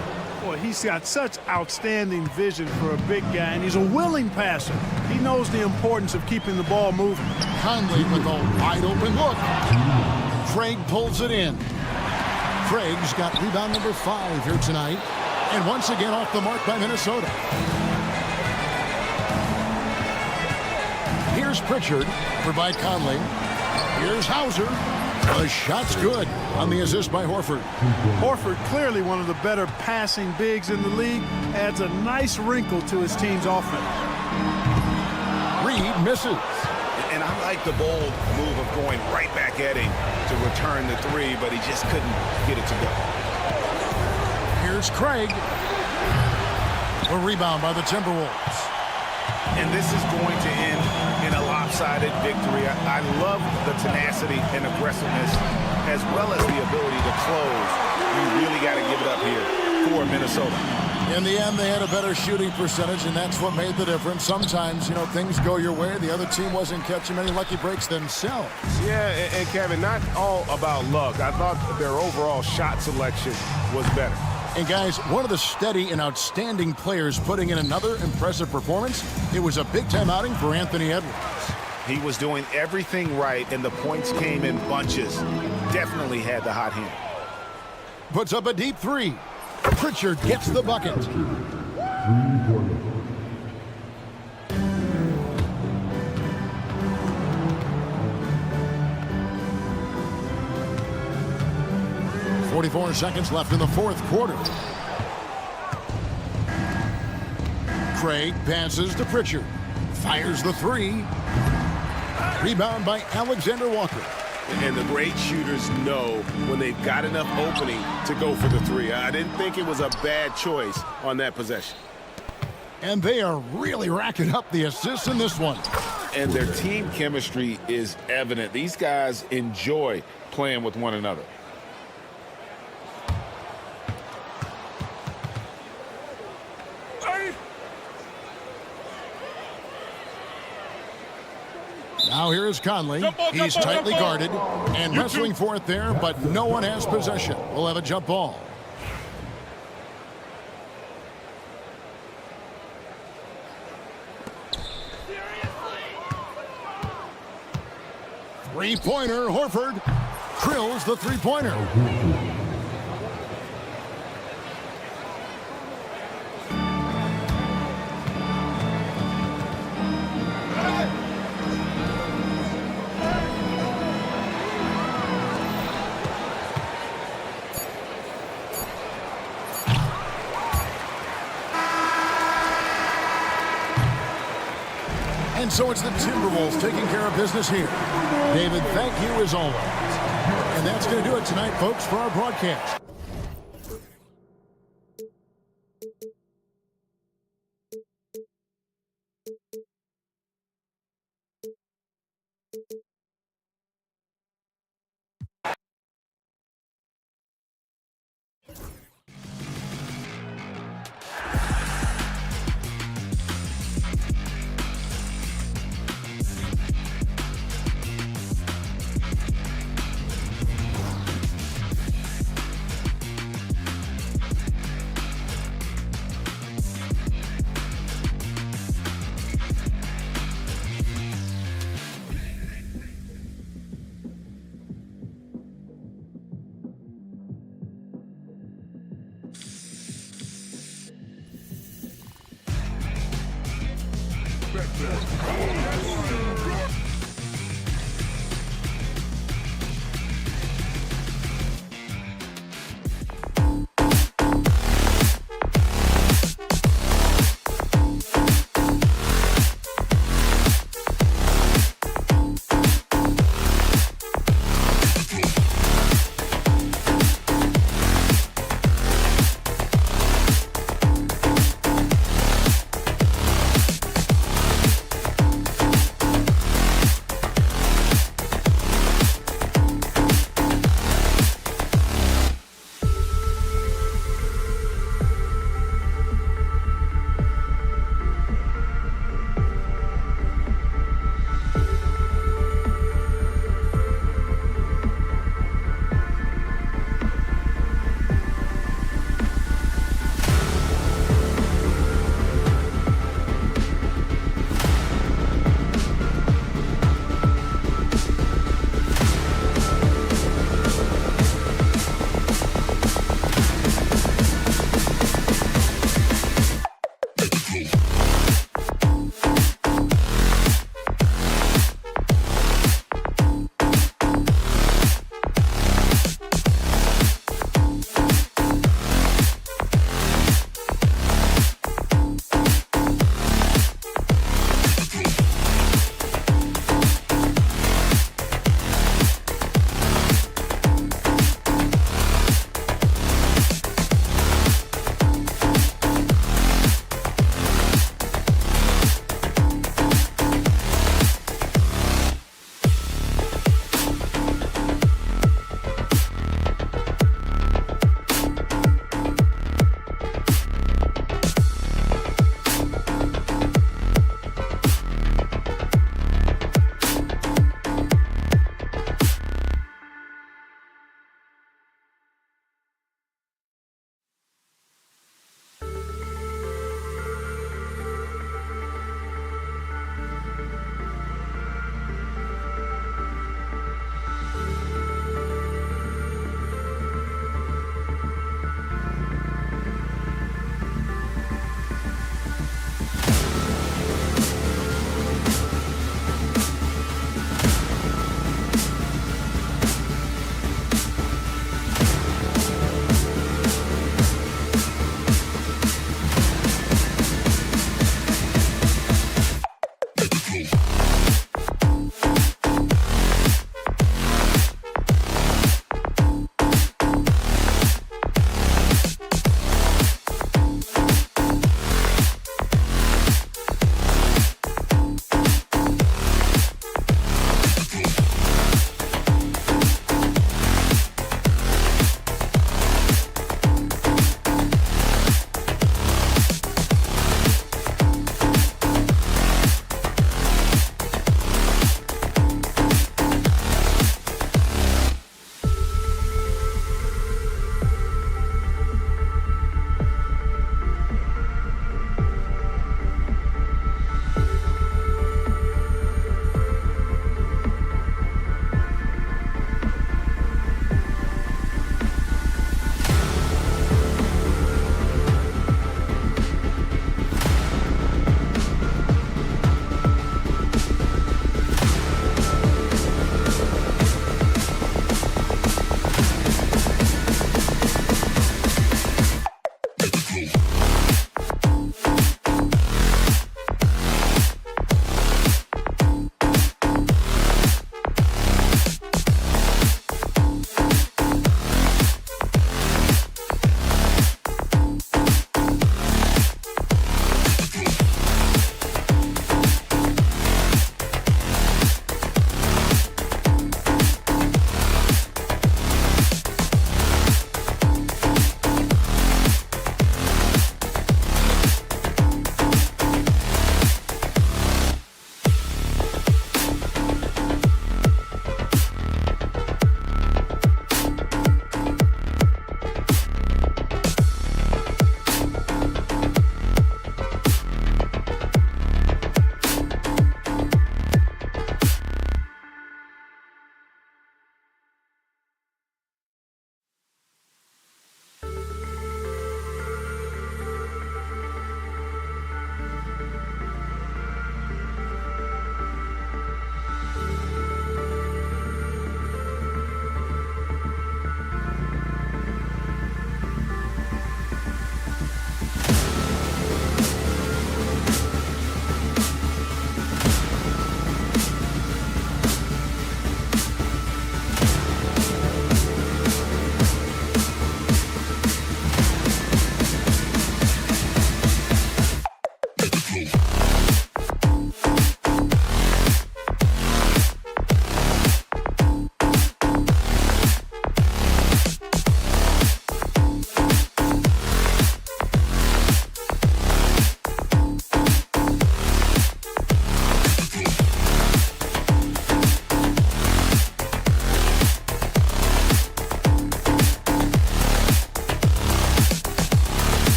Boy, he's got such outstanding vision for a big guy, and he's a willing passer. He knows the importance of keeping the ball moving. Conley with a wide open look. Craig pulls it in. Craig's got rebound number 5 here tonight. And once again off the mark by Minnesota. Here's Pritchard for by Conley. Here's Hauser. The shot's good on the assist by Horford. Horford, clearly one of the better passing bigs in the league, adds a nice wrinkle to his team's offense. Reed misses. And I like the bold move of going right back at him to return the 3, but he just couldn't get it to go. Here's Craig. A rebound by the Timberwolves. And this is going to end in a lopsided victory. I love the tenacity and aggressiveness as well as the ability to close. You really got to give it up here for Minnesota. In the end, they had a better shooting percentage, and that's what made the difference. Sometimes, things go your way. The other team wasn't catching many lucky breaks themselves. Yeah, and Kevin, not all about luck. I thought their overall shot selection was better. And guys, one of the steady and outstanding players putting in another impressive performance, it was a big-time outing for Anthony Edwards. He was doing everything right, and the points came in bunches. Definitely had the hot hand. Puts up a deep 3. Pritchard gets the bucket. .44 seconds left in the 4th quarter. Craig passes to Pritchard. Fires the 3. Rebound by Alexander Walker. And the great shooters know when they've got enough opening to go for the 3. I didn't think it was a bad choice on that possession. And they are really racking up the assists in this one. And their team chemistry is evident. These guys enjoy playing with one another. Now here is Conley. He's tightly guarded and wrestling for it there, but no one has possession. We'll have a jump ball. Three-pointer, Horford. Drills the three-pointer. And so it's the Timberwolves taking care of business here. David, thank you as always. And that's going to do it tonight, folks, for our broadcast.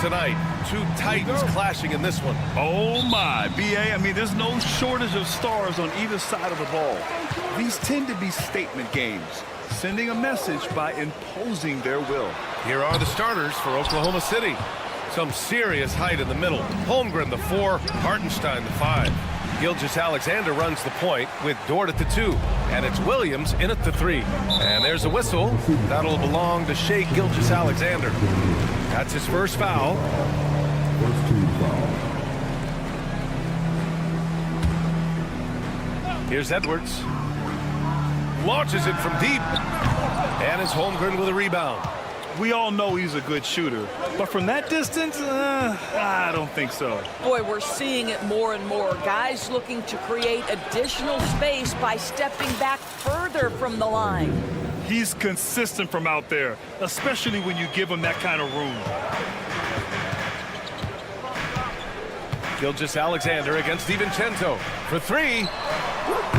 tonight. Two Titans clashing in this one. Oh, my. B.A., I mean, there's no shortage of stars on either side of the ball. These tend to be statement games, sending a message by imposing their will. Here are the starters for Oklahoma City. Some serious height in the middle. Holmgren, the 4. Hartenstein, the 5. Gilgeous-Alexander runs the point with Dort at the 2. And it's Williams in at the 3. And there's a whistle. That'll belong to Shea Gilgeous-Alexander. That's his first foul. First team foul. Here's Edwards. Launches it from deep. And it's Holmgren with a rebound. We all know he's a good shooter, but from that distance, I don't think so. Boy, we're seeing it more and more. Guys looking to create additional space by stepping back further from the line. He's consistent from out there, especially when you give him that kind of room. Gilgeous-Alexander against DiVincenzo for three.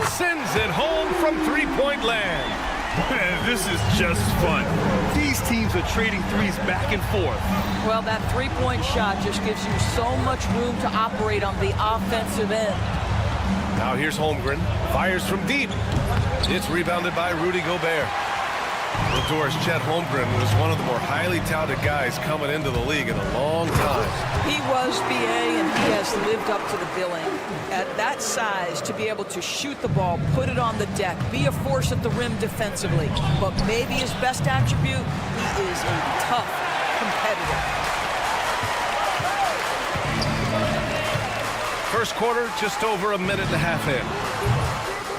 Sends it home from three-point land. Man, this is just fun. These teams are trading threes back and forth. Well, that three-point shot just gives you so much room to operate on the offensive end. Now here's Holmgren. Fires from deep. It's rebounded by Rudy Gobert. Well, Doris, Chet Holmgren was one of the more highly touted guys coming into the league in a long time. He was, BA, and he has lived up to the billing. At that size, to be able to shoot the ball, put it on the deck, be a force at the rim defensively. But maybe his best attribute, he is a tough competitor. First quarter, just over a minute and a half in.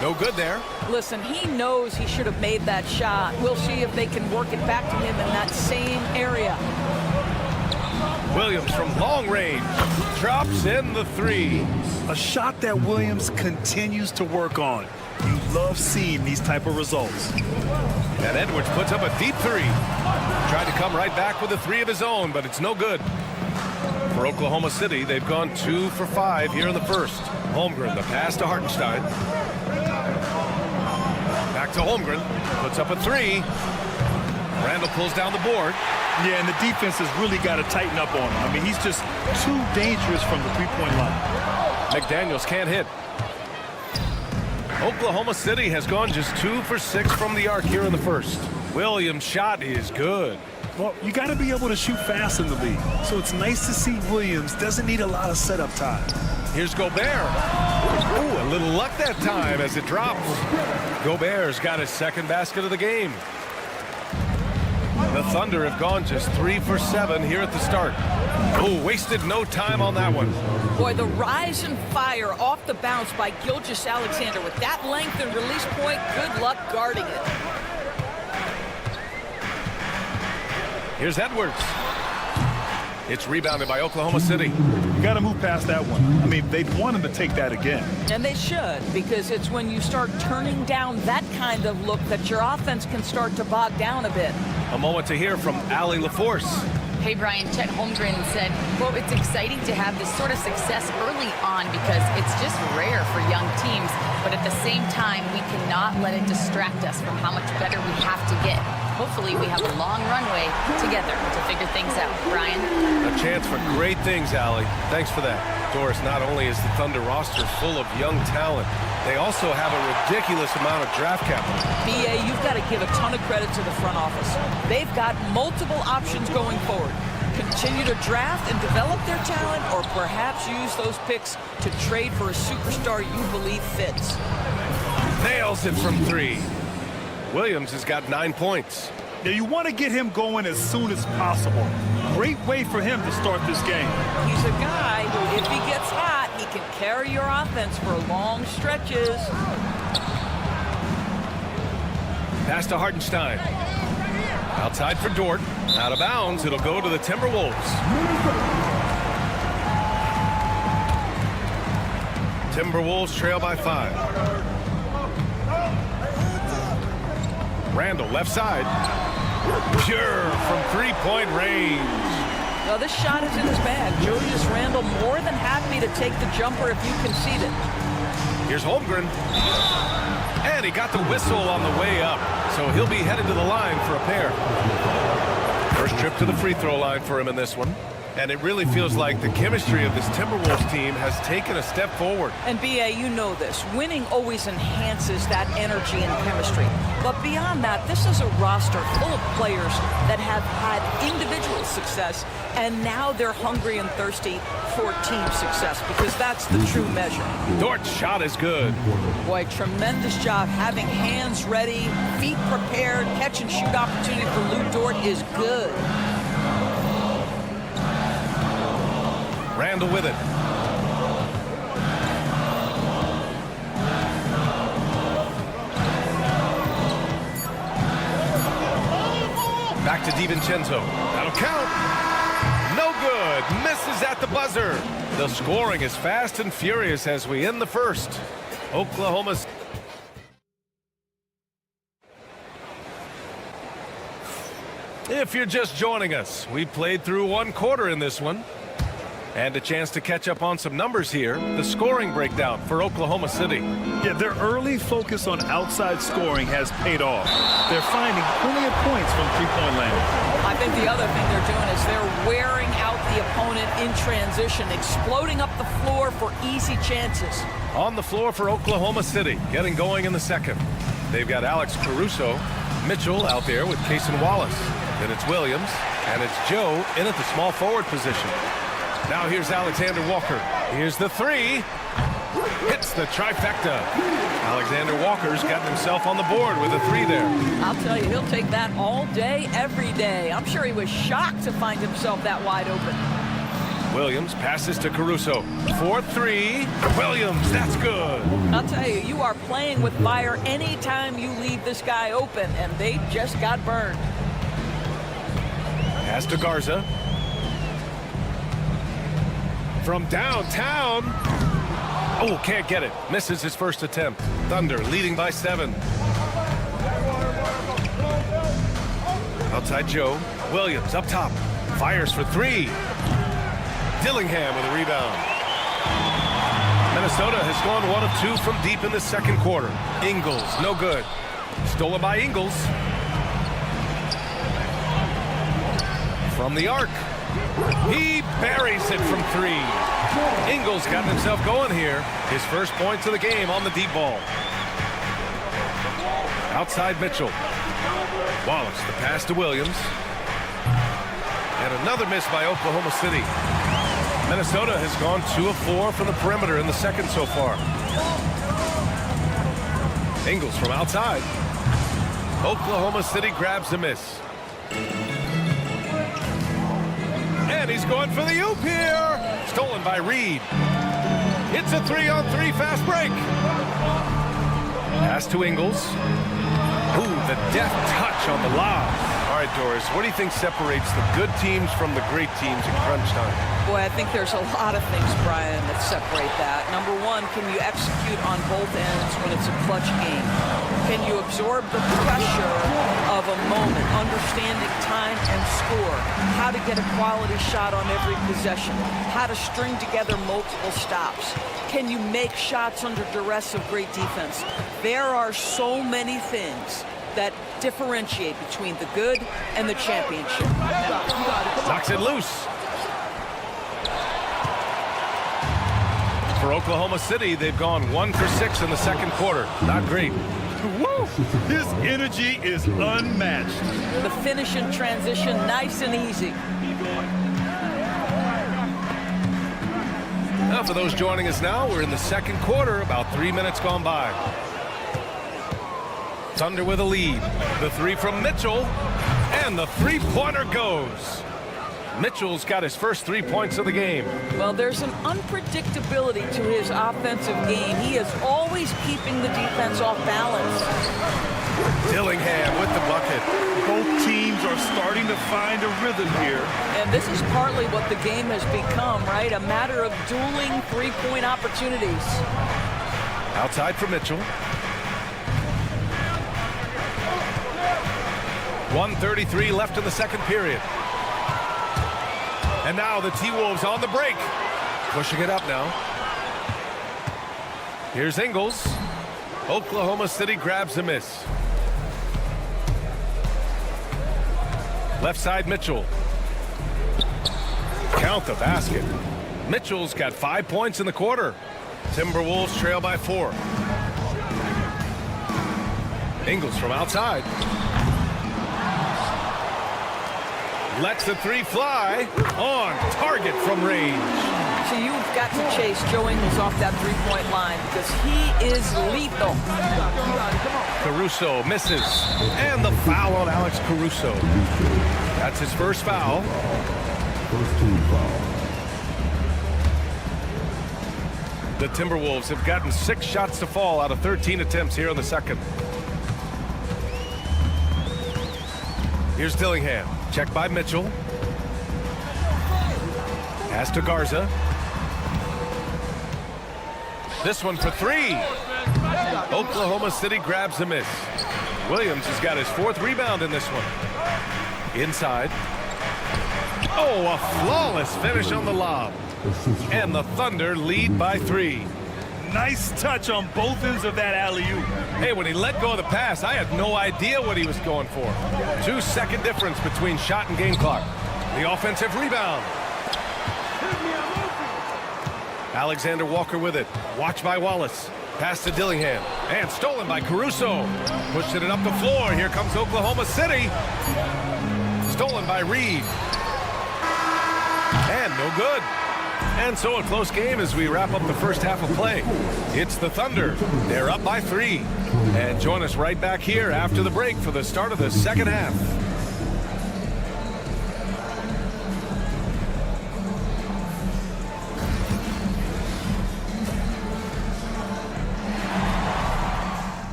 No good there. Listen, he knows he should have made that shot. We'll see if they can work it back to him in that same area. Williams from long range drops in the three. A shot that Williams continues to work on. You love seeing these type of results. And Edwards puts up a deep three. Tried to come right back with a three of his own, but it's no good. For Oklahoma City, they've gone 2 for 5 here in the first. Holmgren, the pass to Hartenstein. Back to Holmgren, puts up a three. Randall pulls down the board. Yeah, and the defense has really got to tighten up on him. I mean, he's just too dangerous from the three-point line. McDaniels can't hit. Oklahoma City has gone just 2 for 6 from the arc here in the first. Williams' shot is good. Well, you got to be able to shoot fast in the league. So it's nice to see Williams doesn't need a lot of setup time. Here's Gobert. Ooh, a little luck that time as it drops. Gobert's got his second basket of the game. The Thunder have gone just 3 for 7 here at the start. Oh, wasted no time on that one. Boy, the rise and fire off the bounce by Gilgeous-Alexander with that length and release point. Good luck guarding it. Here's Edwards. It's rebounded by Oklahoma City. You got to move past that one. I mean, they'd want him to take that again. And they should, because it's when you start turning down that kind of look that your offense can start to bog down a bit. A moment to hear from Allie LaForce. Hey, Brian, Chet Holmgren said, well, it's exciting to have this sort of success early on because it's just rare for young teams. But at the same time, we cannot let it distract us from how much better we have to get. Hopefully, we have a long runway together to figure things out. Brian? A chance for great things, Allie. Thanks for that. Doris, not only is the Thunder roster full of young talent, they also have a ridiculous amount of draft capital. BA, you've got to give a ton of credit to the front office. They've got multiple options going forward. Continue to draft and develop their talent, or perhaps use those picks to trade for a superstar you believe fits. Nails it from three. Williams has got 9 points. Yeah, you want to get him going as soon as possible. Great way for him to start this game. He's a guy who, if he gets hot, he can carry your offense for long stretches. Pass to Hartenstein. Outside for Dort. Out of bounds. It'll go to the Timberwolves. Timberwolves trail by 5. Randall, left side. Pure from three-point range. Well, this shot is in his bag. Julius Randle more than happy to take the jumper if you concede it. Here's Holmgren. And he got the whistle on the way up. So he'll be headed to the line for a pair. First trip to the free throw line for him in this one. And it really feels like the chemistry of this Timberwolves team has taken a step forward. And BA, you know this. Winning always enhances that energy and chemistry. But beyond that, this is a roster full of players that have had individual success, and now they're hungry and thirsty for team success, because that's the true measure. Dort's shot is good. Boy, tremendous job having hands ready, feet prepared, catch and shoot opportunity for Lou Dort is good. Randall with it. Back to to DiVincenzo. That'll count. No good. Misses at the buzzer. The scoring is fast and furious as we end the first. Oklahoma. If you're just joining us, we played through one quarter in this one. And a chance to catch up on some numbers here. The scoring breakdown for Oklahoma City. Yeah, their early focus on outside scoring has paid off. They're finding plenty of points from three-point land. I think the other thing they're doing is they're wearing out the opponent in transition, exploding up the floor for easy chances. On the floor for Oklahoma City, getting going in the second. They've got Alex Caruso, Mitchell out there with Cason Wallace. Then it's Williams, and it's Joe in at the small forward position. Now here's Alexander Walker. Here's the three. Hits the trifecta. Alexander Walker's gotten himself on the board with a three there. I'll tell you, he'll take that all day, every day. I'm sure he was shocked to find himself that wide open. Williams passes to Caruso. 4-3. Williams, that's good. I'll tell you, you are playing with fire anytime you leave this guy open, and they just got burned. Pass to Garza. From downtown. Oh, can't get it. Misses his first attempt. Thunder leading by 7. Outside Joe. Williams up top. Fires for 3. Dillingham with a rebound. Minnesota has gone 1 of 2 from deep in the second quarter. Ingles, no good. Stolen by Ingles. From the arc. He buries it from 3. Ingles got himself going here. His first points of the game on the deep ball. Outside Mitchell. Wallace, the pass to Williams. And another miss by Oklahoma City. Minnesota has gone 2 of 4 from the perimeter in the second so far. Ingles from outside. Oklahoma City grabs the miss. And he's going for the oop here. Stolen by Reed. It's a 3-on-3 fast break. Pass to Ingles. Ooh, the deft touch on the lob. All right, Doris, what do you think separates the good teams from the great teams in crunch time? Boy, I think there's a lot of things, Brian, that separate that. Number one, can you execute on both ends when it's a clutch game? Can you absorb the pressure of a moment, understanding time and score, how to get a quality shot on every possession, how to string together multiple stops? Can you make shots under duress of great defense? There are so many things that differentiate between the good and the championship. Knocks it loose. For Oklahoma City, they've gone 1 for 6 in the second quarter. Not great. Woo! His energy is unmatched. The finish in transition, nice and easy. Now, for those joining us now, we're in the second quarter, about 3 minutes gone by. Thunder with a lead. The three from Mitchell, and the three-pointer goes. Mitchell's got his first 3 points of the game. Well, there's an unpredictability to his offensive game. He is always keeping the defense off balance. Dillingham with the bucket. Both teams are starting to find a rhythm here. And this is partly what the game has become, right? A matter of dueling three-point opportunities. Outside for Mitchell. 1:33 left in the second period. And now the T-Wolves on the break. Pushing it up now. Here's Ingles. Oklahoma City grabs a miss. Left side Mitchell. Count the basket. Mitchell's got 5 points in the quarter. Timberwolves trail by 4. Ingles from outside. Lets the three fly. On target from range. So you've got to chase Joe Ingles off that three-point line because he is lethal. Caruso misses. And the foul on Alex Caruso. That's his first foul. First team foul. The Timberwolves have gotten 6 shots to fall out of 13 attempts here in the second. Here's Dillingham. Check by Mitchell. Pass to Garza. This one for three. Oklahoma City grabs a miss. Williams has got his 4th rebound in this one. Inside. Oh, a flawless finish on the lob. And the Thunder lead by 3. Nice touch on both ends of that alley-oop. Hey, when he let go of the pass, I had no idea what he was going for. 2-second difference between shot and game clock. The offensive rebound. Alexander Walker with it. Watched by Wallace. Pass to Dillingham. And stolen by Caruso. Pushing it up the floor. Here comes Oklahoma City. Stolen by Reed. And no good. And so a close game as we wrap up the first half of play. It's the Thunder. They're up by 3. And join us right back here after the break for the start of the second half.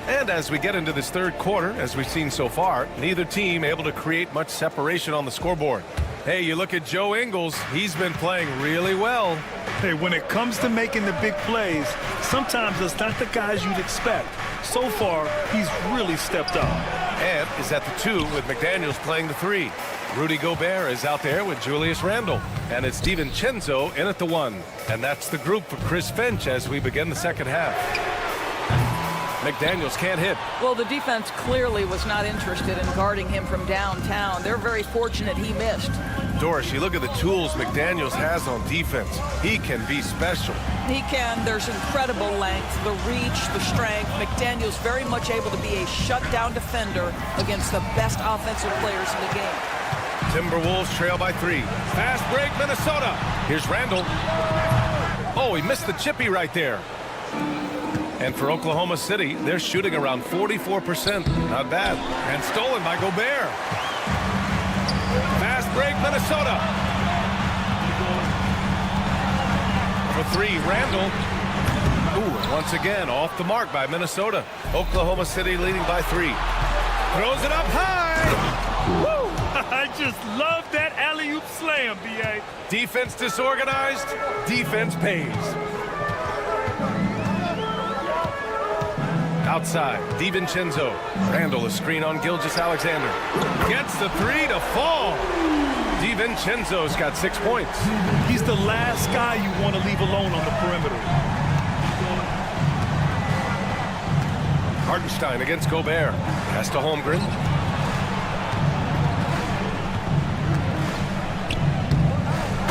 And as we get into this third quarter, as we've seen so far, neither team able to create much separation on the scoreboard. Hey, you look at Joe Ingles, he's been playing really well. Hey, when it comes to making the big plays, sometimes it's not the guys you'd expect. So far, he's really stepped up. Ant is at the 2 with McDaniels playing the 3. Rudy Gobert is out there with Julius Randle. And it's DiVincenzo in at the 1. And that's the group for Chris Finch as we begin the second half. McDaniels can't hit. Well, the defense clearly was not interested in guarding him from downtown. They're very fortunate he missed. Doris, you look at the tools McDaniels has on defense. He can be special. He can. There's incredible length, the reach, the strength. McDaniels very much able to be a shutdown defender against the best offensive players in the game. Timberwolves trail by 3. Fast break, Minnesota. Here's Randle. Oh, he missed the chippy right there. And for Oklahoma City, they're shooting around 44%. Not bad. And stolen by Gobert. Fast break, Minnesota. For 3, Randle. Ooh, once again, off the mark by Minnesota. Oklahoma City leading by 3. Throws it up high. Woo! I just love that alley-oop slam, B.A. Defense disorganized. Defense pays. Outside, DiVincenzo. Randle, a screen on Gilgeous-Alexander. Gets the 3 to fall. DiVincenzo's got 6 points. He's the last guy you want to leave alone on the perimeter. Hartenstein against Gobert. Pass to Holmgren.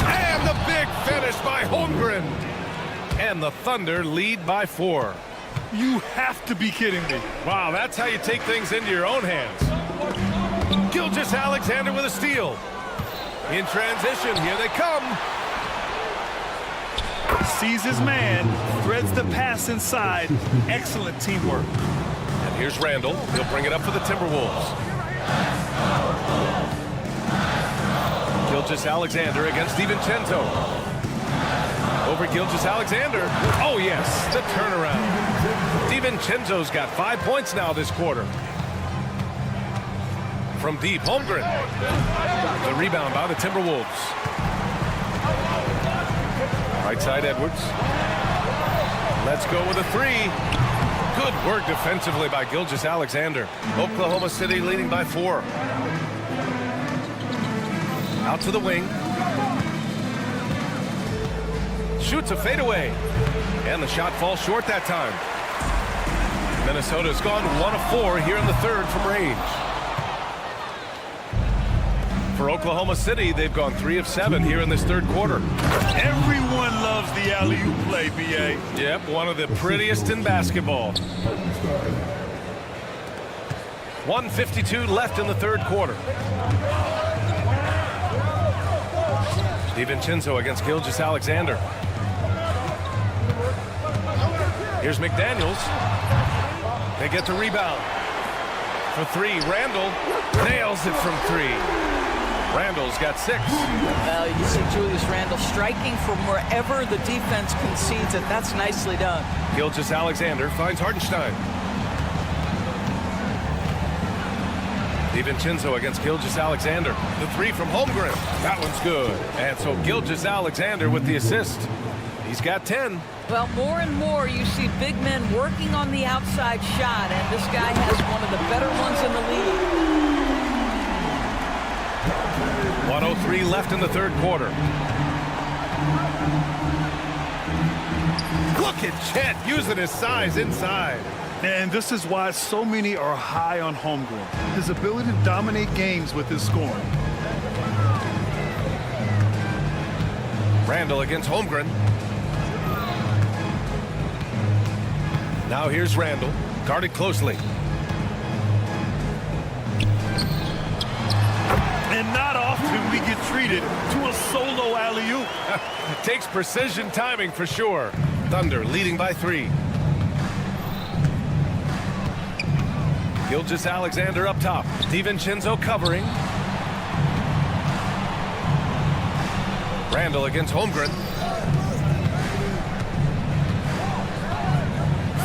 And the big finish by Holmgren. And the Thunder lead by 4. You have to be kidding me. Wow, that's how you take things into your own hands. Gilgeous-Alexander with a steal. In transition, here they come. Sees his man, threads the pass inside. Excellent teamwork. And here's Randle. He'll bring it up for the Timberwolves. Gilgeous-Alexander against DiVincenzo. Over Gilgeous-Alexander. Oh, yes, the turnaround. DiVincenzo's got 5 points now this quarter. From deep, Holmgren. The rebound by the Timberwolves. Right side, Edwards. Let's go with a 3. Good work defensively by Gilgeous-Alexander. Oklahoma City leading by 4. Out to the wing. Shoots a fadeaway. And the shot falls short that time. Minnesota's gone 1 of 4 here in the third from range. For Oklahoma City, they've gone 3 of 7 here in this third quarter. Everyone loves the alley-oop play, B.A. Yep, one of the prettiest in basketball. 1:52 left in the third quarter. DiVincenzo against Gilgeous-Alexander. Here's McDaniels. They get the rebound. For 3, Randle nails it from 3. Randall's got 6. Well, you see Julius Randle striking from wherever the defense concedes it. That's nicely done. Gilgeous-Alexander finds Hartenstein. DiVincenzo against Gilgeous-Alexander. The 3 from Holmgren. That one's good. And so Gilgeous-Alexander with the assist. He's got 10. Well, more and more you see big men working on the outside shot, and this guy has one of the better ones in the league. 1:03 left in the third quarter. Look at Chet using his size inside. And this is why so many are high on Holmgren. His ability to dominate games with his scoring. Randall against Holmgren. Now here's Randall, guarded closely. And not often we get treated to a solo alley-oop. Takes precision timing for sure. Thunder leading by 3. Gilgeous-Alexander up top. DiVincenzo covering. Randall against Holmgren.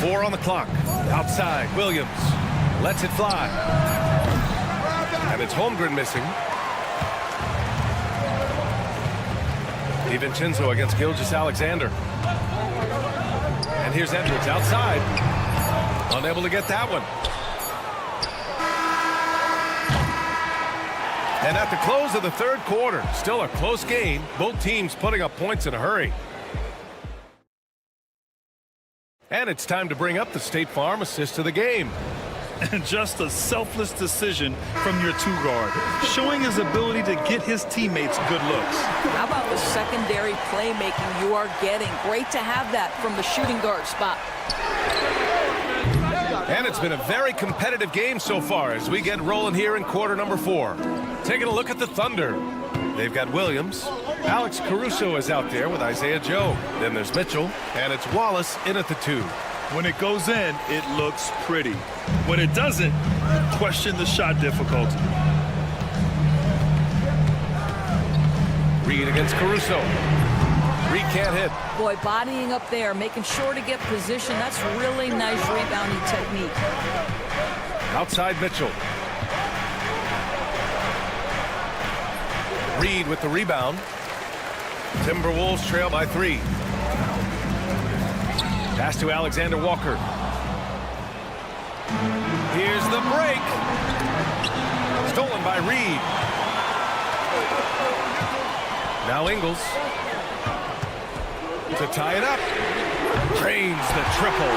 4 on the clock. Outside, Williams lets it fly. And it's Holmgren missing. DiVincenzo against Gilgeous-Alexander. And here's Edwards outside. Unable to get that one. And at the close of the third quarter, still a close game. Both teams putting up points in a hurry. And it's time to bring up the State Farm assist of the game. And just a selfless decision from your 2 guard, showing his ability to get his teammates good looks. How about the secondary playmaking you are getting? Great to have that from the shooting guard spot. And it's been a very competitive game so far as we get rolling here in quarter number 4. Taking a look at the Thunder. They've got Williams. Alex Caruso is out there with Isaiah Joe. Then there's Mitchell, and it's Wallace in at the 2. When it goes in, it looks pretty. When it doesn't, question the shot difficulty. Reed against Caruso. Reed can't hit. Boy, bodying up there, making sure to get position. That's really nice rebounding technique. Outside Mitchell. Reed with the rebound. Timberwolves trail by 3. Pass to Alexander Walker. Here's the break. Stolen by Reed. Now Ingles. To tie it up. Drains the triple.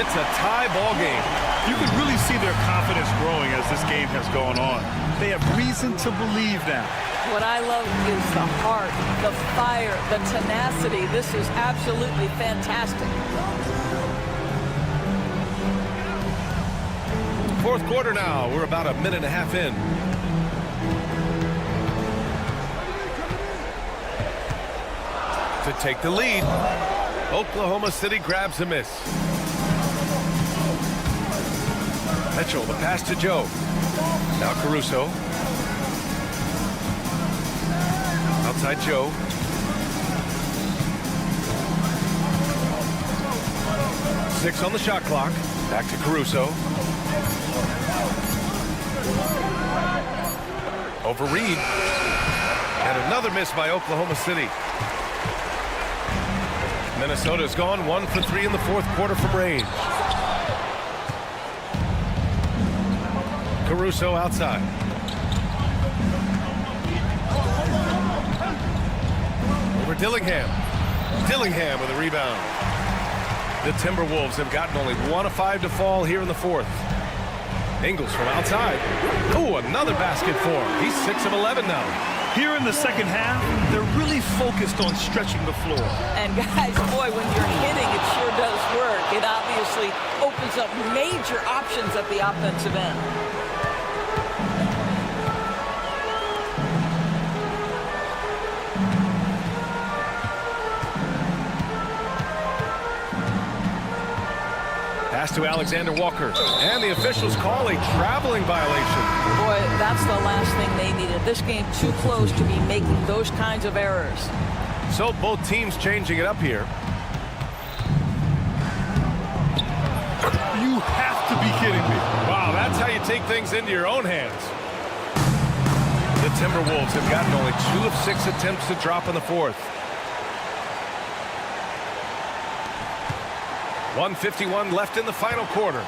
It's a tie ball game. You can really see their confidence growing as this game has gone on. They have reason to believe now. What I love is the heart, the fire, the tenacity. This is absolutely fantastic. Fourth quarter now. We're about a minute and a half in. To take the lead, Oklahoma City grabs a miss. Mitchell, the pass to Joe. Now Caruso. Outside Joe. Six on the shot clock. Back to Caruso. Over Reed. And another miss by Oklahoma City. Minnesota's gone 1 for 3 in the fourth quarter from range. Caruso outside. Over Dillingham. Dillingham with a rebound. The Timberwolves have gotten only 1 of 5 to fall here in the fourth. Ingles from outside. Oh, another basket for him. He's 6 of 11 now. Here in the second half, they're really focused on stretching the floor. And guys, boy, when you're hitting, it sure does work. It obviously opens up major options at the offensive end. Pass to Alexander Walker. And the officials call a traveling violation. Boy, That's the last thing they needed. This game too close to be making those kinds of errors. So both teams changing it up here. You have to be kidding me. Wow, that's how you take things into your own hands. The Timberwolves have gotten only 2 of 6 attempts to drop in the fourth. 1:51 left in the final quarter.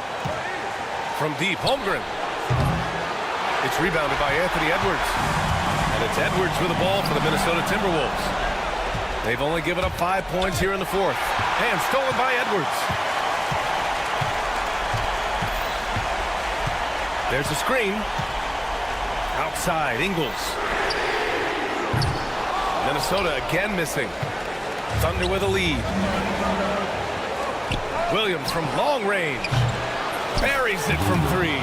From deep, Holmgren. It's rebounded by Anthony Edwards. And it's Edwards with the ball for the Minnesota Timberwolves. They've only given up 5 points here in the fourth. And stolen by Edwards. There's a screen. Outside, Ingles. Minnesota again missing. Thunder with a lead. Williams from long range. Buries it from 3.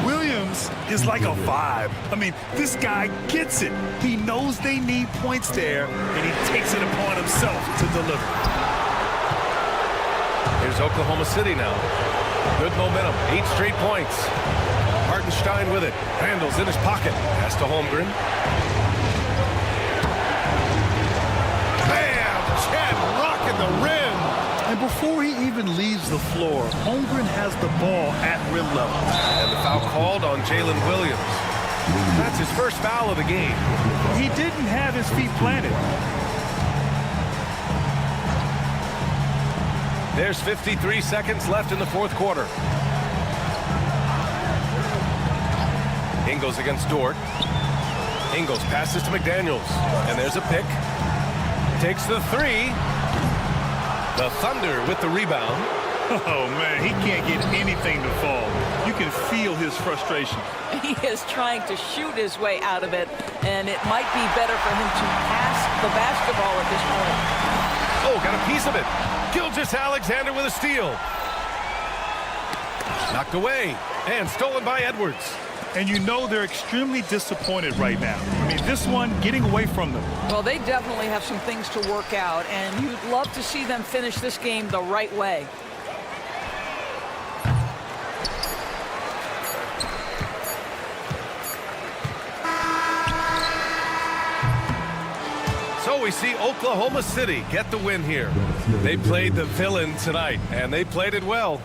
Williams is like a vibe. I mean, this guy gets it. He knows they need points there, and he takes it upon himself to deliver. Here's Oklahoma City now. Good momentum. 8 straight points. Hartenstein with it. Randall's in his pocket. Pass to Holmgren. Bam! Chad rocking the rim. And before he even leaves the floor, Holmgren has the ball at rim level. And the foul called on Jalen Williams. That's his first foul of the game. He didn't have his feet planted. There's 53 seconds left in the fourth quarter. Ingles against Dort. Ingles passes to McDaniels. And there's a pick. Takes the 3. The Thunder with the rebound. Oh, man, he can't get anything to fall. You can feel his frustration. He is trying to shoot his way out of it, and it might be better for him to pass the basketball at this point. Oh, got a piece of it. Gilgeous-Alexander with a steal. Knocked away and stolen by Edwards. And you know they're extremely disappointed right now. I mean, this one getting away from them. Well, they definitely have some things to work out, and you'd love to see them finish this game the right way. So we see Oklahoma City get the win here. They played the villain tonight, and they played it well.